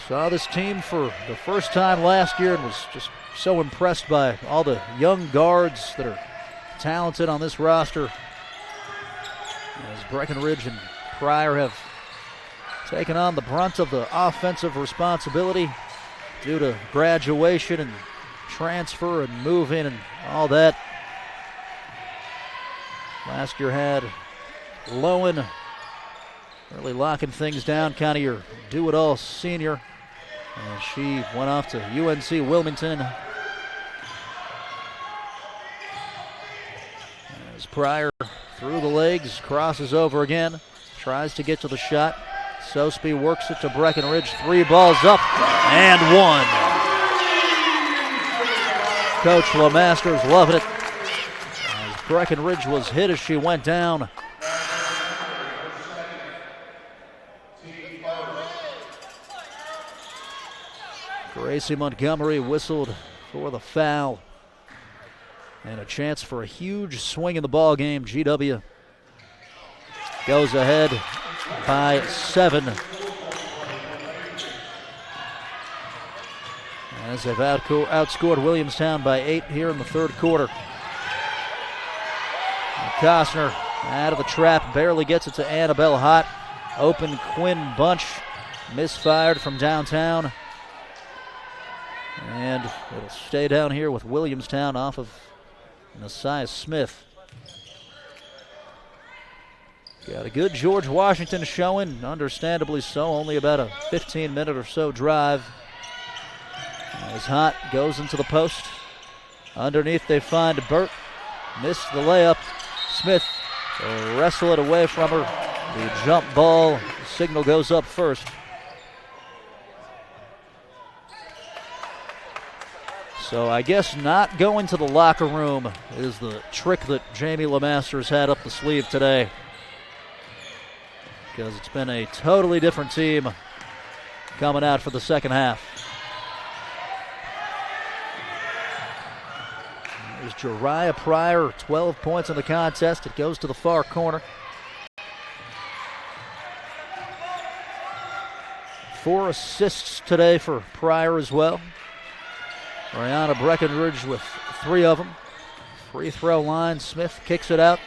Saw this team for the first time last year and was just so impressed by all the young guards that are talented on this roster. As Breckenridge and Pryor have taken on the brunt of the offensive responsibility. due to graduation and transfer and moving and all that. Last year had Lowen really locking things down, kind of your do-it-all senior. And she went off to UNC Wilmington. As Pryor through the legs, crosses over again, tries to get to the shot. Sosby works it to Breckenridge. 3 balls up and 1. Coach LeMaster's loving it. As Breckenridge was hit as she went down. Gracie Montgomery whistled for the foul. And a chance for a huge swing in the ball game. GW goes ahead by 7. As they've outscored Williamstown by 8 here in the third quarter. And Costner out of the trap, barely gets it to Annabelle Hott. Open Quinn Bunch, misfired from downtown. And it'll stay down here with Williamstown off of Messiah Smith. Got a good George Washington showing, understandably so, only about a 15-minute or so drive. As Hott goes into the post. Underneath they find Burt. Missed the layup. Smith will wrestle it away from her. The jump ball signal goes up first. So I guess not going to the locker room is the trick that Jamie LeMaster's had up the sleeve today. Because it's been a totally different team coming out for the second half. There's Jariah Pryor, 12 points in the contest. It goes to the far corner. 4 assists today for Pryor as well. Brianna Breckenridge with 3 of them. Free throw line, Smith kicks it out.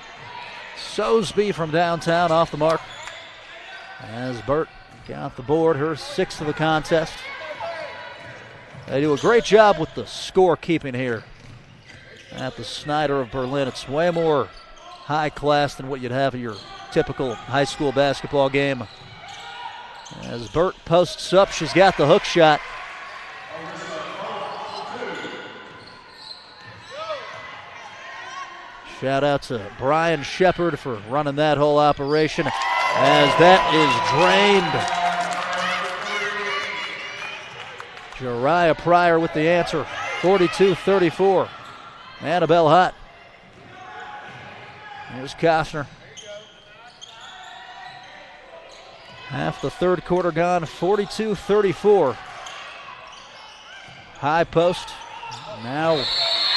Sosby from downtown off the mark. As Burt got the board, her 6th of the contest. They do a great job with the scorekeeping here at the Snyder of Berlin. It's way more high class than what you'd have at your typical high school basketball game. As Burt posts up, she's got the hook shot. Shout out to Brian Shepard for running that whole operation, as that is drained. Jariah Pryor with the answer, 42-34. Annabelle Hott. Here's Costner. Half the third quarter gone, 42-34. High post, now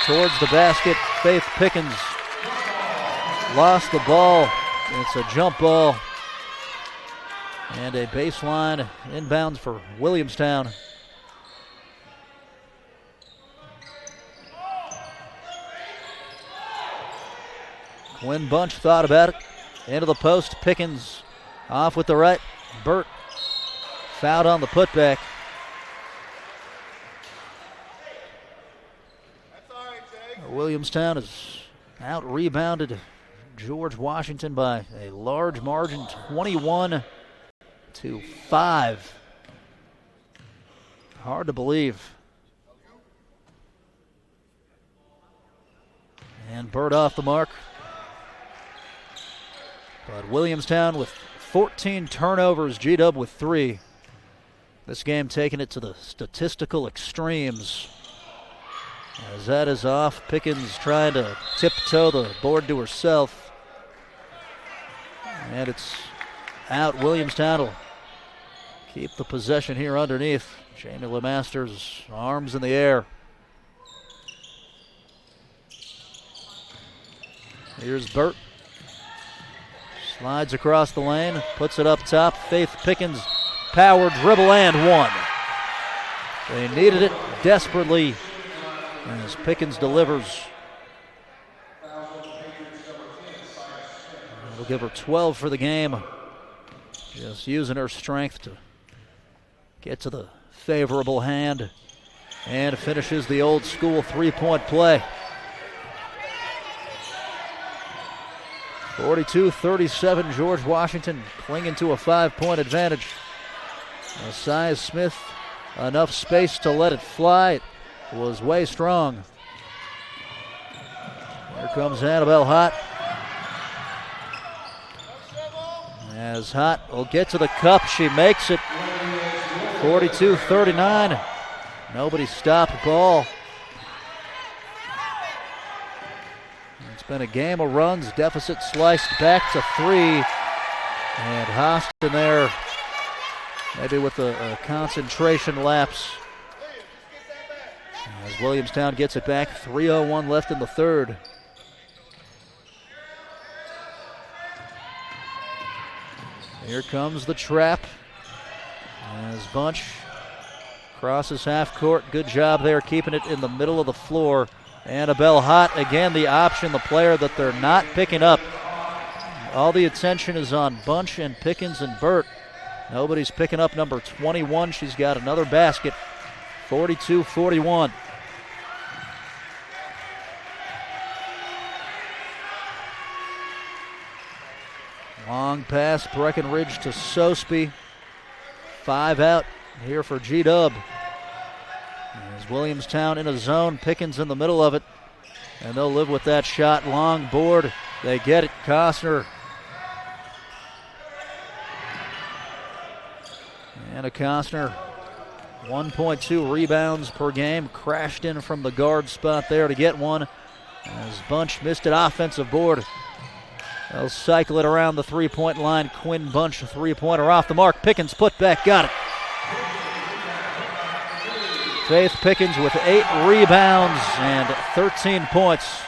towards the basket, Faith Pickens. Lost the ball. It's a jump ball. And a baseline inbounds for Williamstown. Quinn Bunch thought about it. Into the post. Pickens off with the right. Burt fouled on the putback. Williamstown is out-rebounded George Washington by a large margin, 21-5. Hard to believe. And Burt off the mark. But Williamstown with 14 turnovers, G-Dub with 3. This game taking it to the statistical extremes. As that is off, Pickens trying to tiptoe the board to herself. And it's out. Williamstown will keep the possession here underneath. Jamie LeMaster's arms in the air. Here's Burt. Slides across the lane, puts it up top. Faith Pickens, power dribble and 1. They needed it desperately as Pickens delivers. We'll give her 12 for the game. Just using her strength to get to the favorable hand and finishes the old school three-point play. 42-37, George Washington clinging to a 5-point advantage. Messiah Smith, enough space to let it fly. It was way strong. Here comes Annabelle Hott. As Hott will get to the cup, she makes it. 42-39. Nobody stopped the ball. It's been a game of runs. Deficit sliced back to 3. And Hostin there, maybe with a concentration lapse. As Williamstown gets it back, 3:01 left in the third. Here comes the trap. As Bunch crosses half court. Good job there keeping it in the middle of the floor. Annabelle Hott, again the option, the player that they're not picking up. All the attention is on Bunch and Pickens and Burt. Nobody's picking up number 21. She's got another basket. 42-41. Long pass, Breckenridge to Sosby. 5 out here for G-Dub. As Williamstown in a zone, Pickens in the middle of it. And they'll live with that shot. Long board, they get it. Costner. Anna Costner, 1.2 rebounds per game. Crashed in from the guard spot there to get one. As Bunch missed an offensive board. They'll cycle it around the three-point line. Quinn Bunch, a three-pointer off the mark. Pickens put back, got it. Faith Pickens with 8 rebounds and 13 points.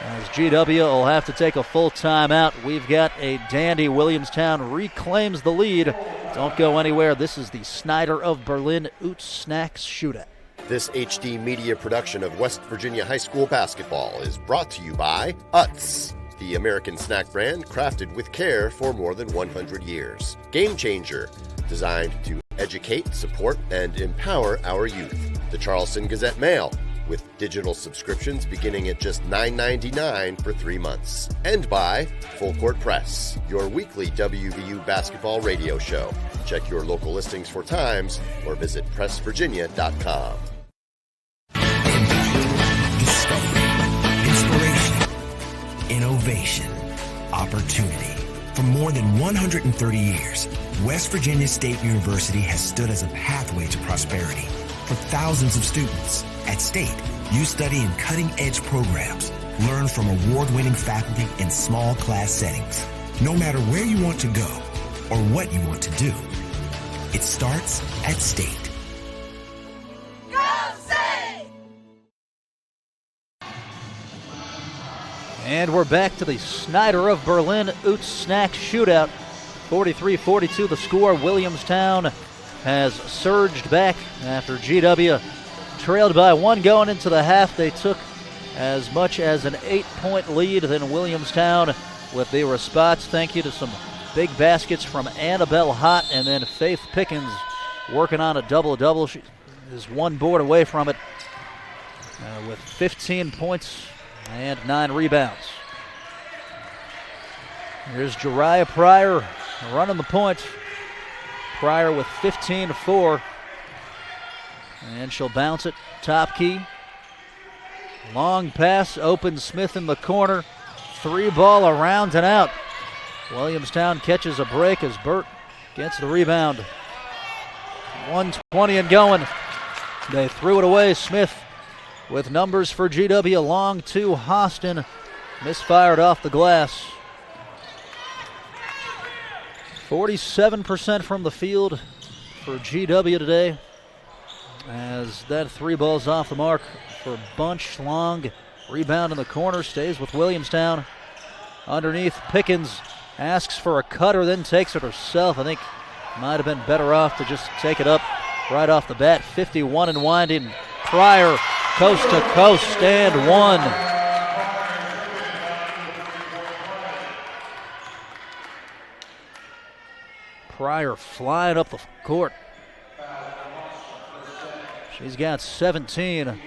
As GW will have to take a full timeout. We've got a dandy. Williamstown reclaims the lead. Don't go anywhere. This is the Snyder of Berlin Utz Shootout. This HD media production of West Virginia High School basketball is brought to you by Utz, the American snack brand crafted with care for more than 100 years. Game Changer, designed to educate, support, and empower our youth. The Charleston Gazette Mail, with digital subscriptions beginning at just $9.99 for 3 months. And by Full Court Press, your weekly WVU basketball radio show. Check your local listings for times or visit pressvirginia.com. Innovation, opportunity. For more than 130 years, West Virginia State University has stood as a pathway to prosperity for thousands of students. At State, you study in cutting-edge programs, learn from award-winning faculty in small class settings. No matter where you want to go or what you want to do, it starts at State. And we're back to the Snyder of Berlin Utz Shootout. 43-42 the score. Williamstown has surged back after GW trailed by 1 going into the half. They took as much as an 8-point lead. Then Williamstown with the response. Thank you to some big baskets from Annabelle Hott, and then Faith Pickens working on a double-double. She is 1 board away from it with 15 points and 9 rebounds. Here's Jariah Pryor running the point. Pryor with 15-4. And she'll bounce it, top key. Long pass, open Smith in the corner. 3 ball around and out. Williamstown catches a break as Burt gets the rebound. 120 and going. They threw it away. Smith with numbers for GW. Long to Hostin. Misfired off the glass. 47% from the field for GW today. As that 3 balls off the mark for Bunch. Long rebound in the corner, stays with Williamstown. Underneath, Pickens asks for a cutter, then takes it herself. I think might have been better off to just take it up right off the bat. 51 and winding. Pryor, coast to coast, and 1. Pryor flying up the court. She's got 17.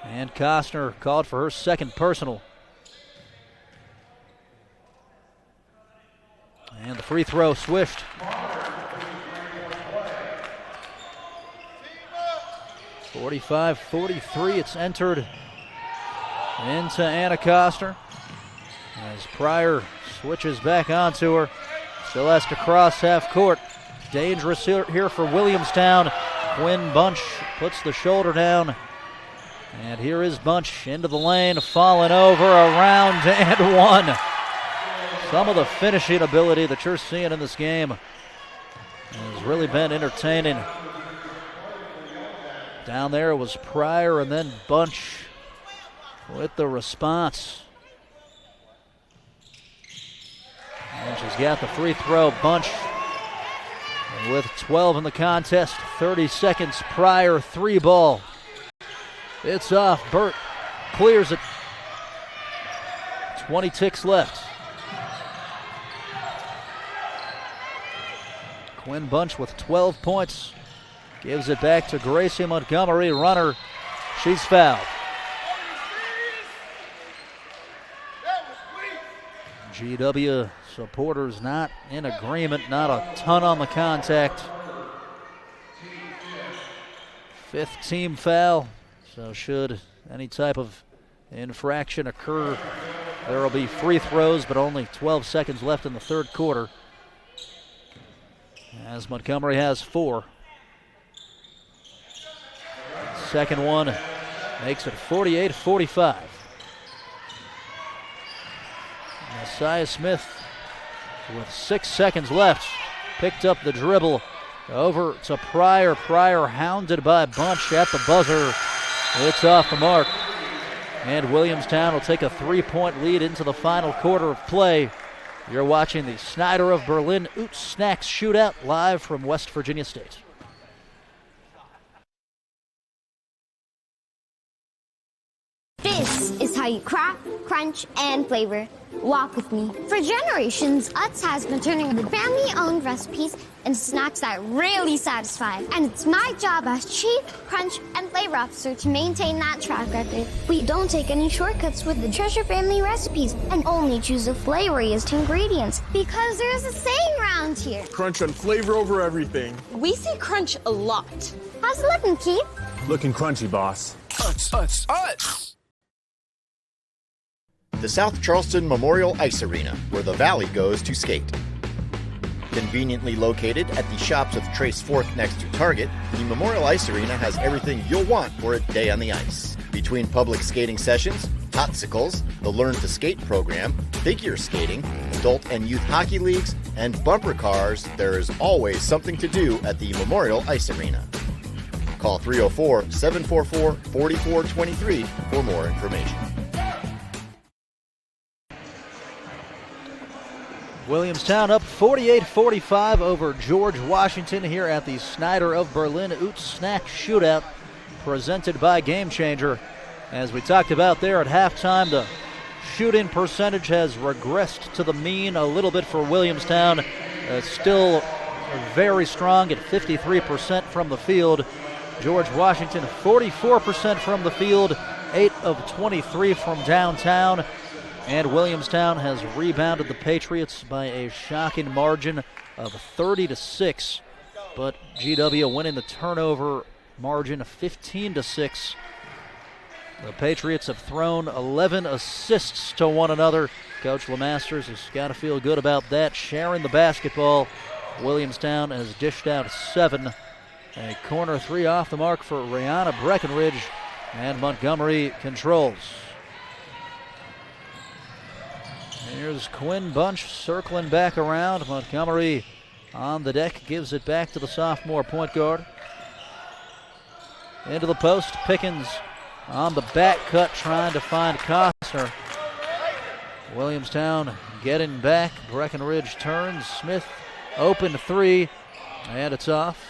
And Costner called for her second personal. And the free throw swished. .45-43, it's entered into Anna Costner. As Pryor switches back onto her. Still has to cross half court. Dangerous here for Williamstown. Quinn Bunch puts the shoulder down. And here is Bunch into the lane, falling over, around and one. Some of the finishing ability that you're seeing in this game has really been entertaining. Down there was Pryor and then Bunch with the response. And she's got the free throw. Bunch with 12 in the contest, 30 seconds. Pryor, 3 ball. It's off. Burt clears it. 20 ticks left. Quinn Bunch with 12 points. Gives it back to Gracie Montgomery. Runner. She's fouled. GW supporters not in agreement. Not a ton on the contact. 5th team foul. So should any type of infraction occur, there will be free throws, but only 12 seconds left in the third quarter. As Montgomery has 4. Second one makes it 48-45. Messiah Smith with 6 seconds left. Picked up the dribble over to Pryor. Pryor hounded by Bunch at the buzzer. It's off the mark. And Williamstown will take a 3-point lead into the final quarter of play. You're watching the Snyder of Berlin Utz Shootout live from West Virginia State. This is how you crack, crunch, and flavor. Walk with me. For generations, Utz has been turning the family-owned recipes into snacks that really satisfy. And it's my job as Chief Crunch and Flavor Officer to maintain that track record. We don't take any shortcuts with the Treasure Family recipes and only choose the flavoriest ingredients because there's a saying around here. Crunch and flavor over everything. We say crunch a lot. How's it looking, Keith? Looking crunchy, boss. Utz. The South Charleston Memorial Ice Arena, where the Valley goes to skate. Conveniently located at the shops of Trace Fork next to Target, the Memorial Ice Arena has everything you'll want for a day on the ice. Between public skating sessions, Totsicles, the Learn to Skate program, figure skating, adult and youth hockey leagues, and bumper cars, there is always something to do at the Memorial Ice Arena. Call 304-744-4423 for more information. Williamstown up 48-45 over George Washington here at the Snyder of Berlin Utz Shootout presented by Game Changer. As we talked about there at halftime, the shooting percentage has regressed to the mean a little bit for Williamstown. Still very strong at 53% from the field. George Washington 44% from the field, 8 of 23 from downtown. And Williamstown has rebounded the Patriots by a shocking margin of 30-6. But GW winning the turnover margin of 15-6. The Patriots have thrown 11 assists to one another. Coach LeMasters has got to feel good about that. Sharing the basketball, Williamstown has dished out 7. A corner 3 off the mark for Rihanna Breckenridge, and Montgomery controls. Here's Quinn Bunch circling back around. Montgomery on the deck, gives it back to the sophomore point guard. Into the post, Pickens on the back cut trying to find Costner. Williamstown getting back. Breckenridge turns. Smith open 3, and it's off.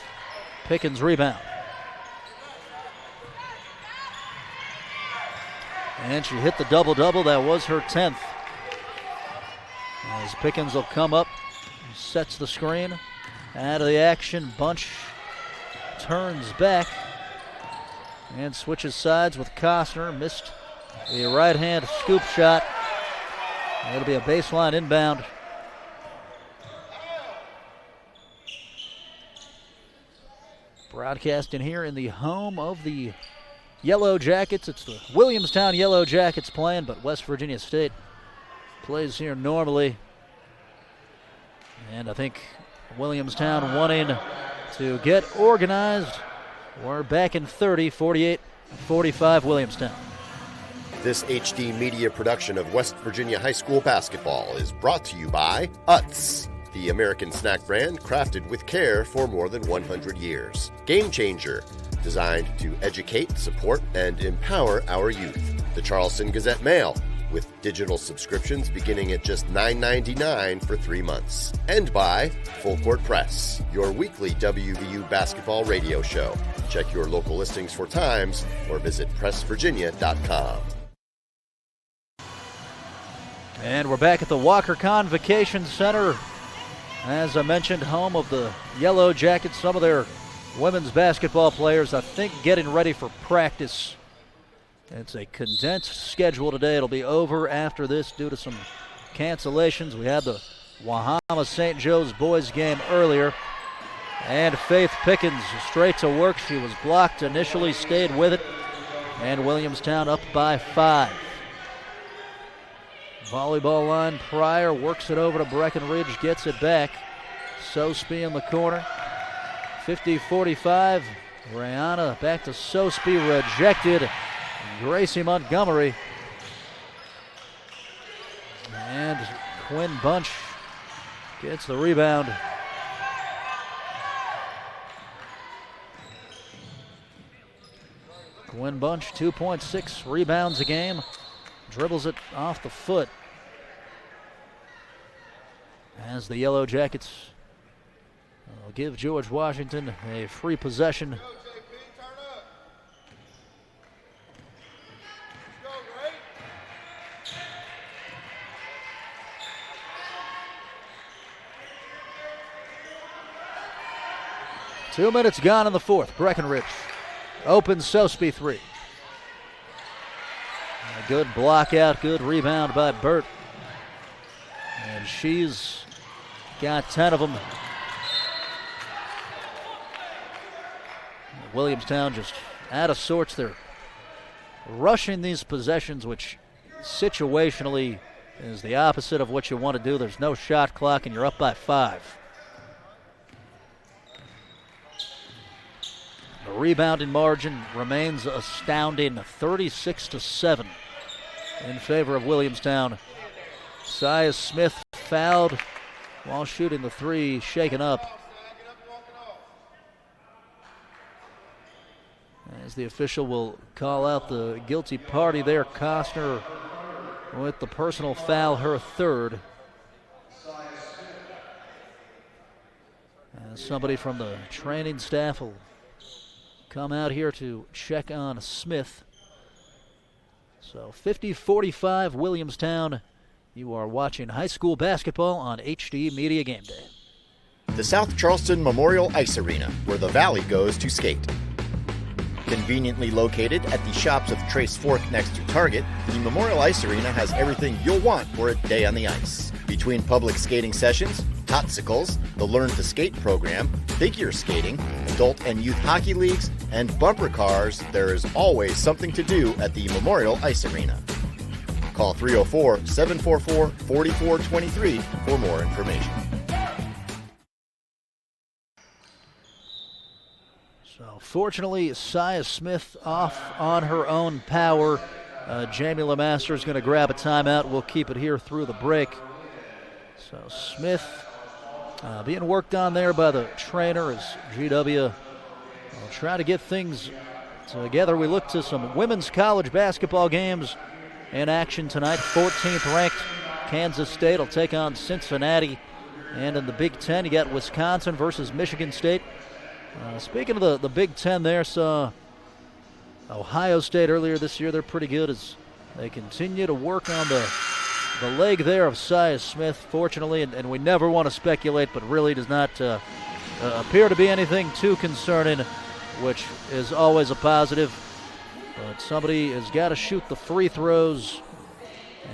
Pickens rebound. And she hit the double-double. That was her 10th. As Pickens will come up, sets the screen. Out of the action, Bunch turns back and switches sides with Costner. Missed the right-hand scoop shot. It'll be a baseline inbound. Broadcasting here in the home of the Yellow Jackets. It's the Williamstown Yellow Jackets playing, but West Virginia State plays here normally. And I think Williamstown wanting to get organized. We're back in 30, 48-45 Williamstown. This HD Media production of West Virginia High School basketball is brought to you by Utz, the American snack brand crafted with care for more than 100 years. Game Changer, designed to educate, support, and empower our youth. The Charleston Gazette-Mail, with digital subscriptions beginning at just $9.99 for 3 months. And by Full Court Press, your weekly WVU basketball radio show. Check your local listings for times or visit pressvirginia.com. And we're back at the Walker Convocation Center. As I mentioned, home of the Yellow Jackets. Some of their women's basketball players, I think, getting ready for practice. It's a condensed schedule today. It'll be over after this due to some cancellations. We had the Wahama St. Joe's boys game earlier. And Faith Pickens straight to work. She was blocked initially, stayed with it. And Williamstown up by 5. Volleyball line, Pryor works it over to Breckenridge, gets it back. Sospi in the corner. 50-45. Rihanna back to Sospi, rejected. Gracie Montgomery. And Quinn Bunch gets the rebound. Quinn Bunch, 2.6 rebounds a game. Dribbles it off the foot. As the Yellow Jackets will give George Washington a free possession. Two minutes gone in the fourth. Breckenridge opens Sospi 3. A good block out, good rebound by Burt. And she's got 10 of them. Williamstown just out of sorts. They're rushing these possessions, which situationally is the opposite of what you want to do. There's no shot clock and you're up by 5. The rebounding margin remains astounding, 36-7 in favor of Williamstown. Siah Smith fouled while shooting the 3, shaken up. As the official will call out the guilty party there, Costner with the personal foul, her 3rd. As somebody from the training staff will come out here to check on Smith. So 50-45 Williamstown. You are watching high school basketball on HD Media Game Day. The South Charleston Memorial Ice Arena, where the Valley goes to skate. Conveniently located at the shops of Trace Fork next to Target, the Memorial Ice Arena has everything you'll want for a day on the ice. Between public skating sessions, Totsicles, the Learn to Skate program, figure skating, adult and youth hockey leagues, and bumper cars, there is always something to do at the Memorial Ice Arena. Call 304-744-4423 for more information. So fortunately, Siah Smith off on her own power. Jamie LeMaster is going to grab a timeout. We'll keep it here through the break. So Smith being worked on there by the trainer as GW will try to get things together. We look to some women's college basketball games in action tonight. 14th ranked Kansas State will take on Cincinnati. And in the Big Ten, you got Wisconsin versus Michigan State. Speaking of the Big Ten there, saw Ohio State earlier this year. They're pretty good as they continue to work on the leg there of Siah Smith, fortunately, and we never want to speculate, but really does not appear to be anything too concerning which is always a positive. But somebody has got to shoot the free throws,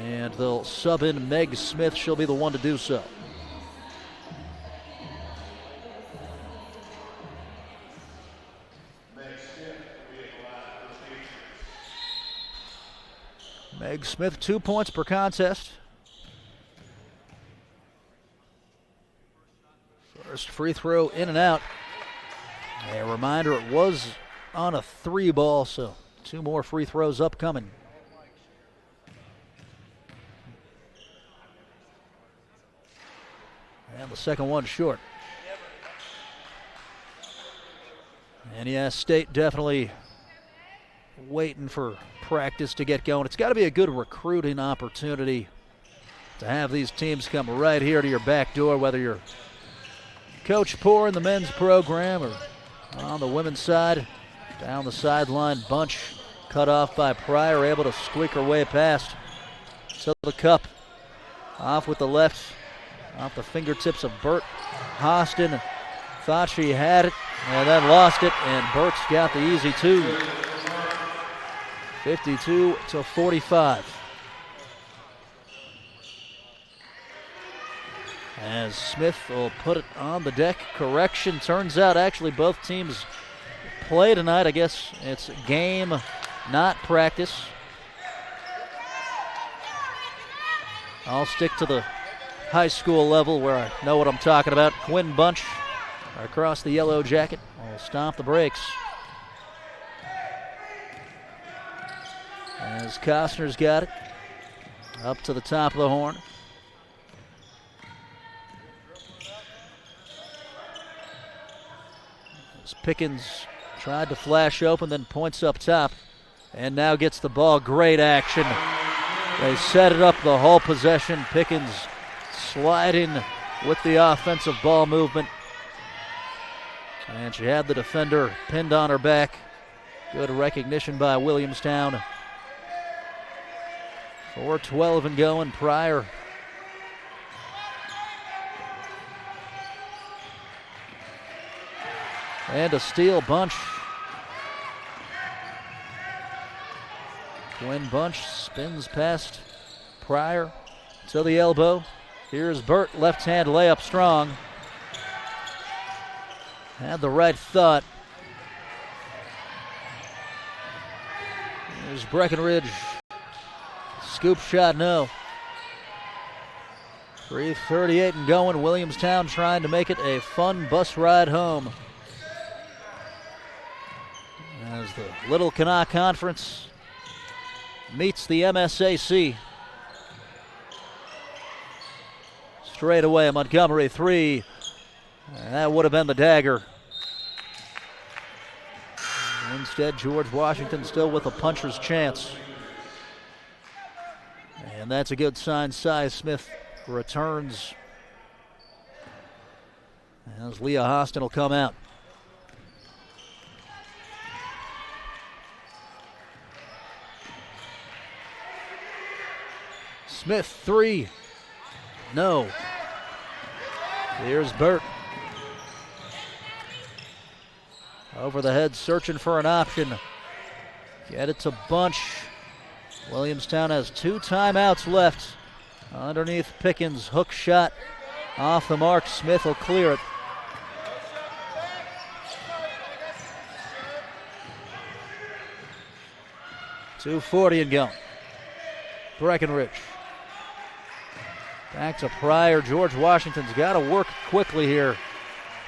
and they'll sub in Meg Smith. She'll be the one to do so. Meg Smith, 2 points per contest. First free throw in and out. A reminder, it was on a 3 ball, so 2 more free throws upcoming. And the second one short. NES State definitely waiting for practice to get going. It's got to be a good recruiting opportunity to have these teams come right here to your back door, whether you're Coach Poor in the men's program or on the women's side. Down the sideline, Bunch cut off by Pryor, able to squeak her way past to the cup. Off with the left, off the fingertips of Burt Hostin. Thought she had it and then lost it, and Burt's got the easy 2. 52-45. As Smith will put it on the deck. Correction, turns out actually both teams play tonight. I guess it's game, not practice. I'll stick to the high school level where I know what I'm talking about. Quinn Bunch across the yellow jacket will stomp the brakes. As Costner's got it up to the top of the horn. As Pickens tried to flash open, then points up top, and now gets the ball. Great action. They set it up the whole possession. Pickens sliding with the offensive ball movement. And she had the defender pinned on her back. Good recognition by Williamstown. 4:12 and going. Pryor and a steal. Bunch. Quinn Bunch spins past Pryor to the elbow. Here's Burt, left hand layup strong. Had the right thought. Here's Breckenridge. Scoop shot, no. 3:38 and going. Williamstown trying to make it a fun bus ride home. As the Little Kanawha Conference meets the MSAC. Straight away, Montgomery 3. That would have been the dagger. Instead, George Washington still with a puncher's chance. And that's a good sign. Cy Smith returns as Leah Hostin will come out. Smith 3. No. Here's Burt. Over the head, searching for an option. Get it to Bunch. Williamstown has 2 timeouts left. Underneath Pickens, hook shot off the mark. Smith will clear it. .240 and going. Breckenridge. Back to Pryor. George Washington's got to work quickly here.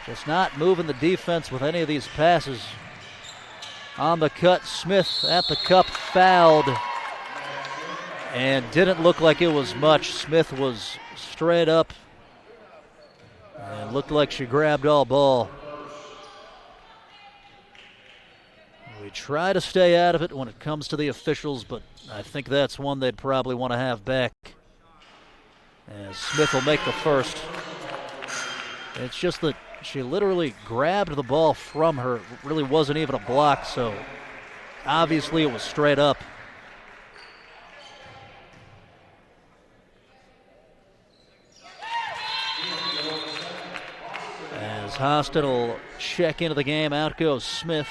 Just not moving the defense with any of these passes. On the cut, Smith at the cup, fouled. And didn't look like it was much. Smith was straight up. And looked like she grabbed all ball. We try to stay out of it when it comes to the officials, but I think that's one they'd probably want to have back. As Smith will make the first. It's just that she literally grabbed the ball from her. It really wasn't even a block, so obviously it was straight up. As As Hostin will check into the game, out goes Smith.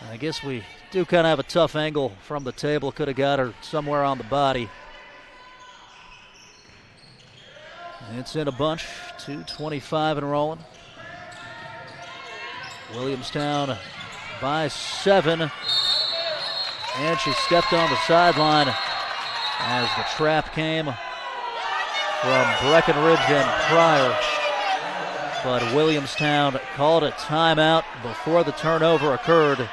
I guess we do kind of have a tough angle from the table. Could have got her somewhere on the body. It's in a bunch, 2:25 and rolling. Williamstown by 7. And she stepped on the sideline as the trap came from Breckenridge and Pryor. But Williamstown called a timeout before the turnover occurred.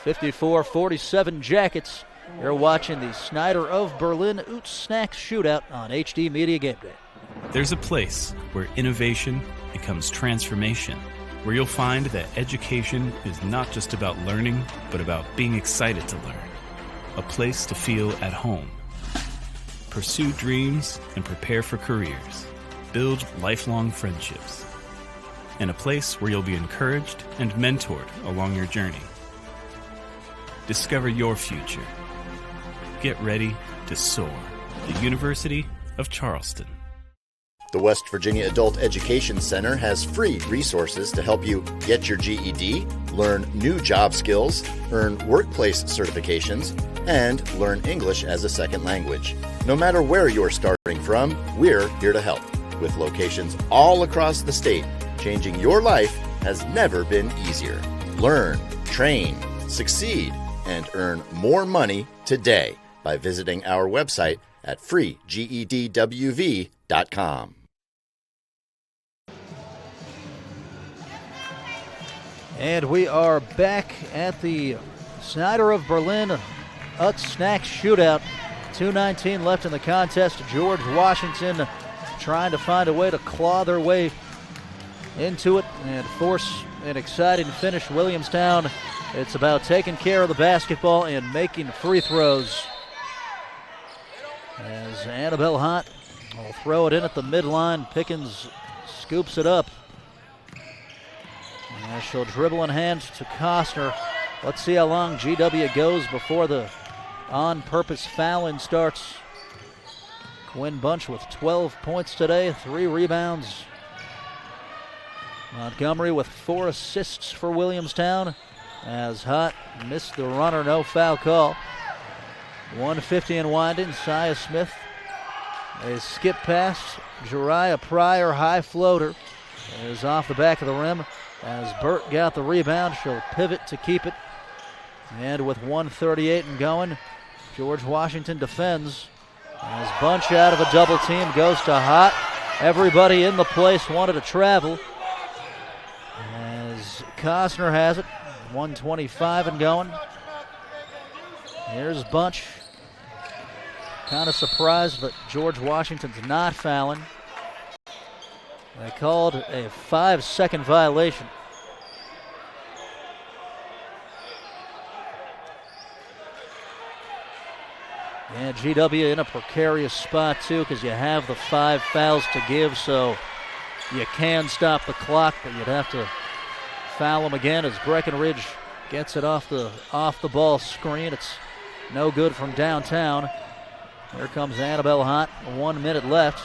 54-47 Jackets. You're watching the Snyder of Berlin Utz Shootout on HD Media Gameday. There's a place where innovation becomes transformation, where you'll find that education is not just about learning, but about being excited to learn. A place to feel at home. Pursue dreams and prepare for careers. Build lifelong friendships. And a place where you'll be encouraged and mentored along your journey. Discover your future. Get ready to soar. The University of Charleston. The West Virginia Adult Education Center has free resources to help you get your GED, learn new job skills, earn workplace certifications, and learn English as a second language. No matter where you're starting from, we're here to help. With locations all across the state, changing your life has never been easier. Learn, train, succeed, and earn more money today by visiting our website at freegedwv.com. And we are back at the Snyder of Berlin Utz Shootout. 2:19 left in the contest. George Washington trying to find a way to claw their way into it and force an exciting finish. Williamstown, it's about taking care of the basketball and making free throws. As Annabelle Hott will throw it in at the midline. Pickens scoops it up. And she'll dribble in hand to Costner. Let's see how long GW goes before the on-purpose fouling starts. Quinn Bunch with 12 points today, 3 rebounds. Montgomery with 4 assists for Williamstown as Hott missed the runner, no foul call. 150 and winding. Sia Smith, a skip pass. Jariah Pryor, high floater, is off the back of the rim. As Burt got the rebound, she'll pivot to keep it. And with 1:38 and going, George Washington defends. As Bunch out of a double team goes to Hott. Everybody in the place wanted to travel. As Costner has it, 1:25 and going. Here's Bunch. Kind of surprised that George Washington's not fouling. They called a 5-second violation. And GW in a precarious spot too, because you have the 5 fouls to give, so you can stop the clock, but you'd have to foul them again as Breckenridge gets it off the ball screen. It's no good from downtown. Here comes Annabelle Hott, 1 minute left.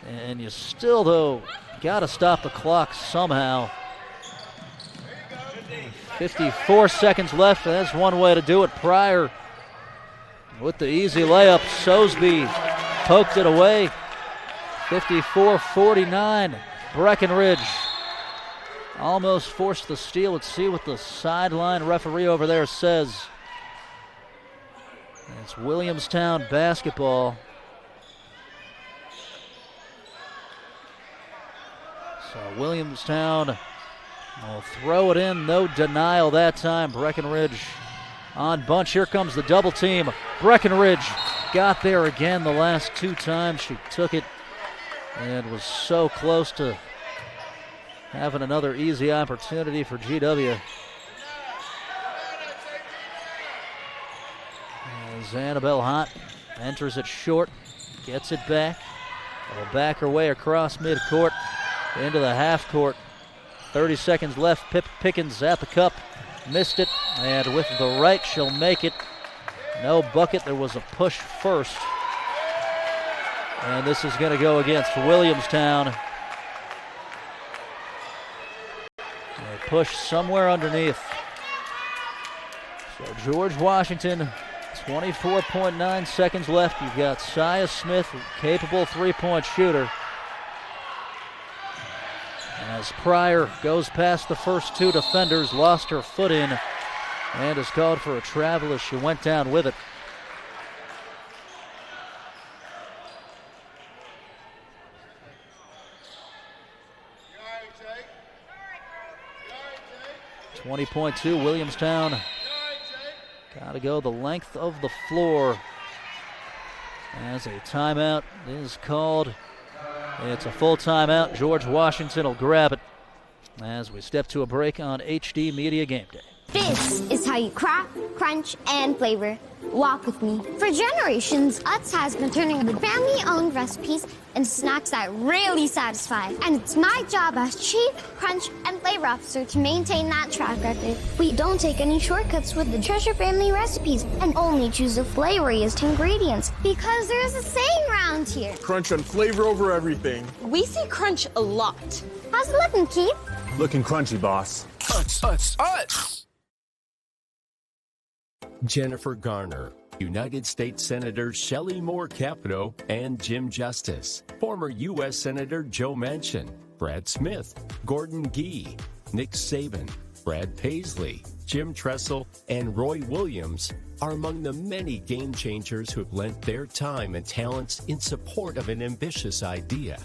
And you still, though, got to stop the clock somehow. 54 seconds left. That's one way to do it. Pryor with the easy layup. Sosby poked it away. 54-49. Breckenridge almost forced the steal. Let's see what the sideline referee over there says. It's Williamstown basketball. So Williamstown will throw it in. No denial that time. Breckenridge on Bunch. Here comes the double team. Breckenridge got there again the last 2 times. She took it and was so close to having another easy opportunity for GW. As Annabelle Hott enters it short, gets it back. Will back her way across midcourt into the half court. 30 seconds left. Pickens at the cup. Missed it. And with the right, she'll make it. No bucket. There was a push first. And this is going to go against Williamstown. They push somewhere underneath. So George Washington, 24.9 seconds left. You've got Sia Smith, capable three-point shooter. As Pryor goes past the first two defenders, lost her foot in, and is called for a travel as she went down with it. .2 Williamstown. Got to go the length of the floor as a timeout is called. It's a full timeout. George Washington will grab it as we step to a break on HD Media Game Day. This is how you crack, crunch, and flavor. Walk with me. For generations, Utz has been turning the family-owned recipes into snacks that really satisfy. And it's my job as Chief Crunch and Flavor Officer to maintain that track record. We don't take any shortcuts with the Treasure Family recipes and only choose the flavoriest ingredients because there's a saying around here. Crunch and flavor over everything. We say crunch a lot. How's it looking, Keith? Looking crunchy, boss. Utz. Jennifer Garner, United States Senator Shelley Moore Capito and Jim Justice, former U.S. Senator Joe Manchin, Brad Smith, Gordon Gee, Nick Saban, Brad Paisley, Jim Tressel, and Roy Williams are among the many game changers who have lent their time and talents in support of an ambitious idea.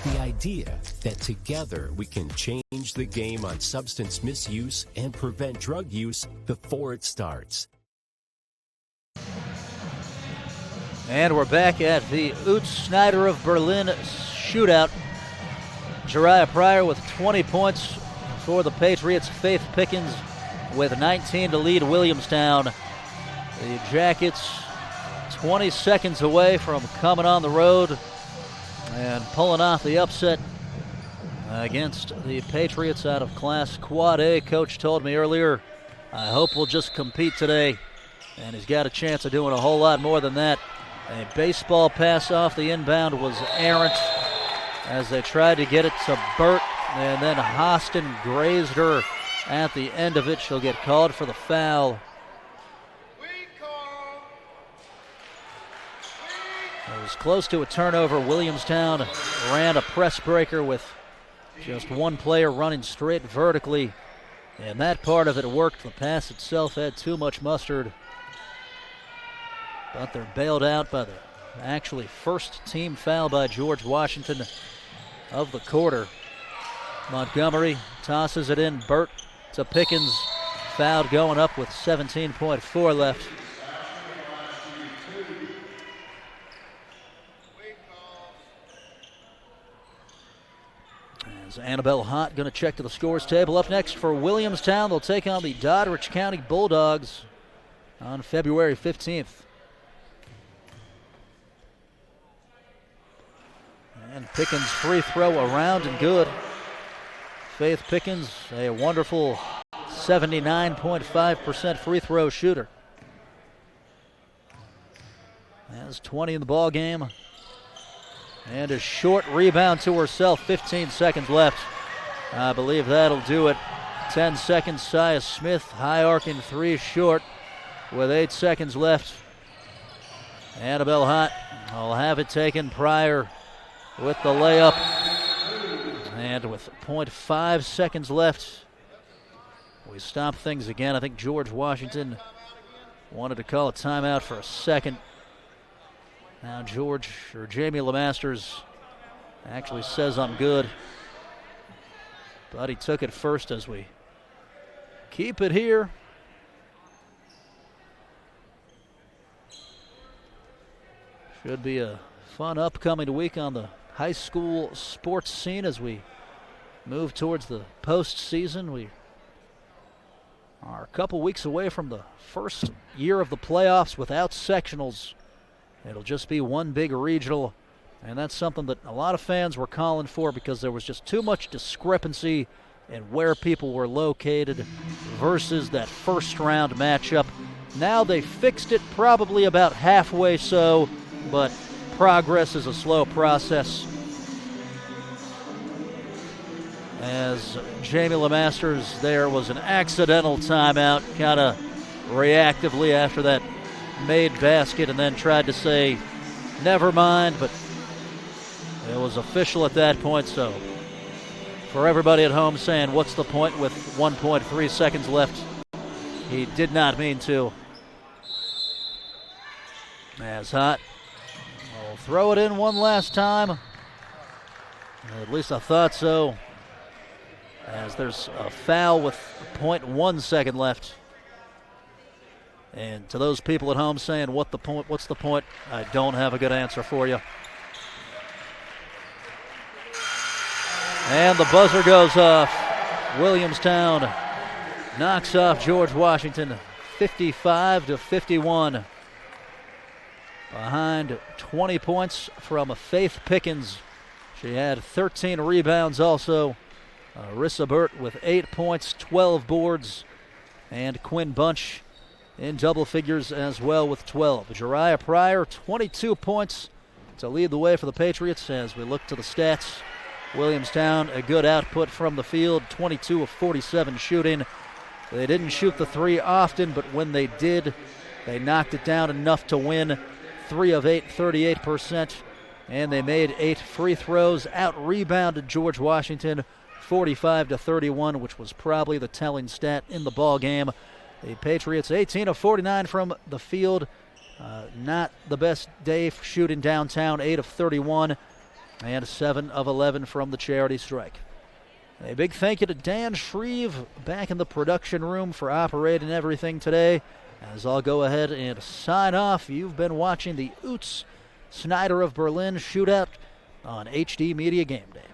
The idea that together we can change the game on substance misuse and prevent drug use before it starts. And we're back at the Utz Snyder of Berlin shootout. Jariah Pryor with 20 points for the Patriots. Faith Pickens with 19 to lead Williamstown. The Jackets 20 seconds away from coming on the road and pulling off the upset against the Patriots out of Class Quad A. Coach told me earlier, I hope we'll just compete today. And he's got a chance of doing a whole lot more than that. A baseball pass off the inbound was errant as they tried to get it to Burt, and then Hostin grazed her at the end of it. She'll get called for the foul. It was close to a turnover. Williamstown ran a press breaker with just one player running straight vertically, and that part of it worked. The pass itself had too much mustard. But they're bailed out by the actually first team foul by George Washington of the quarter. Montgomery tosses it in. Burt to Pickens. Fouled going up with 17.4 left. As Annabelle Hott going to check to the scores table. Up next for Williamstown, they'll take on the Doddridge County Bulldogs on February 15th. And Pickens' free throw around and good. Faith Pickens, a wonderful 79.5% free throw shooter. Has 20 in the ball game. And a short rebound to herself, 15 seconds left. I believe that'll do it. 10 seconds, Sia Smith, high arcing three short with 8 seconds left. Annabelle Hott will have it taken. Pryor with the layup. And with 0.5 seconds left, we stop things again. I think George Washington wanted to call a timeout for a second. Now Jamie LeMasters actually says I'm good. But he took it first as we keep it here. Should be a fun upcoming week on the high school sports scene as we move towards the postseason. We are a couple weeks away from the first year of the playoffs without sectionals. It'll just be one big regional, and that's something that a lot of fans were calling for because there was just too much discrepancy in where people were located versus that first round matchup. Now they fixed it probably about halfway so, but progress is a slow process. as Jamie LeMasters there was an accidental timeout, kind of reactively after that made basket, and then tried to say never mind, but it was official at that point. So for everybody at home saying what's the point with 1.3 seconds left, he did not mean to. As Hot will throw it in one last time. At least I thought so, as there's a foul with 0.1 second left. And to those people at home saying what's the point, I don't have a good answer for you. And the buzzer goes off. Williamstown knocks off George Washington 55-51. Behind 20 points from Faith Pickens. She had 13 rebounds also. Rissa Burt with 8 points, 12 boards. And Quinn Bunch in double figures as well with 12. Jariah Pryor, 22 points to lead the way for the Patriots as we look to the stats. Williamstown, a good output from the field, 22 of 47 shooting. They didn't shoot the three often, but when they did, they knocked it down enough to win. 3 of 8, 38%, and they made 8 free throws. Out-rebounded George Washington 45-31, which was probably the telling stat in the ball game. The Patriots 18 of 49 from the field. Not the best day for shooting downtown, 8 of 31, and 7 of 11 from the charity strike. A big thank you to Dan Shreve back in the production room for operating everything today. As I'll go ahead and sign off, you've been watching the Utz Snyder of Berlin Shootout on HD Media Game Day.